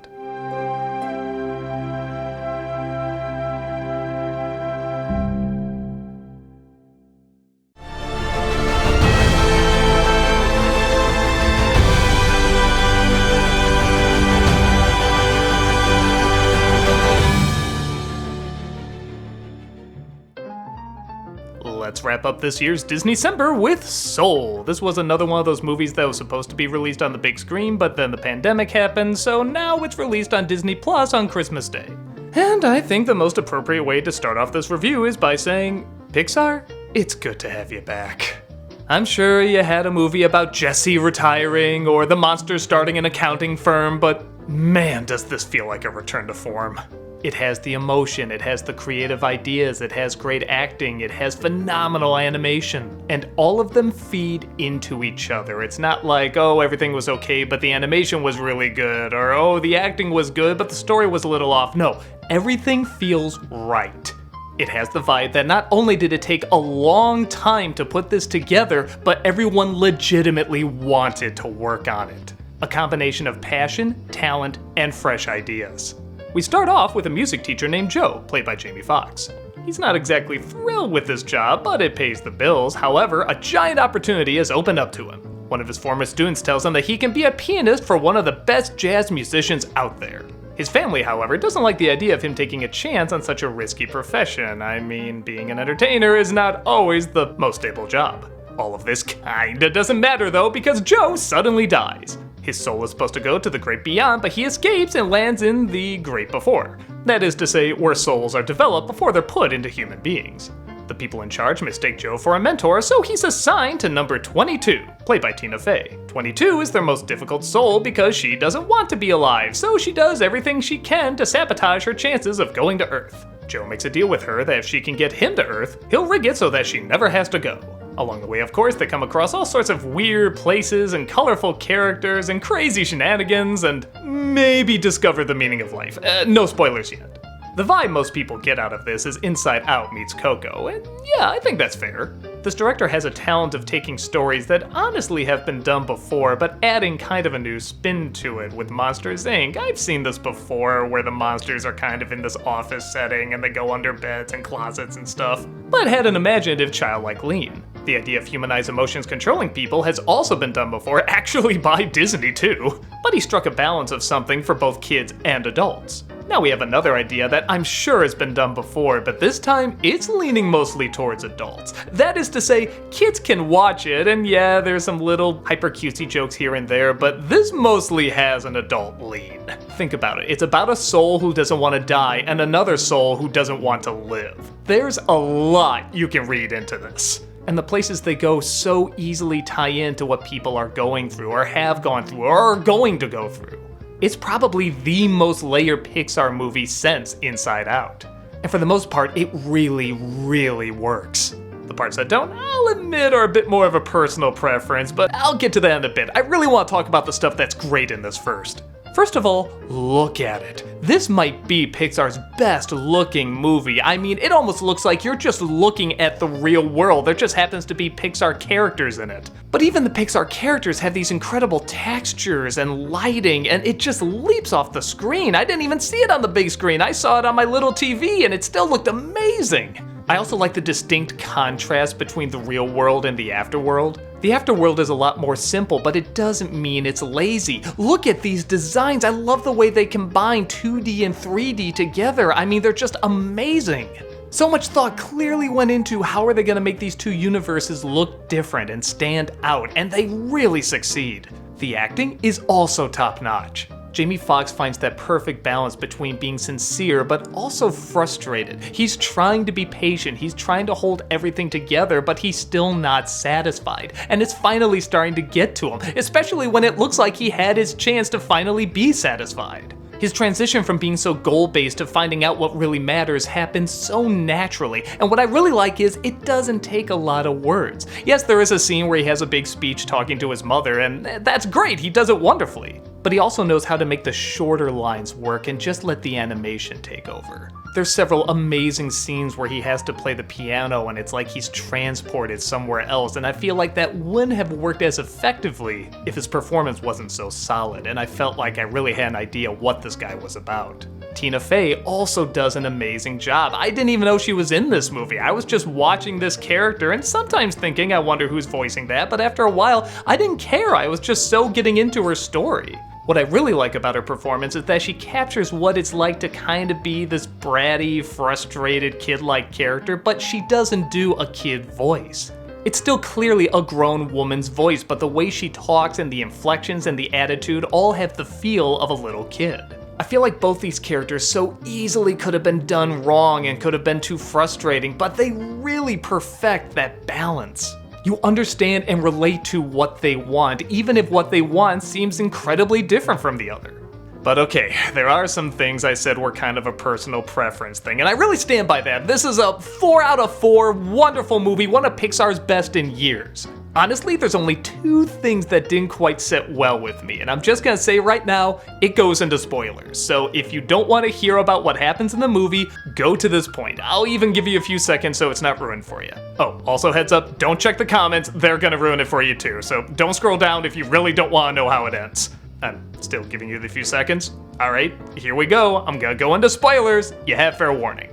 Let's wrap up this year's DisneyCember with Soul. This was another one of those movies that was supposed to be released on the big screen, but then the pandemic happened, so now it's released on Disney Plus on Christmas Day. And I think the most appropriate way to start off this review is by saying, Pixar, it's good to have you back. I'm sure you had a movie about Jessie retiring or the monsters starting an accounting firm, but man, does this feel like a return to form. It has the emotion, it has the creative ideas, it has great acting, it has phenomenal animation, and all of them feed into each other. It's not like, oh, everything was okay, but the animation was really good, or oh, the acting was good, but the story was a little off. No, everything feels right. It has the vibe that not only did it take a long time to put this together, but everyone legitimately wanted to work on it. A combination of passion, talent, and fresh ideas. We start off with a music teacher named Joe, played by Jamie Foxx. He's not exactly thrilled with this job, but it pays the bills. However, a giant opportunity has opened up to him. One of his former students tells him that he can be a pianist for one of the best jazz musicians out there. His family, however, doesn't like the idea of him taking a chance on such a risky profession. I mean, being an entertainer is not always the most stable job. All of this kinda doesn't matter though, because Joe suddenly dies. His soul is supposed to go to the great beyond, but he escapes and lands in the great before. That is to say, where souls are developed before they're put into human beings. The people in charge mistake Joe for a mentor, so he's assigned to number 22, played by Tina Fey. 22 is their most difficult soul because she doesn't want to be alive, so she does everything she can to sabotage her chances of going to Earth. Joe makes a deal with her that if she can get him to Earth, he'll rig it so that she never has to go. Along the way, of course, they come across all sorts of weird places and colorful characters and crazy shenanigans and maybe discover the meaning of life. No spoilers yet. The vibe most people get out of this is Inside Out meets Coco, and yeah, I think that's fair. This director has a talent of taking stories that honestly have been done before, but adding kind of a new spin to it with Monsters, Inc. I've seen this before, where the monsters are kind of in this office setting and they go under beds and closets and stuff, but had an imaginative childlike lean. The idea of humanized emotions controlling people has also been done before, actually by Disney too, but he struck a balance of something for both kids and adults. Now we have another idea that I'm sure has been done before, but this time it's leaning mostly towards adults. That is to say, kids can watch it, and yeah, there's some little hyper cutesy jokes here and there, but this mostly has an adult lean. Think about it, it's about a soul who doesn't want to die and another soul who doesn't want to live. There's a lot you can read into this. And the places they go so easily tie into what people are going through, or have gone through, or are going to go through. It's probably the most layered Pixar movie since Inside Out. And for the most part, it really, really works. The parts that don't, I'll admit, are a bit more of a personal preference, but I'll get to that in a bit. I really want to talk about the stuff that's great in this first. First of all, look at it. This might be Pixar's best looking movie. I mean, it almost looks like you're just looking at the real world. There just happens to be Pixar characters in it. But even the Pixar characters have these incredible textures and lighting, and it just leaps off the screen. I didn't even see it on the big screen. I saw it on my little TV, and it still looked amazing. I also like the distinct contrast between the real world and the afterworld. The afterworld is a lot more simple, but it doesn't mean it's lazy. Look at these designs. I love the way they combine 2D and 3D together. I mean, they're just amazing. So much thought clearly went into how are they going to make these two universes look different and stand out, and they really succeed. The acting is also top-notch. Jamie Foxx finds that perfect balance between being sincere but also frustrated. He's trying to be patient, he's trying to hold everything together, but he's still not satisfied. And it's finally starting to get to him, especially when it looks like he had his chance to finally be satisfied. His transition from being so goal-based to finding out what really matters happens so naturally, and what I really like is it doesn't take a lot of words. Yes, there is a scene where he has a big speech talking to his mother, and that's great, he does it wonderfully. But he also knows how to make the shorter lines work and just let the animation take over. There's several amazing scenes where he has to play the piano and it's like he's transported somewhere else, and I feel like that wouldn't have worked as effectively if his performance wasn't so solid, and I felt like I really had an idea what this guy was about. Tina Fey also does an amazing job. I didn't even know she was in this movie. I was just watching this character and sometimes thinking, I wonder who's voicing that, but after a while, I didn't care. I was just so getting into her story. What I really like about her performance is that she captures what it's like to kind of be this bratty, frustrated, kid-like character, but she doesn't do a kid voice. It's still clearly a grown woman's voice, but the way she talks and the inflections and the attitude all have the feel of a little kid. I feel like both these characters so easily could have been done wrong and could have been too frustrating, but they really perfect that balance. You understand and relate to what they want, even if what they want seems incredibly different from the other. But okay, there are some things I said were kind of a personal preference thing, and I really stand by that. This is a 4 out of 4 wonderful movie, one of Pixar's best in years. Honestly, there's only 2 things that didn't quite sit well with me, and I'm just gonna say right now, it goes into spoilers. So if you don't want to hear about what happens in the movie, go to this point. I'll even give you a few seconds so it's not ruined for you. Oh, also heads up, don't check the comments, they're gonna ruin it for you too, so don't scroll down if you really don't want to know how it ends. I'm still giving you the few seconds. Alright, here we go, I'm gonna go into spoilers, you have fair warning.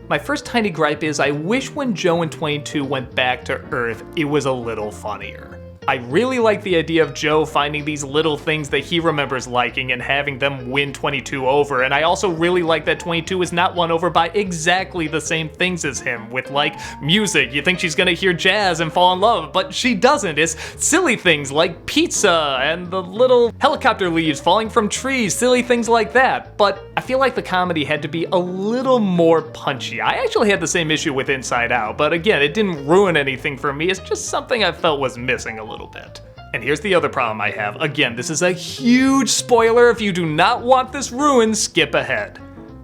My first tiny gripe is I wish when Joe and 22 went back to Earth, it was a little funnier. I really like the idea of Joe finding these little things that he remembers liking and having them win 22 over, and I also really like that 22 is not won over by exactly the same things as him, with like music. You think she's gonna hear jazz and fall in love, but she doesn't. It's silly things like pizza and the little helicopter leaves falling from trees, silly things like that. But I feel like the comedy had to be a little more punchy. I actually had the same issue with Inside Out, but again, it didn't ruin anything for me. It's just something I felt was missing a little bit. And here's the other problem I have. Again, this is a huge spoiler. If you do not want this ruined, skip ahead.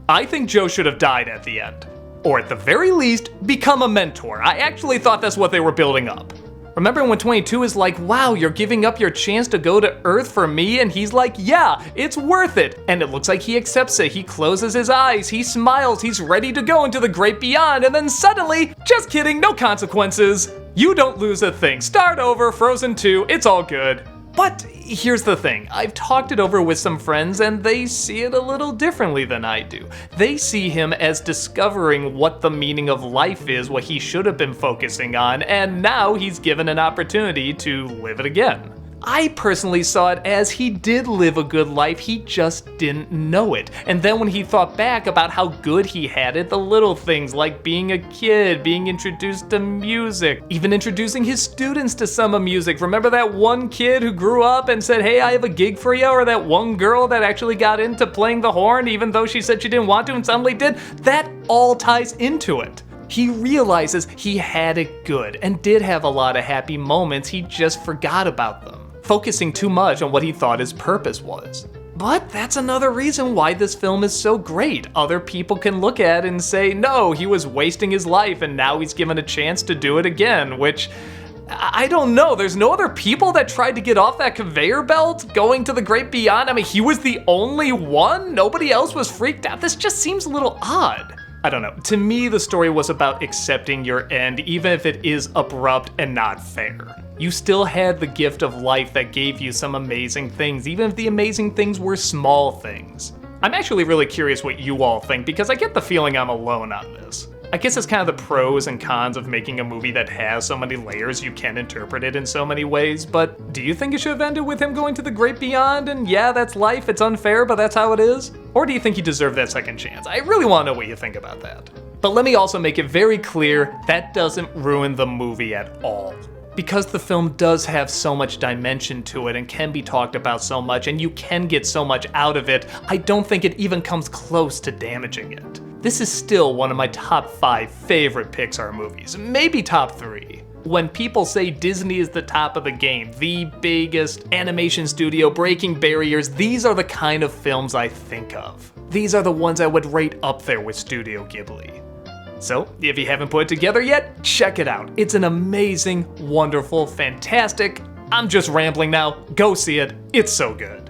I think Joe should have died at the end. Or at the very least, become a mentor. I actually thought that's what they were building up. Remember when 22 is like, wow, you're giving up your chance to go to Earth for me? And he's like, yeah, it's worth it. And it looks like he accepts it. He closes his eyes, he smiles, he's ready to go into the great beyond. And then suddenly, just kidding, no consequences. You don't lose a thing. Start over, Frozen 2, it's all good. But here's the thing, I've talked it over with some friends and they see it a little differently than I do. They see him as discovering what the meaning of life is, what he should have been focusing on, and now he's given an opportunity to live it again. I personally saw it as he did live a good life, he just didn't know it. And then when he thought back about how good he had it, the little things like being a kid, being introduced to music, even introducing his students to some of music. Remember that one kid who grew up and said, hey, I have a gig for you? Or that one girl that actually got into playing the horn even though she said she didn't want to and suddenly did? That all ties into it. He realizes he had it good and did have a lot of happy moments, he just forgot about them, focusing too much on what he thought his purpose was. But that's another reason why this film is so great. Other people can look at it and say, no, he was wasting his life and now he's given a chance to do it again, which, I don't know, there's no other people that tried to get off that conveyor belt going to the great beyond. I mean, he was the only one? Nobody else was freaked out? This just seems a little odd. I don't know, to me the story was about accepting your end even if it is abrupt and not fair. You still had the gift of life that gave you some amazing things, even if the amazing things were small things. I'm actually really curious what you all think because I get the feeling I'm alone on this. I guess it's kind of the pros and cons of making a movie that has so many layers you can interpret it in so many ways, but do you think it should have ended with him going to the great beyond and yeah, that's life, it's unfair, but that's how it is? Or do you think he deserved that second chance? I really want to know what you think about that. But let me also make it very clear, that doesn't ruin the movie at all. Because the film does have so much dimension to it and can be talked about so much and you can get so much out of it, I don't think it even comes close to damaging it. This is still one of my top 5 favorite Pixar movies, maybe top 3. When people say Disney is the top of the game, the biggest animation studio breaking barriers, these are the kind of films I think of. These are the ones I would rate up there with Studio Ghibli. So, if you haven't put it together yet, check it out. It's an amazing, wonderful, fantastic, I'm just rambling now, go see it, it's so good.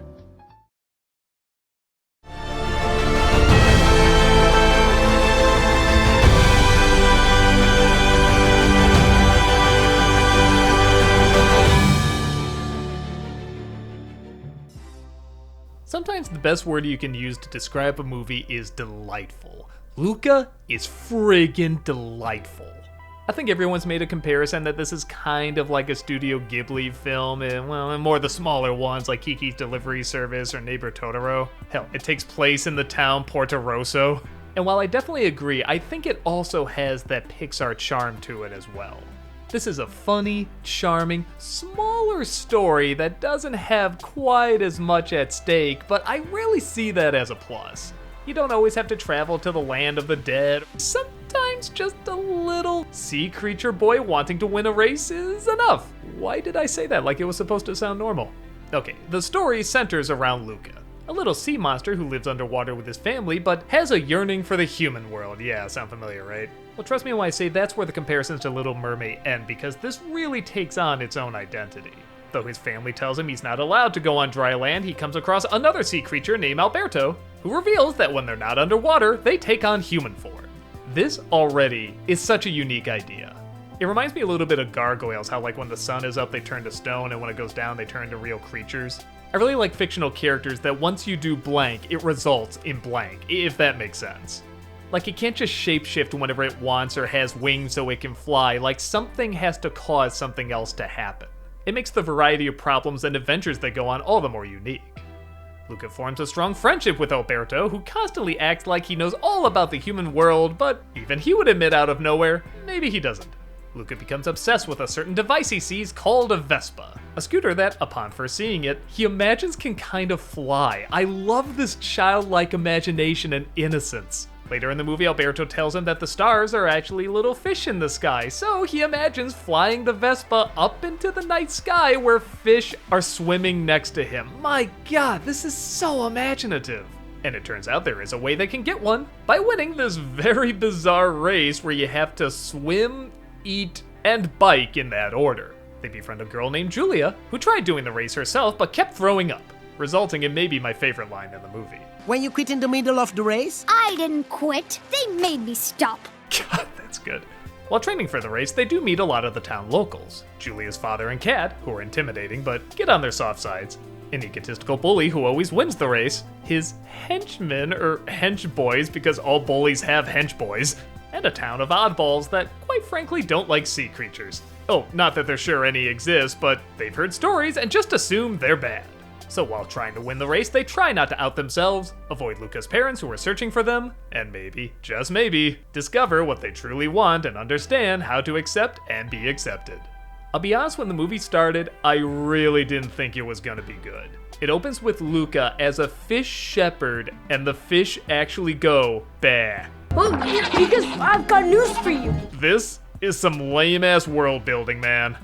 Sometimes the best word you can use to describe a movie is delightful. Luca is friggin' delightful. I think everyone's made a comparison that this is kind of like a Studio Ghibli film, and more the smaller ones like Kiki's Delivery Service or Neighbor Totoro. Hell, it takes place in the town Porto Rosso. And while I definitely agree, I think it also has that Pixar charm to it as well. This is a funny, charming, smaller story that doesn't have quite as much at stake, but I really see that as a plus. You don't always have to travel to the land of the dead. Sometimes just a little sea creature boy wanting to win a race is enough. Why did I say that like it was supposed to sound normal? Okay, the story centers around Luca, a little sea monster who lives underwater with his family but has a yearning for the human world. Yeah, sound familiar, right? Well, trust me when I say that's where the comparisons to Little Mermaid end, because this really takes on its own identity. Though his family tells him he's not allowed to go on dry land, he comes across another sea creature named Alberto, who reveals that when they're not underwater, they take on human form. This already is such a unique idea. It reminds me a little bit of Gargoyles, how like when the sun is up they turn to stone and when it goes down they turn to real creatures. I really like fictional characters that once you do blank, it results in blank, if that makes sense. Like it can't just shapeshift whenever it wants or has wings so it can fly, like something has to cause something else to happen. It makes the variety of problems and adventures that go on all the more unique. Luca forms a strong friendship with Alberto, who constantly acts like he knows all about the human world, but even he would admit out of nowhere, maybe he doesn't. Luca becomes obsessed with a certain device he sees called a Vespa, a scooter that, upon first seeing it, he imagines can kind of fly. I love this childlike imagination and innocence. Later in the movie, Alberto tells him that the stars are actually little fish in the sky, so he imagines flying the Vespa up into the night sky where fish are swimming next to him. My god, this is so imaginative. And it turns out there is a way they can get one by winning this very bizarre race where you have to swim, eat, and bike in that order. They befriend a girl named Julia, who tried doing the race herself but kept throwing up, resulting in maybe my favorite line in the movie. When you quit in the middle of the race? I didn't quit. They made me stop. God, that's good. While training for the race, they do meet a lot of the town locals. Julia's father and Kat, who are intimidating but get on their soft sides. An egotistical bully who always wins the race. His henchmen, or hench boys, because all bullies have hench boys. And a town of oddballs that, quite frankly, don't like sea creatures. Oh, not that they're sure any exist, but they've heard stories and just assume they're bad. So while trying to win the race, they try not to out themselves, avoid Luca's parents who are searching for them, and maybe, just maybe, discover what they truly want and understand how to accept and be accepted. I'll be honest, when the movie started, I really didn't think it was gonna be good. It opens with Luca as a fish shepherd, and the fish actually go, bah. Well, because I've got news for you. This is some lame-ass world building, man.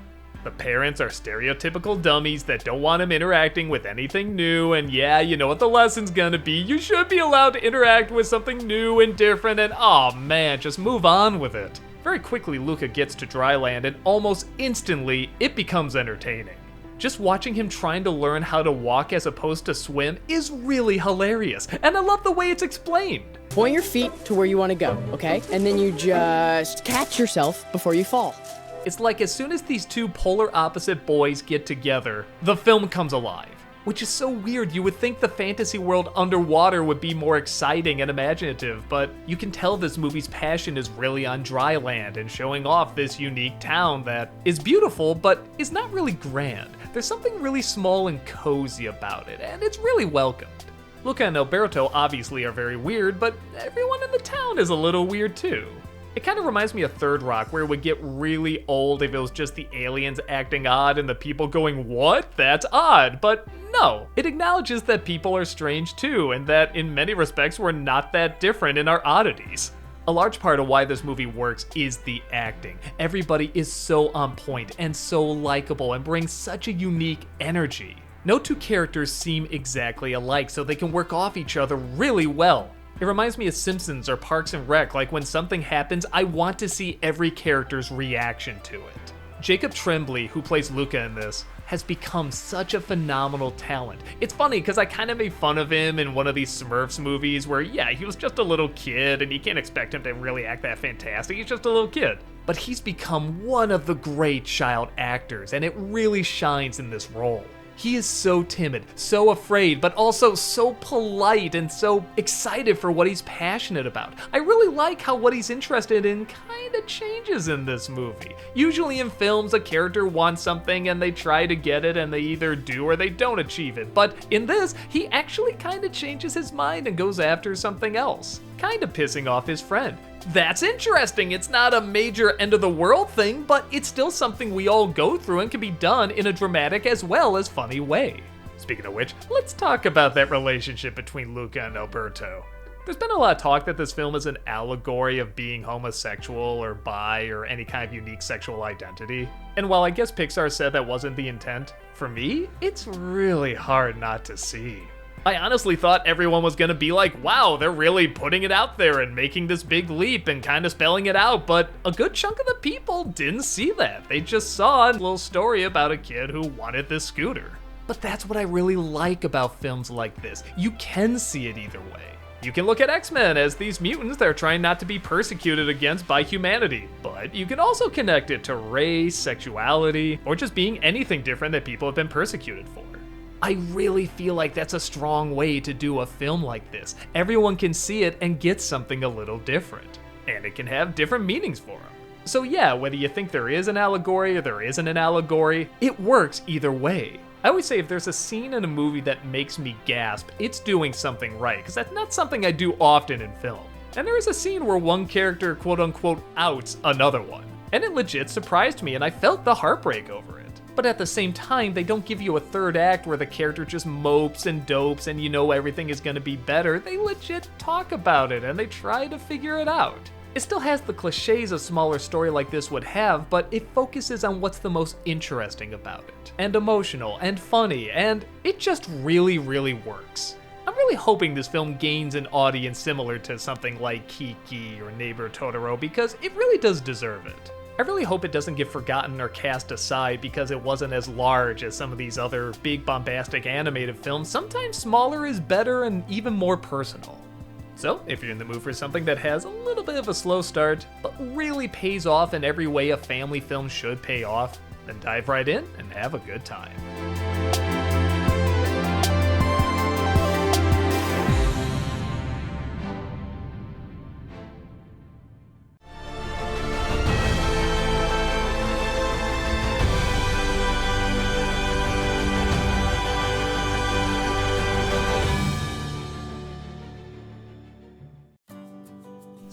The parents are stereotypical dummies that don't want him interacting with anything new, and yeah, you know what the lesson's gonna be. You should be allowed to interact with something new and different, and aw man, just move on with it. Very quickly, Luca gets to dry land, and almost instantly, it becomes entertaining. Just watching him trying to learn how to walk as opposed to swim is really hilarious, and I love the way it's explained. Point your feet to where you want to go, okay? And then you just catch yourself before you fall. It's like as soon as these two polar opposite boys get together, the film comes alive. Which is so weird. You would think the fantasy world underwater would be more exciting and imaginative, but you can tell this movie's passion is really on dry land and showing off this unique town that is beautiful, but is not really grand. There's something really small and cozy about it, and it's really welcomed. Luca and Alberto obviously are very weird, but everyone in the town is a little weird too. It kind of reminds me of Third Rock, where it would get really old if it was just the aliens acting odd and the people going, what? That's odd. But no, it acknowledges that people are strange too, and that in many respects we're not that different in our oddities. A large part of why this movie works is the acting. Everybody is so on point and so likable and brings such a unique energy. No two characters seem exactly alike, so they can work off each other really well. It reminds me of Simpsons or Parks and Rec, like when something happens, I want to see every character's reaction to it. Jacob Tremblay, who plays Luca in this, has become such a phenomenal talent. It's funny because I kind of made fun of him in one of these Smurfs movies where, yeah, he was just a little kid and you can't expect him to really act that fantastic, he's just a little kid. But he's become one of the great child actors, and it really shines in this role. He is so timid, so afraid, but also so polite and so excited for what he's passionate about. I really like how what he's interested in kind of changes in this movie. Usually in films, a character wants something and they try to get it and they either do or they don't achieve it. But in this, he actually kind of changes his mind and goes after something else, kind of pissing off his friend. That's interesting. It's not a major end of the world thing, but it's still something we all go through and can be done in a dramatic as well as funny way. Speaking of which, let's talk about that relationship between Luca and Alberto. There's been a lot of talk that this film is an allegory of being homosexual or bi or any kind of unique sexual identity. And while I guess Pixar said that wasn't the intent, for me, it's really hard not to see. I honestly thought everyone was gonna be like, wow, they're really putting it out there and making this big leap and kind of spelling it out, but a good chunk of the people didn't see that. They just saw a little story about a kid who wanted this scooter. But that's what I really like about films like this. You can see it either way. You can look at X-Men as these mutants that are trying not to be persecuted against by humanity, but you can also connect it to race, sexuality, or just being anything different that people have been persecuted for. I really feel like that's a strong way to do a film like this. Everyone can see it and get something a little different. And it can have different meanings for them. So yeah, whether you think there is an allegory or there isn't an allegory, it works either way. I always say if there's a scene in a movie that makes me gasp, it's doing something right, because that's not something I do often in film. And there is a scene where one character quote-unquote outs another one, and it legit surprised me and I felt the heartbreak over it. But at the same time, they don't give you a third act where the character just mopes and dopes and you know everything is gonna be better. They legit talk about it and they try to figure it out. It still has the cliches a smaller story like this would have, but it focuses on what's the most interesting about it, and emotional, and funny, and it just really, really works. I'm really hoping this film gains an audience similar to something like Kiki or Neighbor Totoro because it really does deserve it. I really hope it doesn't get forgotten or cast aside because it wasn't as large as some of these other big bombastic animated films. Sometimes smaller is better and even more personal. So, if you're in the mood for something that has a little bit of a slow start, but really pays off in every way a family film should pay off, then dive right in and have a good time.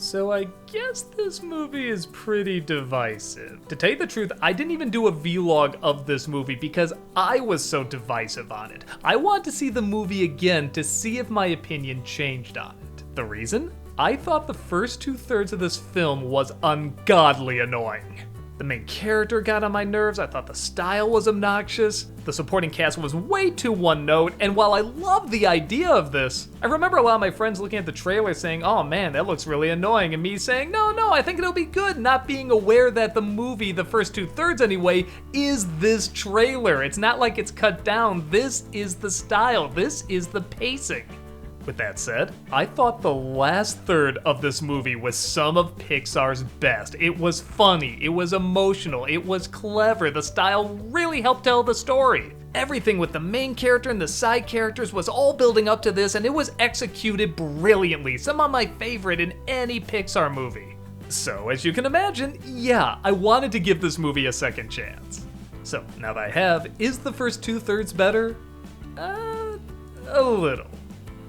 So I guess this movie is pretty divisive. To tell you the truth, I didn't even do a vlog of this movie because I was so divisive on it. I want to see the movie again to see if my opinion changed on it. The reason? I thought the first 2/3 of this film was ungodly annoying. The main character got on my nerves, I thought the style was obnoxious, the supporting cast was way too one note, and while I love the idea of this, I remember a lot of my friends looking at the trailer saying, oh man, that looks really annoying, and me saying, no, I think it'll be good, not being aware that the movie, the first 2/3 anyway, is this trailer. It's not like it's cut down, this is the style, this is the pacing. With that said, I thought the last third of this movie was some of Pixar's best. It was funny, it was emotional, it was clever, the style really helped tell the story. Everything with the main character and the side characters was all building up to this and it was executed brilliantly, some of my favorite in any Pixar movie. So as you can imagine, yeah, I wanted to give this movie a second chance. So now that I have, is the first 2/3 better? A little.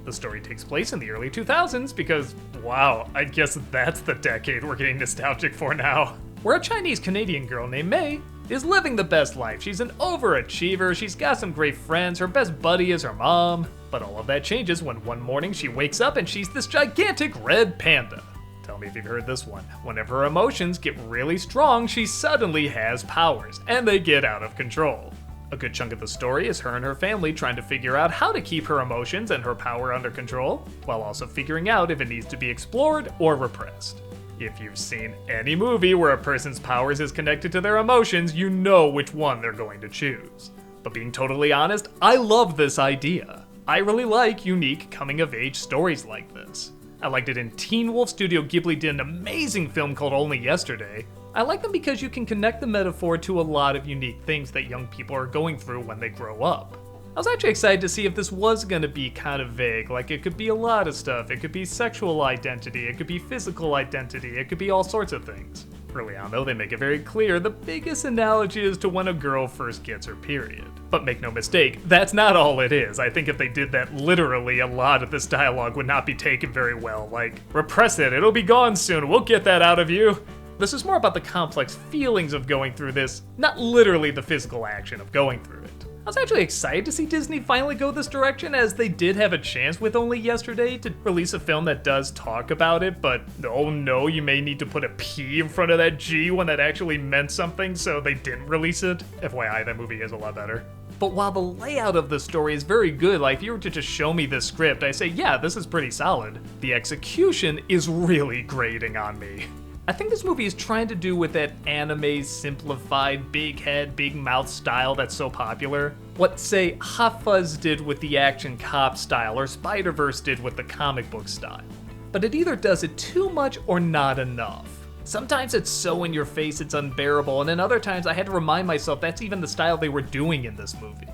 The story takes place in the early 2000s because, wow, I guess that's the decade we're getting nostalgic for now. Where a Chinese-Canadian girl named May is living the best life. She's an overachiever, she's got some great friends, her best buddy is her mom. But all of that changes when one morning she wakes up and she's this gigantic red panda. Tell me if you've heard this one. Whenever her emotions get really strong, she suddenly has powers, and they get out of control. A good chunk of the story is her and her family trying to figure out how to keep her emotions and her power under control, while also figuring out if it needs to be explored or repressed. If you've seen any movie where a person's powers is connected to their emotions, you know which one they're going to choose. But being totally honest, I love this idea. I really like unique coming-of-age stories like this. I liked it in Teen Wolf. Studio Ghibli did an amazing film called Only Yesterday. I like them because you can connect the metaphor to a lot of unique things that young people are going through when they grow up. I was actually excited to see if this was going to be kind of vague, like it could be a lot of stuff. It could be sexual identity, it could be physical identity, it could be all sorts of things. Early on though, they make it very clear the biggest analogy is to when a girl first gets her period. But make no mistake, that's not all it is. I think if they did that literally, a lot of this dialogue would not be taken very well, like, repress it, it'll be gone soon, we'll get that out of you. This is more about the complex feelings of going through this, not literally the physical action of going through it. I was actually excited to see Disney finally go this direction, as they did have a chance with Only Yesterday to release a film that does talk about it, but oh no, you may need to put a P in front of that G when that actually meant something, so they didn't release it. FYI, that movie is a lot better. But while the layout of the story is very good, like if you were to just show me this script, I say, yeah, this is pretty solid. The execution is really grating on me. I think this movie is trying to do with that anime simplified, big head, big mouth style that's so popular. What, say, Hot Fuzz did with the action cop style, or Spider-Verse did with the comic book style. But it either does it too much or not enough. Sometimes it's so in your face it's unbearable, and then other times I had to remind myself that's even the style they were doing in this movie.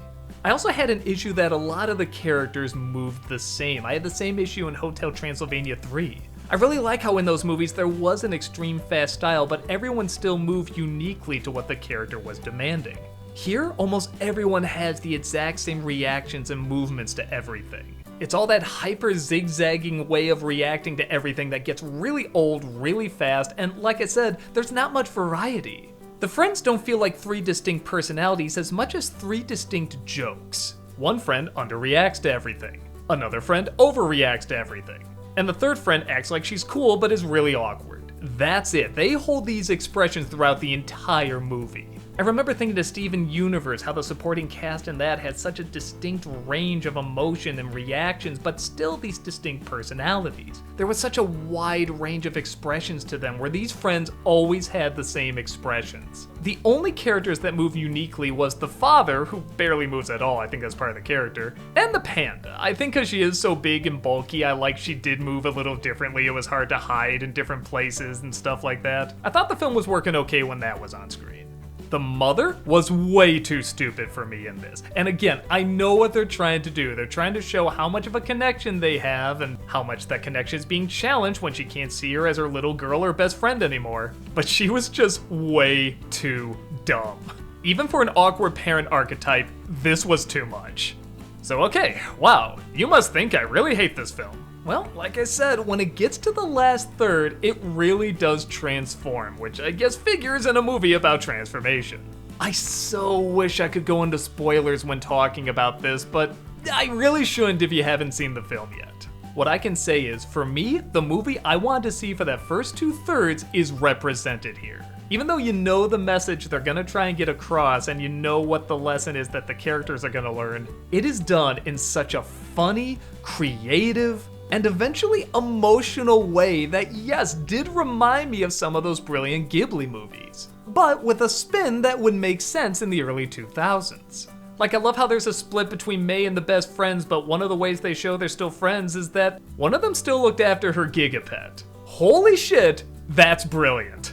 I also had an issue that a lot of the characters moved the same. I had the same issue in Hotel Transylvania 3. I really like how in those movies there was an extreme fast style, but everyone still moved uniquely to what the character was demanding. Here, almost everyone has the exact same reactions and movements to everything. It's all that hyper zigzagging way of reacting to everything that gets really old really fast, and like I said, there's not much variety. The friends don't feel like three distinct personalities as much as three distinct jokes. One friend underreacts to everything. Another friend overreacts to everything. And the third friend acts like she's cool but is really awkward. That's it. They hold these expressions throughout the entire movie. I remember thinking to Steven Universe how the supporting cast in that had such a distinct range of emotion and reactions, but still these distinct personalities. There was such a wide range of expressions to them where these friends always had the same expressions. The only characters that move uniquely was the father, who barely moves at all, I think that's part of the character, and the panda. I think because she is so big and bulky, I like she did move a little differently. It was hard to hide in different places and stuff like that. I thought the film was working okay when that was on screen. The mother was way too stupid for me in this. And again, I know what they're trying to do. They're trying to show how much of a connection they have and how much that connection is being challenged when she can't see her as her little girl or best friend anymore. But she was just way too dumb. Even for an awkward parent archetype, this was too much. So okay, wow, you must think I really hate this film. Well, like I said, when it gets to the last third, it really does transform, which I guess figures in a movie about transformation. I so wish I could go into spoilers when talking about this, but I really shouldn't if you haven't seen the film yet. What I can say is, for me, the movie I wanted to see for that first 2/3 is represented here. Even though you know the message they're gonna try and get across and you know what the lesson is that the characters are gonna learn, it is done in such a funny, creative, and eventually emotional way that, yes, did remind me of some of those brilliant Ghibli movies, but with a spin that would make sense in the early 2000s. Like, I love how there's a split between May and the best friends, but one of the ways they show they're still friends is that one of them still looked after her gigapet. Holy shit, that's brilliant.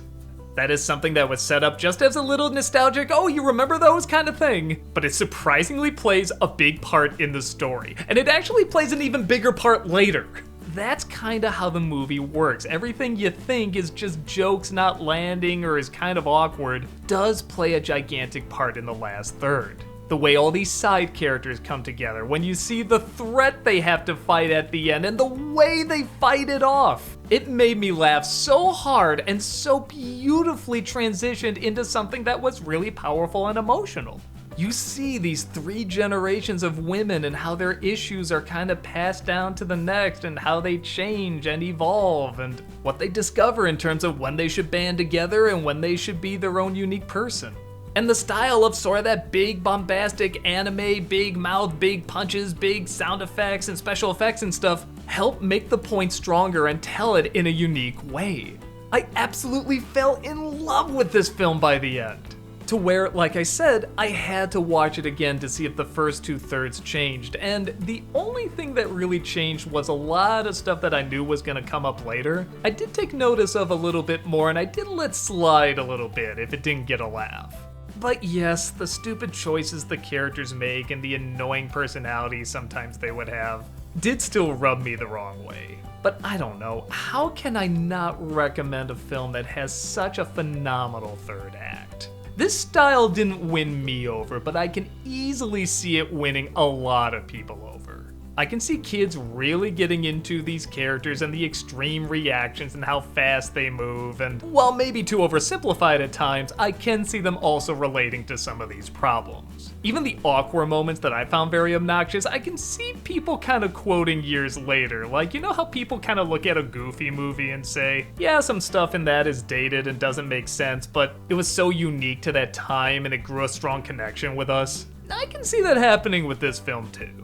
That is something that was set up just as a little nostalgic, oh, you remember those kind of thing, but it surprisingly plays a big part in the story, and it actually plays an even bigger part later. That's kinda how the movie works. Everything you think is just jokes not landing or is kind of awkward does play a gigantic part in the last third. The way all these side characters come together, when you see the threat they have to fight at the end, and the way they fight it off. It made me laugh so hard and so beautifully transitioned into something that was really powerful and emotional. You see these 3 generations of women and how their issues are kind of passed down to the next and how they change and evolve and what they discover in terms of when they should band together and when they should be their own unique person. And the style of sort of that big bombastic anime, big mouth, big punches, big sound effects and special effects and stuff help make the point stronger and tell it in a unique way. I absolutely fell in love with this film by the end. To where, like I said, I had to watch it again to see if the first 2/3 changed, and the only thing that really changed was a lot of stuff that I knew was gonna come up later. I did take notice of a little bit more, and I did let slide a little bit if it didn't get a laugh. But yes, the stupid choices the characters make and the annoying personalities sometimes they would have did still rub me the wrong way. But I don't know, how can I not recommend a film that has such a phenomenal third act? This style didn't win me over, but I can easily see it winning a lot of people over. I can see kids really getting into these characters and the extreme reactions and how fast they move, and while maybe too oversimplified at times, I can see them also relating to some of these problems. Even the awkward moments that I found very obnoxious, I can see people kind of quoting years later. Like, you know how people kind of look at a Goofy movie and say, yeah, some stuff in that is dated and doesn't make sense, but it was so unique to that time and it grew a strong connection with us? I can see that happening with this film too.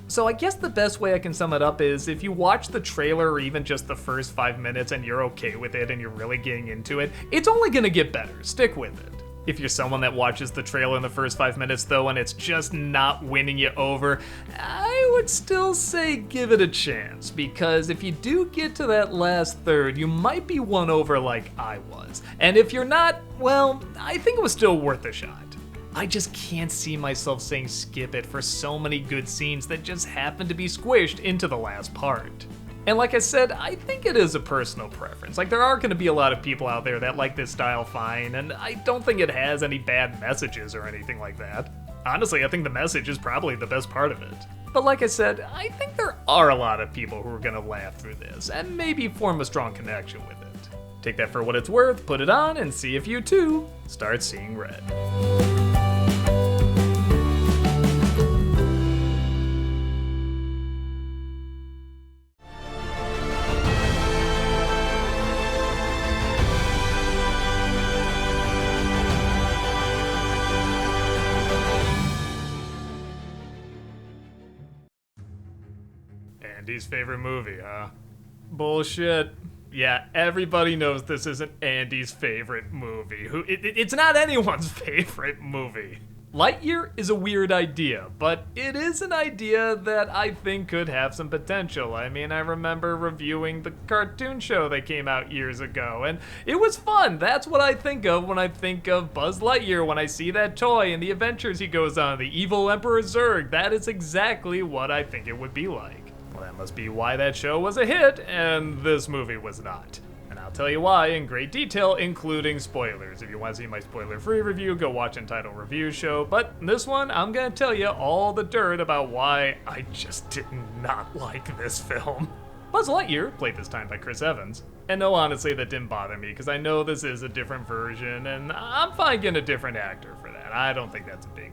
So I guess the best way I can sum it up is if you watch the trailer or even just the first 5 minutes and you're okay with it and you're really getting into it, it's only gonna get better. Stick with it. If you're someone that watches the trailer in the first 5 minutes though and it's just not winning you over, I would still say give it a chance, because if you do get to that last third, you might be won over like I was. And if you're not, well, I think it was still worth a shot. I just can't see myself saying skip it for so many good scenes that just happen to be squished into the last part. And like I said, I think it is a personal preference. Like, there are going to be a lot of people out there that like this style fine, and I don't think it has any bad messages or anything like that. Honestly, I think the message is probably the best part of it. But like I said, I think there are a lot of people who are going to laugh through this, and maybe form a strong connection with it. Take that for what it's worth, put it on, and see if you too start seeing red. Andy's favorite movie, huh? Bullshit. Yeah, everybody knows this isn't Andy's favorite movie. It's not anyone's favorite movie. Lightyear is a weird idea, but it is an idea that I think could have some potential. I mean, I remember reviewing the cartoon show that came out years ago, and it was fun. That's what I think of when I think of Buzz Lightyear, when I see that toy and the adventures he goes on, the evil Emperor Zurg. That is exactly what I think it would be like. Well, that must be why that show was a hit, and this movie was not. And I'll tell you why in great detail, including spoilers. If you want to see my spoiler-free review, go watch Entitled Review Show. But in this one, I'm gonna tell you all the dirt about why I just did not like this film. Buzz Lightyear, played this time by Chris Evans. And no, honestly, that didn't bother me, because I know this is a different version, and I'm fine getting a different actor for that. I don't think that's a big.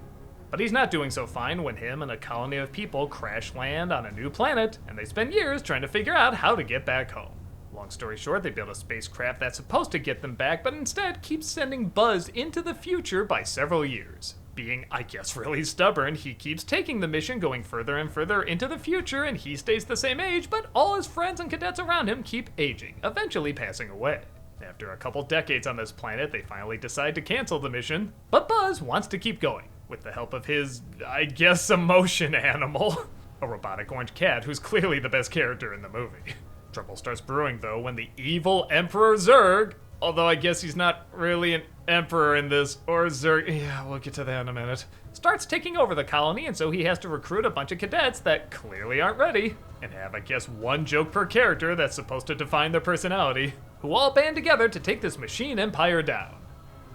But he's not doing so fine when him and a colony of people crash land on a new planet, and they spend years trying to figure out how to get back home. Long story short, they build a spacecraft that's supposed to get them back, but instead keeps sending Buzz into the future by several years. Being, I guess, really stubborn, he keeps taking the mission, going further and further into the future, and he stays the same age, but all his friends and cadets around him keep aging, eventually passing away. After a couple decades on this planet, they finally decide to cancel the mission, but Buzz wants to keep going, with the help of his, I guess, emotion animal. A robotic orange cat who's clearly the best character in the movie. Trouble starts brewing, though, when the evil Emperor Zurg, although I guess he's not really an emperor in this, or Zurg, yeah, we'll get to that in a minute, starts taking over the colony, and so he has to recruit a bunch of cadets that clearly aren't ready, and have, I guess, one joke per character that's supposed to define their personality, who all band together to take this machine empire down.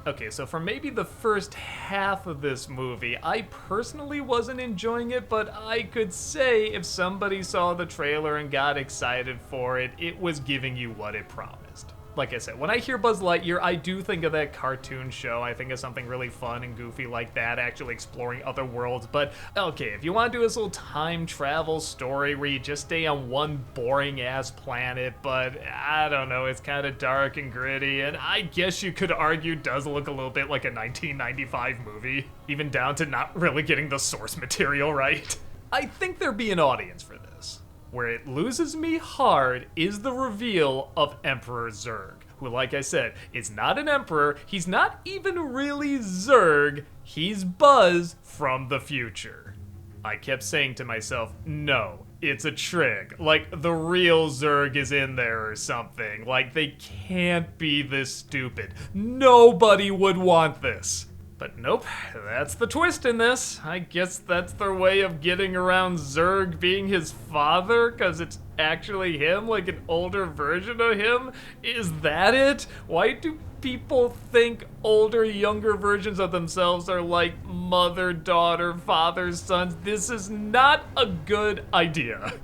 Okay, so for maybe the first half of this movie, I personally wasn't enjoying it, but I could say if somebody saw the trailer and got excited for it, it was giving you what it promised. Like I said, when I hear Buzz Lightyear, I do think of that cartoon show. I think of something really fun and goofy like that, actually exploring other worlds. But okay, if you want to do this little time travel story where you just stay on one boring ass planet, but I don't know, it's kind of dark and gritty, and I guess you could argue does look a little bit like a 1995 movie, even down to not really getting the source material right. I think there'd be an audience for this. Where it loses me hard is the reveal of Emperor Zurg, who, like I said, is not an emperor, he's not even really Zurg, he's Buzz from the future. I kept saying to myself, no, it's a trick, like the real Zurg is in there or something, like they can't be this stupid, nobody would want this. But nope, that's the twist in this. I guess that's their way of getting around Zurg being his father, because it's actually him, like an older version of him? Is that it? Why do people think older, younger versions of themselves are like mother, daughter, father, sons? This is not a good idea.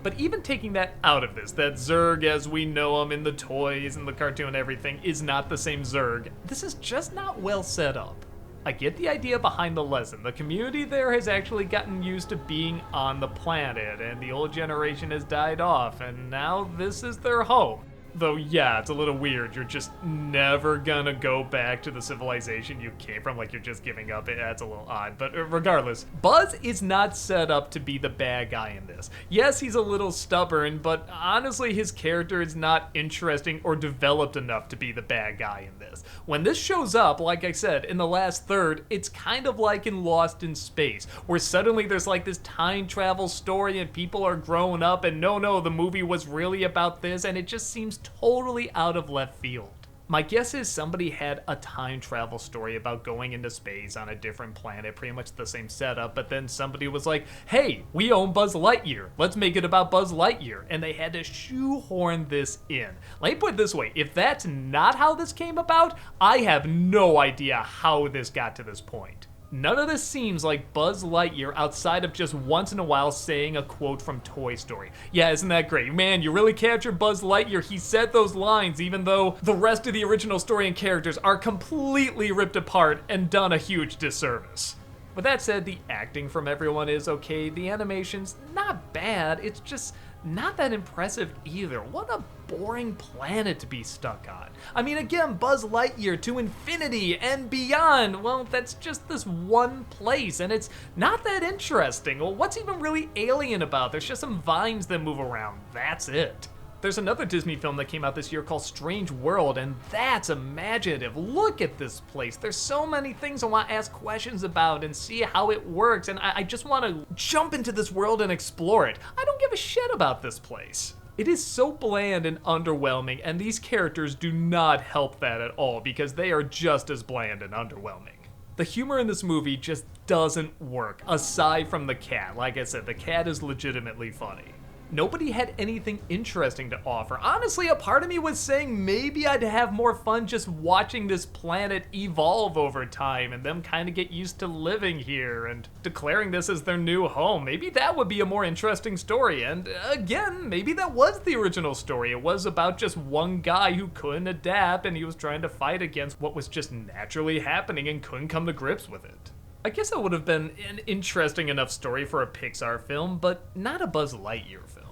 But even taking that out of this, that Zurg as we know him in the toys and the cartoon and everything is not the same Zurg, this is just not well set up. I get the idea behind the lesson. The community there has actually gotten used to being on the planet, and the old generation has died off, and now this is their home. Though, yeah, it's a little weird. You're just never gonna go back to the civilization you came from, like you're just giving up. That's a little odd, but regardless, Buzz is not set up to be the bad guy in this. Yes, he's a little stubborn, but honestly, his character is not interesting or developed enough to be the bad guy in this. When this shows up, like I said, in the last third, it's kind of like in Lost in Space, where suddenly there's like this time travel story and people are growing up, and no, the movie was really about this, and it just seems totally out of left field. My guess is somebody had a time travel story about going into space on a different planet, pretty much the same setup, but then somebody was like, hey, we own Buzz Lightyear. Let's make it about Buzz Lightyear. And they had to shoehorn this in. Let me put it this way, if that's not how this came about, I have no idea how this got to this point. None of this seems like Buzz Lightyear outside of just once in a while saying a quote from Toy Story. Yeah, isn't that great? Man, you really captured Buzz Lightyear. He said those lines even though the rest of the original story and characters are completely ripped apart and done a huge disservice. With that said, the acting from everyone is okay. The animation's not bad. It's just not that impressive either. What a boring planet to be stuck on. I mean, again, Buzz Lightyear to infinity and beyond. Well, that's just this one place, and it's not that interesting. Well, what's even really alien about? There's just some vines that move around. That's it. There's another Disney film that came out this year called Strange World, and that's imaginative. Look at this place. There's so many things I want to ask questions about and see how it works, and I just want to jump into this world and explore it. I don't give a shit about this place. It is so bland and underwhelming, and these characters do not help that at all because they are just as bland and underwhelming. The humor in this movie just doesn't work, aside from the cat. Like I said, the cat is legitimately funny. Nobody had anything interesting to offer. Honestly, a part of me was saying maybe I'd have more fun just watching this planet evolve over time and them kind of get used to living here and declaring this as their new home. Maybe that would be a more interesting story. And again, maybe that was the original story. It was about just one guy who couldn't adapt and he was trying to fight against what was just naturally happening and couldn't come to grips with it. I guess that would have been an interesting enough story for a Pixar film, but not a Buzz Lightyear film.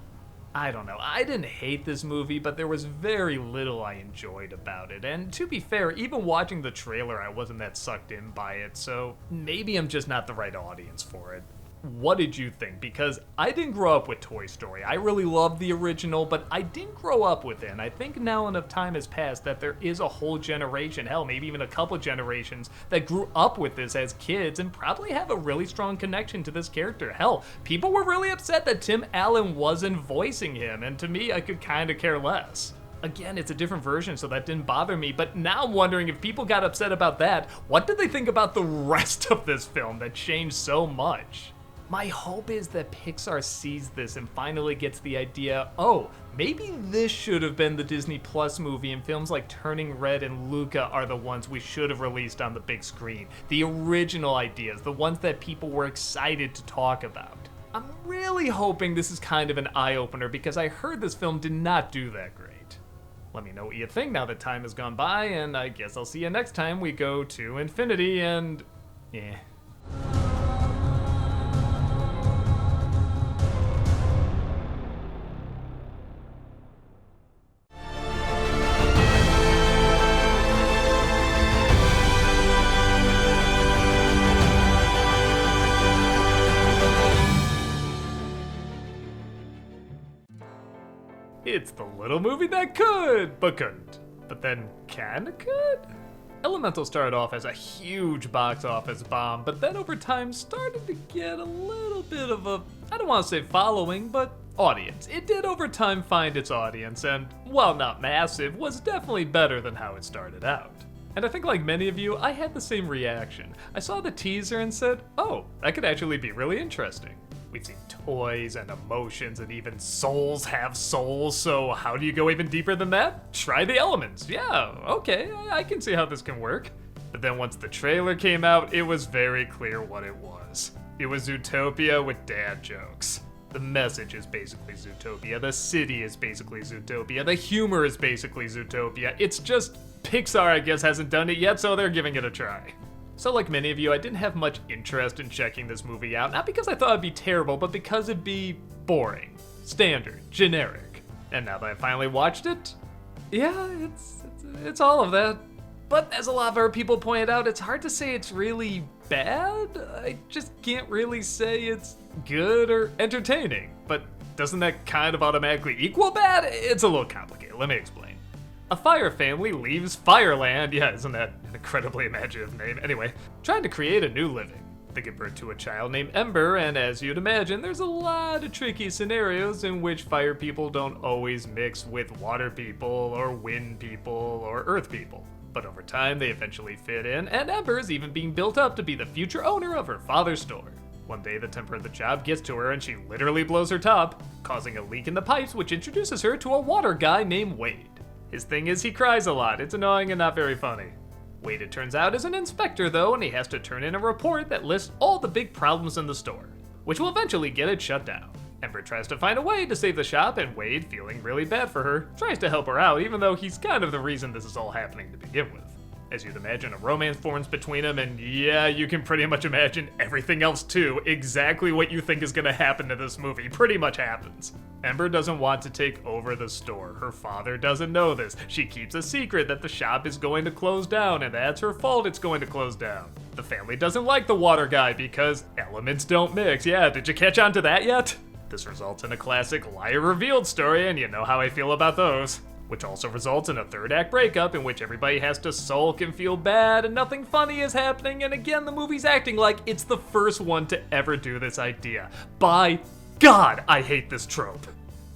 I don't know, I didn't hate this movie, but there was very little I enjoyed about it. And to be fair, even watching the trailer, I wasn't that sucked in by it, so maybe I'm just not the right audience for it. What did you think? Because I didn't grow up with Toy Story. I really loved the original, but I didn't grow up with it. And I think now enough time has passed that there is a whole generation, hell, maybe even a couple generations, that grew up with this as kids and probably have a really strong connection to this character. Hell, people were really upset that Tim Allen wasn't voicing him, and to me, I could kind of care less. Again, it's a different version, so that didn't bother me, but now I'm wondering if people got upset about that, what did they think about the rest of this film that changed so much? My hope is that Pixar sees this and finally gets the idea, oh, maybe this should have been the Disney Plus movie and films like Turning Red and Luca are the ones we should have released on the big screen. The original ideas, the ones that people were excited to talk about. I'm really hoping this is kind of an eye-opener because I heard this film did not do that great. Let me know what you think now that time has gone by, and I guess I'll see you next time we go to infinity and... yeah. It's the little movie that could, but couldn't. But then kinda could? Elemental started off as a huge box office bomb, but then over time started to get a little bit of a, I don't want to say following, but audience. It did over time find its audience, and while not massive, was definitely better than how it started out. And I think like many of you, I had the same reaction. I saw the teaser and said, oh, that could actually be really interesting. We've seen toys and emotions and even souls have souls, so how do you go even deeper than that? Try the elements. Yeah, okay, I can see how this can work. But then once the trailer came out, it was very clear what it was. It was Zootopia with dad jokes. The message is basically Zootopia, the city is basically Zootopia, the humor is basically Zootopia. It's just Pixar, I guess, hasn't done it yet, so they're giving it a try. So like many of you, I didn't have much interest in checking this movie out, not because I thought it'd be terrible, but because it'd be boring, standard, generic. And now that I finally watched it, yeah, it's all of that. But as a lot of other people pointed out, it's hard to say it's really bad. I just can't really say it's good or entertaining. But doesn't that kind of automatically equal bad? It's a little complicated, let me explain. A fire family leaves Fireland, yeah, isn't that an incredibly imaginative name? Anyway, trying to create a new living. They give birth to a child named Ember, and as you'd imagine, there's a lot of tricky scenarios in which fire people don't always mix with water people, or wind people, or earth people. But over time, they eventually fit in, and Ember is even being built up to be the future owner of her father's store. One day, the temper of the job gets to her, and she literally blows her top, causing a leak in the pipes, which introduces her to a water guy named Wade. His thing is he cries a lot. It's annoying and not very funny. Wade, it turns out, is an inspector, though, and he has to turn in a report that lists all the big problems in the store, which will eventually get it shut down. Ember tries to find a way to save the shop, and Wade, feeling really bad for her, tries to help her out, even though he's kind of the reason this is all happening to begin with. As you'd imagine, a romance forms between them, and yeah, you can pretty much imagine everything else too. Exactly what you think is gonna happen to this movie pretty much happens. Ember doesn't want to take over the store. Her father doesn't know this. She keeps a secret that the shop is going to close down, and that's her fault it's going to close down. The family doesn't like the water guy because elements don't mix. Yeah, did you catch on to that yet? This results in a classic liar revealed story, and you know how I feel about those. Which also results in a third act breakup in which everybody has to sulk and feel bad and nothing funny is happening, and again the movie's acting like it's the first one to ever do this idea. By God, I hate this trope.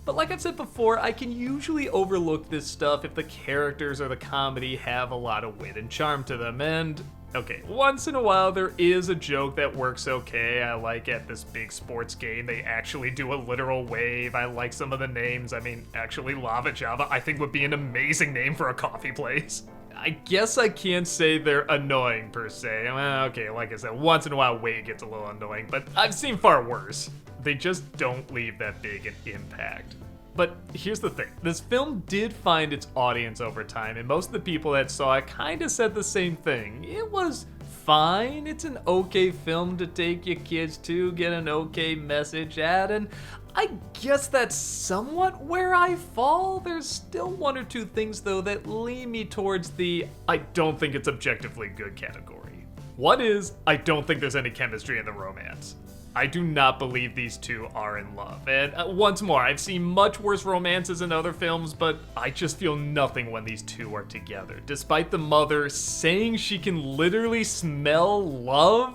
But like I've said before, I can usually overlook this stuff if the characters or the comedy have a lot of wit and charm to them, and okay, once in a while there is a joke that works okay. I like at this big sports game, they actually do a literal wave. I like some of the names. I mean, actually Lava Java I think would be an amazing name for a coffee place. I guess I can't say they're annoying per se. Well, okay, like I said, once in a while Wade gets a little annoying, but I've seen far worse. They just don't leave that big an impact. But here's the thing, this film did find its audience over time, and most of the people that saw it kinda said the same thing. It was fine, it's an okay film to take your kids to, get an okay message at, and I guess that's somewhat where I fall. There's still one or two things though that lean me towards the I don't think it's objectively good category. One is, I don't think there's any chemistry in the romance. I do not believe these two are in love. And once more, I've seen much worse romances in other films, but I just feel nothing when these two are together. Despite the mother saying she can literally smell love?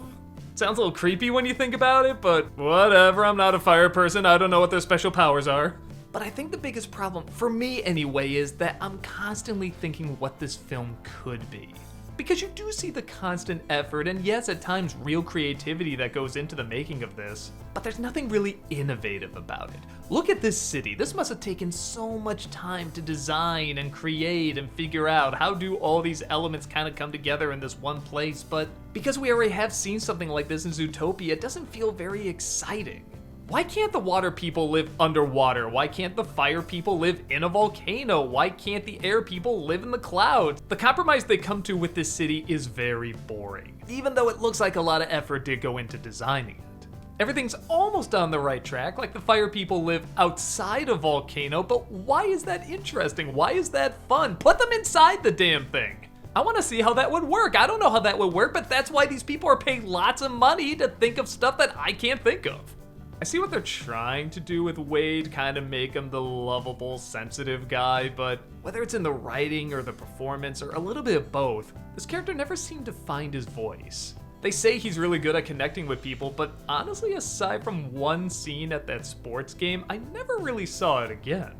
Sounds a little creepy when you think about it, but whatever, I'm not a fire person, I don't know what their special powers are. But I think the biggest problem, for me anyway, is that I'm constantly thinking what this film could be. Because you do see the constant effort, and yes, at times real creativity that goes into the making of this, but there's nothing really innovative about it. Look at this city. This must have taken so much time to design and create and figure out how do all these elements kind of come together in this one place, but because we already have seen something like this in Zootopia, it doesn't feel very exciting. Why can't the water people live underwater? Why can't the fire people live in a volcano? Why can't the air people live in the clouds? The compromise they come to with this city is very boring, even though it looks like a lot of effort did go into designing it. Everything's almost on the right track, like the fire people live outside a volcano, but why is that interesting? Why is that fun? Put them inside the damn thing. I want to see how that would work. I don't know how that would work, but that's why these people are paying lots of money to think of stuff that I can't think of. I see what they're trying to do with Wade, kind of make him the lovable, sensitive guy, but whether it's in the writing or the performance or a little bit of both, this character never seemed to find his voice. They say he's really good at connecting with people, but honestly, aside from one scene at that sports game, I never really saw it again.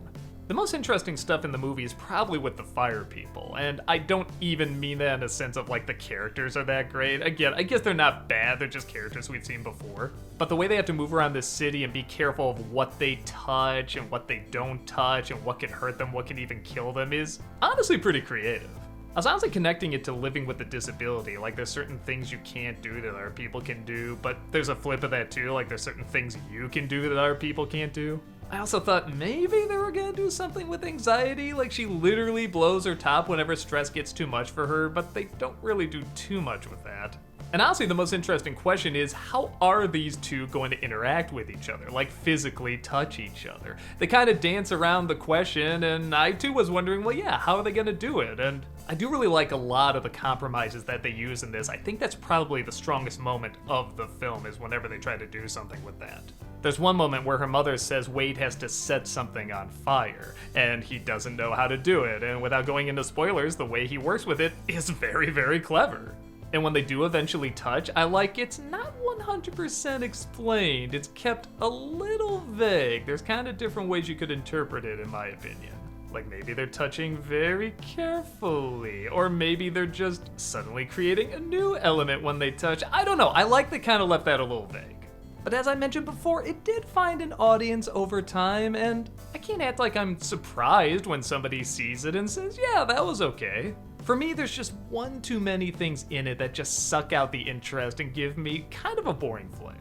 The most interesting stuff in the movie is probably with the fire people, and I don't even mean that in a sense of like the characters are that great. Again, I guess they're not bad, they're just characters we've seen before. But the way they have to move around this city and be careful of what they touch and what they don't touch and what can hurt them, what can even kill them is honestly pretty creative. I was honestly connecting it to living with a disability, like there's certain things you can't do that other people can do, but there's a flip of that too, like there's certain things you can do that other people can't do. I also thought maybe they were gonna do something with anxiety, like she literally blows her top whenever stress gets too much for her, but they don't really do too much with that. And honestly, the most interesting question is, how are these two going to interact with each other, like physically touch each other? They kind of dance around the question, and I too was wondering, well yeah, how are they gonna do it? And I do really like a lot of the compromises that they use in this. I think that's probably the strongest moment of the film, is whenever they try to do something with that. There's one moment where her mother says Wade has to set something on fire, and he doesn't know how to do it, and without going into spoilers, the way he works with it is very, very clever. And when they do eventually touch, I like it's not 100% explained. It's kept a little vague. There's kind of different ways you could interpret it, in my opinion. Like maybe they're touching very carefully, or maybe they're just suddenly creating a new element when they touch. I don't know. I like they kind of left that a little vague. But as I mentioned before, it did find an audience over time, and I can't act like I'm surprised when somebody sees it and says, yeah, that was okay. For me, there's just one too many things in it that just suck out the interest and give me kind of a boring flick.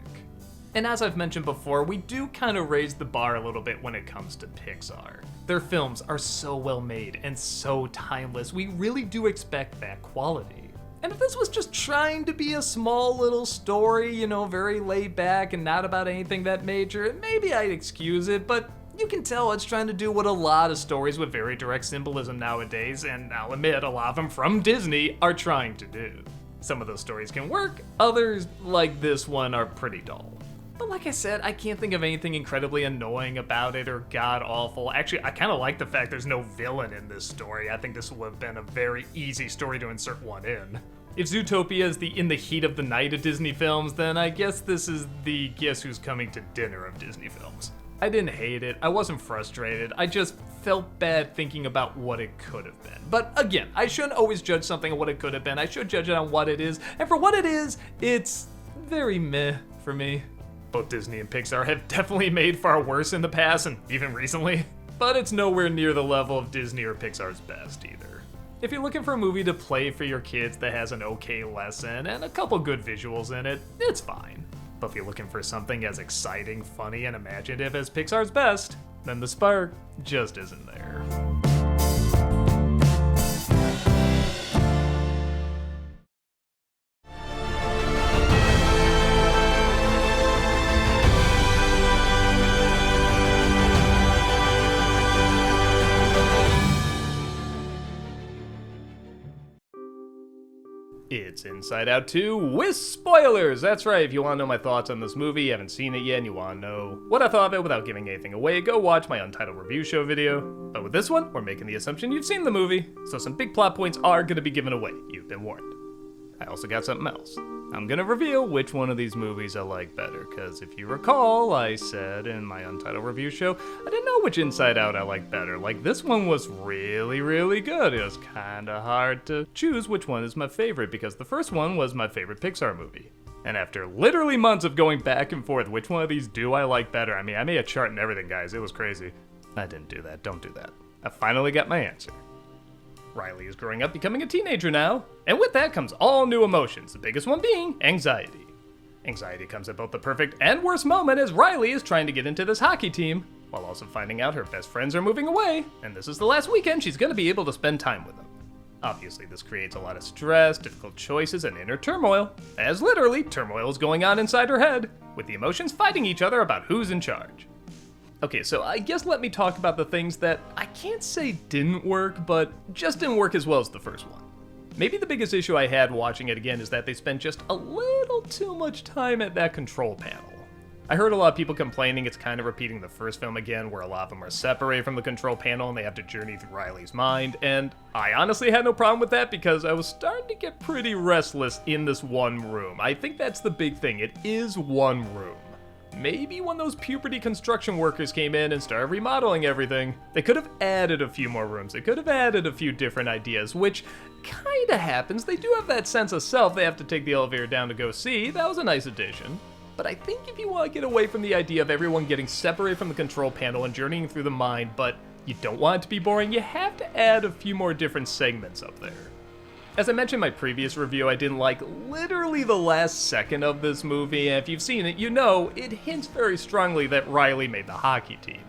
And as I've mentioned before, we do kind of raise the bar a little bit when it comes to Pixar. Their films are so well made and so timeless, we really do expect that quality. And if this was just trying to be a small little story, very laid back and not about anything that major, maybe I'd excuse it, but you can tell it's trying to do what a lot of stories with very direct symbolism nowadays, and I'll admit a lot of them from Disney, are trying to do. Some of those stories can work, others, like this one, are pretty dull. But like I said, I can't think of anything incredibly annoying about it or god-awful. Actually, I kind of like the fact there's no villain in this story. I think this would have been a very easy story to insert one in. If Zootopia is the in the heat of the night of Disney films, then I guess this is the guess who's coming to dinner of Disney films. I didn't hate it, I wasn't frustrated, I just felt bad thinking about what it could have been. But again, I shouldn't always judge something on what it could have been, I should judge it on what it is, and for what it is, it's very meh for me. Both Disney and Pixar have definitely made far worse in the past, and even recently, but it's nowhere near the level of Disney or Pixar's best either. If you're looking for a movie to play for your kids that has an okay lesson and a couple good visuals in it, it's fine. But if you're looking for something as exciting, funny, and imaginative as Pixar's best, then the spark just isn't there. It's Inside Out 2 with spoilers! That's right, if you want to know my thoughts on this movie, you haven't seen it yet, and you want to know what I thought of it without giving anything away, go watch my Untitled Review Show video. But with this one, we're making the assumption you've seen the movie, so some big plot points are going to be given away. You've been warned. I also got something else. I'm going to reveal which one of these movies I like better, because if you recall, I said in my Untitled Review Show, I didn't know which Inside Out I liked better. Like, this one was really, really good. It was kinda hard to choose which one is my favorite, because the first one was my favorite Pixar movie. And after literally months of going back and forth, which one of these do I like better? I mean, I made a chart and everything, guys. It was crazy. I didn't do that. Don't do that. I finally got my answer. Riley is growing up, becoming a teenager now, and with that comes all new emotions, the biggest one being anxiety. Anxiety comes at both the perfect and worst moment as Riley is trying to get into this hockey team, while also finding out her best friends are moving away, and this is the last weekend she's going to be able to spend time with them. Obviously, this creates a lot of stress, difficult choices, and inner turmoil, as literally turmoil is going on inside her head, with the emotions fighting each other about who's in charge. Okay, so I guess let me talk about the things that I can't say didn't work, but just didn't work as well as the first one. Maybe the biggest issue I had watching it again is that they spent just a little too much time at that control panel. I heard a lot of people complaining it's kind of repeating the first film again, where a lot of them are separated from the control panel and they have to journey through Riley's mind, and I honestly had no problem with that because I was starting to get pretty restless in this one room. I think that's the big thing, it is one room. Maybe when those puberty construction workers came in and started remodeling everything, they could have added a few more rooms. They could have added a few different ideas, which kind of happens. They do have that sense of self they have to take the elevator down to go see. That was a nice addition. But I think if you want to get away from the idea of everyone getting separated from the control panel and journeying through the mind, but you don't want it to be boring, you have to add a few more different segments up there. As I mentioned in my previous review, I didn't like literally the last second of this movie, and if you've seen it, you know it hints very strongly that Riley made the hockey team.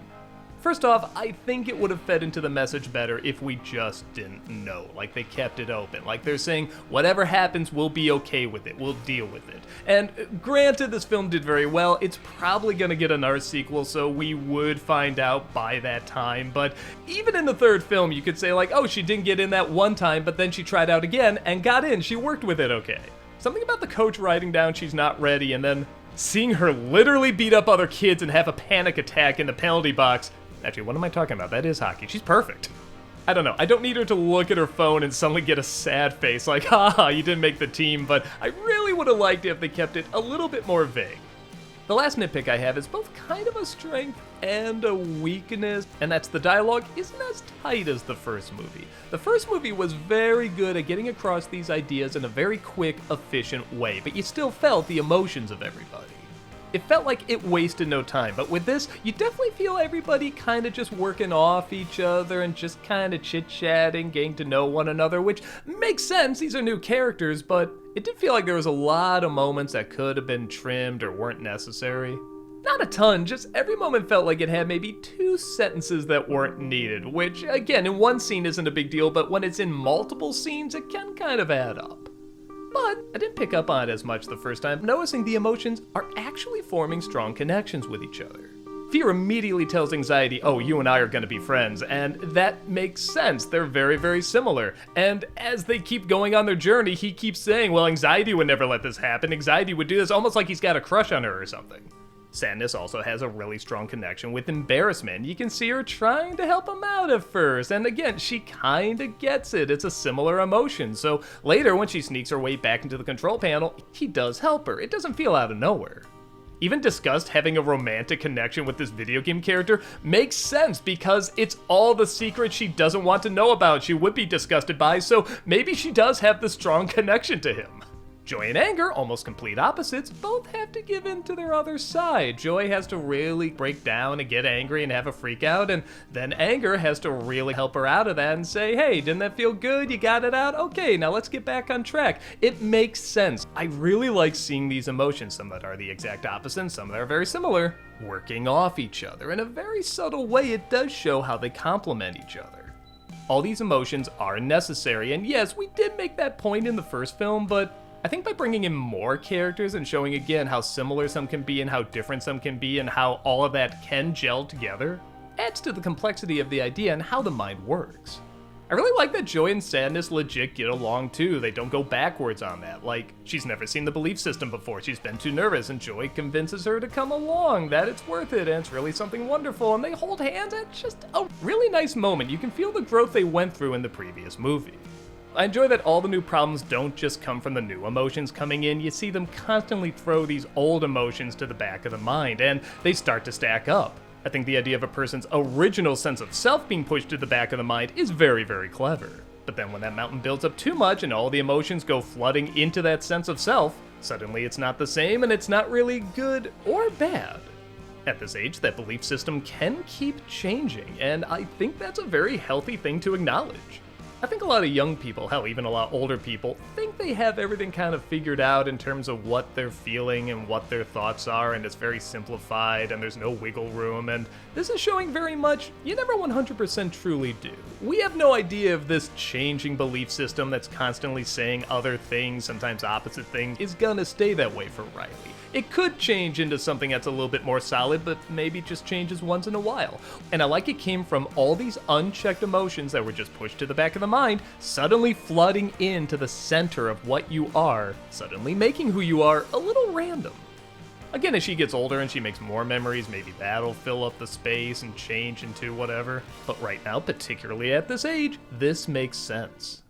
First off, I think it would have fed into the message better if we just didn't know, like they kept it open, like they're saying, whatever happens, we'll be okay with it, we'll deal with it. And granted, this film did very well, it's probably gonna get another sequel, so we would find out by that time, but even in the third film, you could say like, oh, she didn't get in that one time, but then she tried out again and got in, she worked with it okay. Something about the coach writing down she's not ready and then seeing her literally beat up other kids and have a panic attack in the penalty box. Actually, what am I talking about? That is hockey. She's perfect. I don't know. I don't need her to look at her phone and suddenly get a sad face like, haha, you didn't make the team, but I really would have liked it if they kept it a little bit more vague. The last nitpick I have is both kind of a strength and a weakness, and that's the dialogue isn't as tight as the first movie. The first movie was very good at getting across these ideas in a very quick, efficient way, but you still felt the emotions of everybody. It felt like it wasted no time, but with this, you definitely feel everybody kind of just working off each other and just kind of chit-chatting, getting to know one another, which makes sense, these are new characters, but it did feel like there was a lot of moments that could have been trimmed or weren't necessary. Not a ton, just every moment felt like it had maybe 2 sentences that weren't needed, which, again, in one scene isn't a big deal, but when it's in multiple scenes, it can kind of add up. But I didn't pick up on it as much the first time, noticing the emotions are actually forming strong connections with each other. Fear immediately tells anxiety, oh, you and I are going to be friends, and that makes sense. They're very, very similar. And as they keep going on their journey, he keeps saying, well, anxiety would never let this happen. Anxiety would do this, almost like he's got a crush on her or something. Sadness also has a really strong connection with embarrassment. You can see her trying to help him out at first, and again, she kinda gets it. It's a similar emotion, so later when she sneaks her way back into the control panel, he does help her. It doesn't feel out of nowhere. Even disgust having a romantic connection with this video game character makes sense because it's all the secrets she doesn't want to know about she would be disgusted by, so maybe she does have the strong connection to him. Joy and anger, almost complete opposites, both have to give in to their other side. Joy has to really break down and get angry and have a freak out, and then anger has to really help her out of that and say, hey, didn't that feel good? You got it out? Okay, now let's get back on track. It makes sense. I really like seeing these emotions, some that are the exact opposite and some that are very similar, working off each other. In a very subtle way, it does show how they complement each other. All these emotions are necessary, and yes, we did make that point in the first film, but I think by bringing in more characters and showing again how similar some can be and how different some can be and how all of that can gel together, adds to the complexity of the idea and how the mind works. I really like that Joy and Sadness legit get along too. They don't go backwards on that. Like, she's never seen the belief system before, she's been too nervous, and Joy convinces her to come along, that it's worth it, and it's really something wonderful, and they hold hands, and it's just a really nice moment. You can feel the growth they went through in the previous movie. I enjoy that all the new problems don't just come from the new emotions coming in, you see them constantly throw these old emotions to the back of the mind, and they start to stack up. I think the idea of a person's original sense of self being pushed to the back of the mind is very, very clever. But then when that mountain builds up too much and all the emotions go flooding into that sense of self, suddenly it's not the same and it's not really good or bad. At this age, that belief system can keep changing, and I think that's a very healthy thing to acknowledge. I think a lot of young people, hell, even a lot older people, think they have everything kind of figured out in terms of what they're feeling and what their thoughts are, and it's very simplified and there's no wiggle room, and this is showing very much you never 100% truly do. We have no idea if this changing belief system that's constantly saying other things, sometimes opposite things, is gonna stay that way for Riley. It could change into something that's a little bit more solid, but maybe just changes once in a while. And I like it came from all these unchecked emotions that were just pushed to the back of the mind, suddenly flooding into the center of what you are, suddenly making who you are a little random. Again, as she gets older and she makes more memories, maybe that'll fill up the space and change into whatever. But right now, particularly at this age, this makes sense.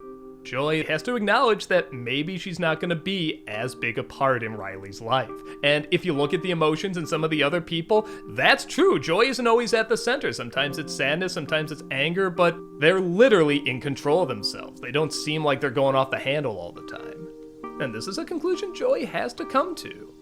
Joy has to acknowledge that maybe she's not going to be as big a part in Riley's life. And if you look at the emotions in some of the other people, that's true. Joy isn't always at the center. Sometimes it's sadness, sometimes it's anger, but they're literally in control of themselves. They don't seem like they're going off the handle all the time. And this is a conclusion Joy has to come to.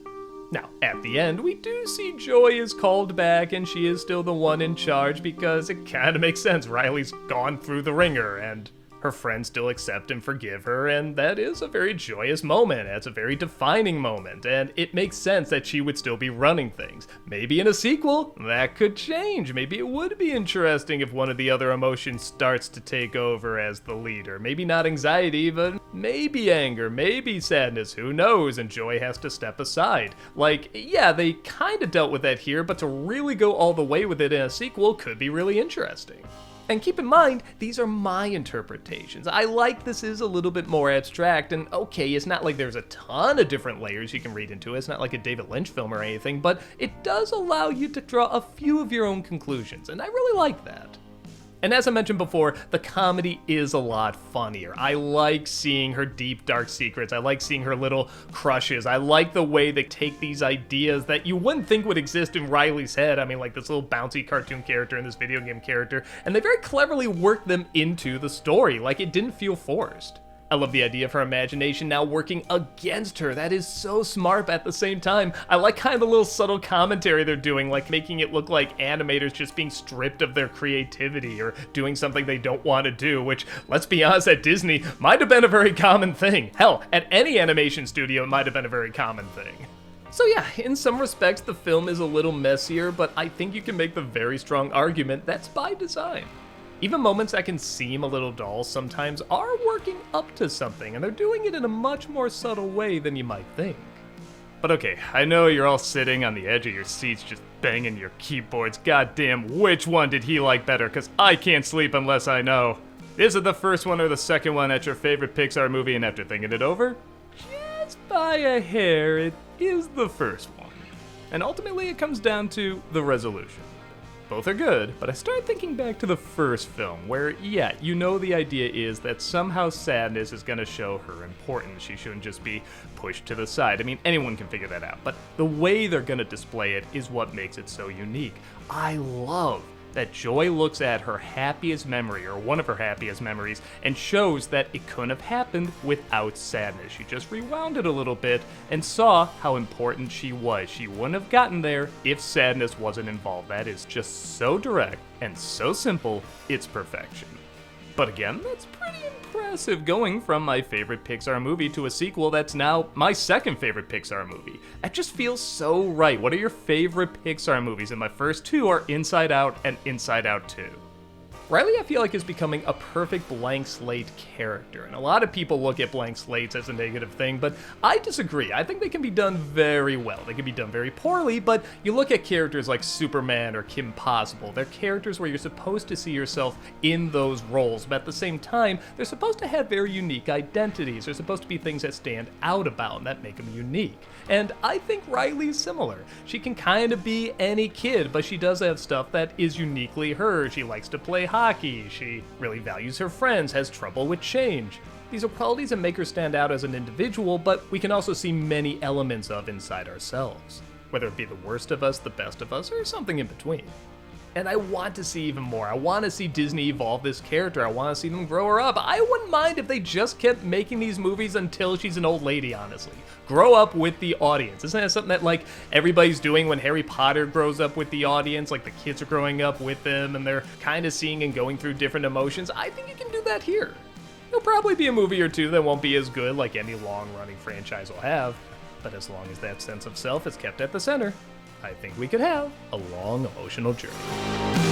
Now, at the end, we do see Joy is called back and she is still the one in charge because it kind of makes sense. Riley's gone through the ringer and her friends still accept and forgive her, and that is a very joyous moment. It's a very defining moment, and it makes sense that she would still be running things. Maybe in a sequel, that could change. Maybe it would be interesting if one of the other emotions starts to take over as the leader. Maybe not anxiety, but maybe anger, maybe sadness, who knows, and Joy has to step aside. Like, yeah, they kind of dealt with that here, but to really go all the way with it in a sequel could be really interesting. And keep in mind, these are my interpretations. I like this is a little bit more abstract, and okay, it's not like there's a ton of different layers you can read into it. It's not like a David Lynch film or anything, but it does allow you to draw a few of your own conclusions, and I really like that. And as I mentioned before, the comedy is a lot funnier. I like seeing her deep, dark secrets. I like seeing her little crushes. I like the way they take these ideas that you wouldn't think would exist in Riley's head. I mean, like this little bouncy cartoon character and this video game character, and they very cleverly work them into the story. Like, it didn't feel forced. I love the idea of her imagination now working against her. That is so smart, but at the same time, I like kind of the little subtle commentary they're doing, like making it look like animators just being stripped of their creativity or doing something they don't want to do, which, let's be honest, at Disney might have been a very common thing. Hell, at any animation studio, it might have been a very common thing. So yeah, in some respects, the film is a little messier, but I think you can make the very strong argument that's by design. Even moments that can seem a little dull sometimes are working up to something, and they're doing it in a much more subtle way than you might think. But okay, I know you're all sitting on the edge of your seats just banging your keyboards. Goddamn, which one did he like better? Because I can't sleep unless I know. Is it the first one or the second one at your favorite Pixar movie? And after thinking it over, just by a hair, it is the first one. And ultimately it comes down to the resolution. Both are good, but I started thinking back to the first film, where, yeah, you know the idea is that somehow sadness is going to show her importance. She shouldn't just be pushed to the side. I mean, anyone can figure that out, but the way they're going to display it is what makes it so unique. I love that Joy looks at her happiest memory, or one of her happiest memories, and shows that it couldn't have happened without sadness. She just rewound it a little bit and saw how important she was. She wouldn't have gotten there if sadness wasn't involved. That is just so direct and so simple, it's perfection. But again, that's pretty impressive, going from my favorite Pixar movie to a sequel that's now my second favorite Pixar movie. That just feels so right. What are your favorite Pixar movies? And my first two are Inside Out and Inside Out 2. Riley, I feel like, is becoming a perfect blank slate character, and a lot of people look at blank slates as a negative thing, but I disagree. I think they can be done very well. They can be done very poorly, but you look at characters like Superman or Kim Possible. They're characters where you're supposed to see yourself in those roles, but at the same time, they're supposed to have very unique identities. They're supposed to be things that stand out about and that make them unique. And I think Riley's similar. She can kind of be any kid, but she does have stuff that is uniquely her. She likes to play hockey, she really values her friends, has trouble with change. These are qualities that make her stand out as an individual, but we can also see many elements of inside ourselves, whether it be the worst of us, the best of us, or something in between. And I want to see even more. I want to see Disney evolve this character. I want to see them grow her up. I wouldn't mind if they just kept making these movies until she's an old lady, honestly. Grow up with the audience. Isn't that something that, like, everybody's doing when Harry Potter grows up with the audience? Like, the kids are growing up with them and they're kind of seeing and going through different emotions. I think you can do that here. There'll probably be a movie or two that won't be as good like any long-running franchise will have. But as long as that sense of self is kept at the center, I think we could have a long emotional journey.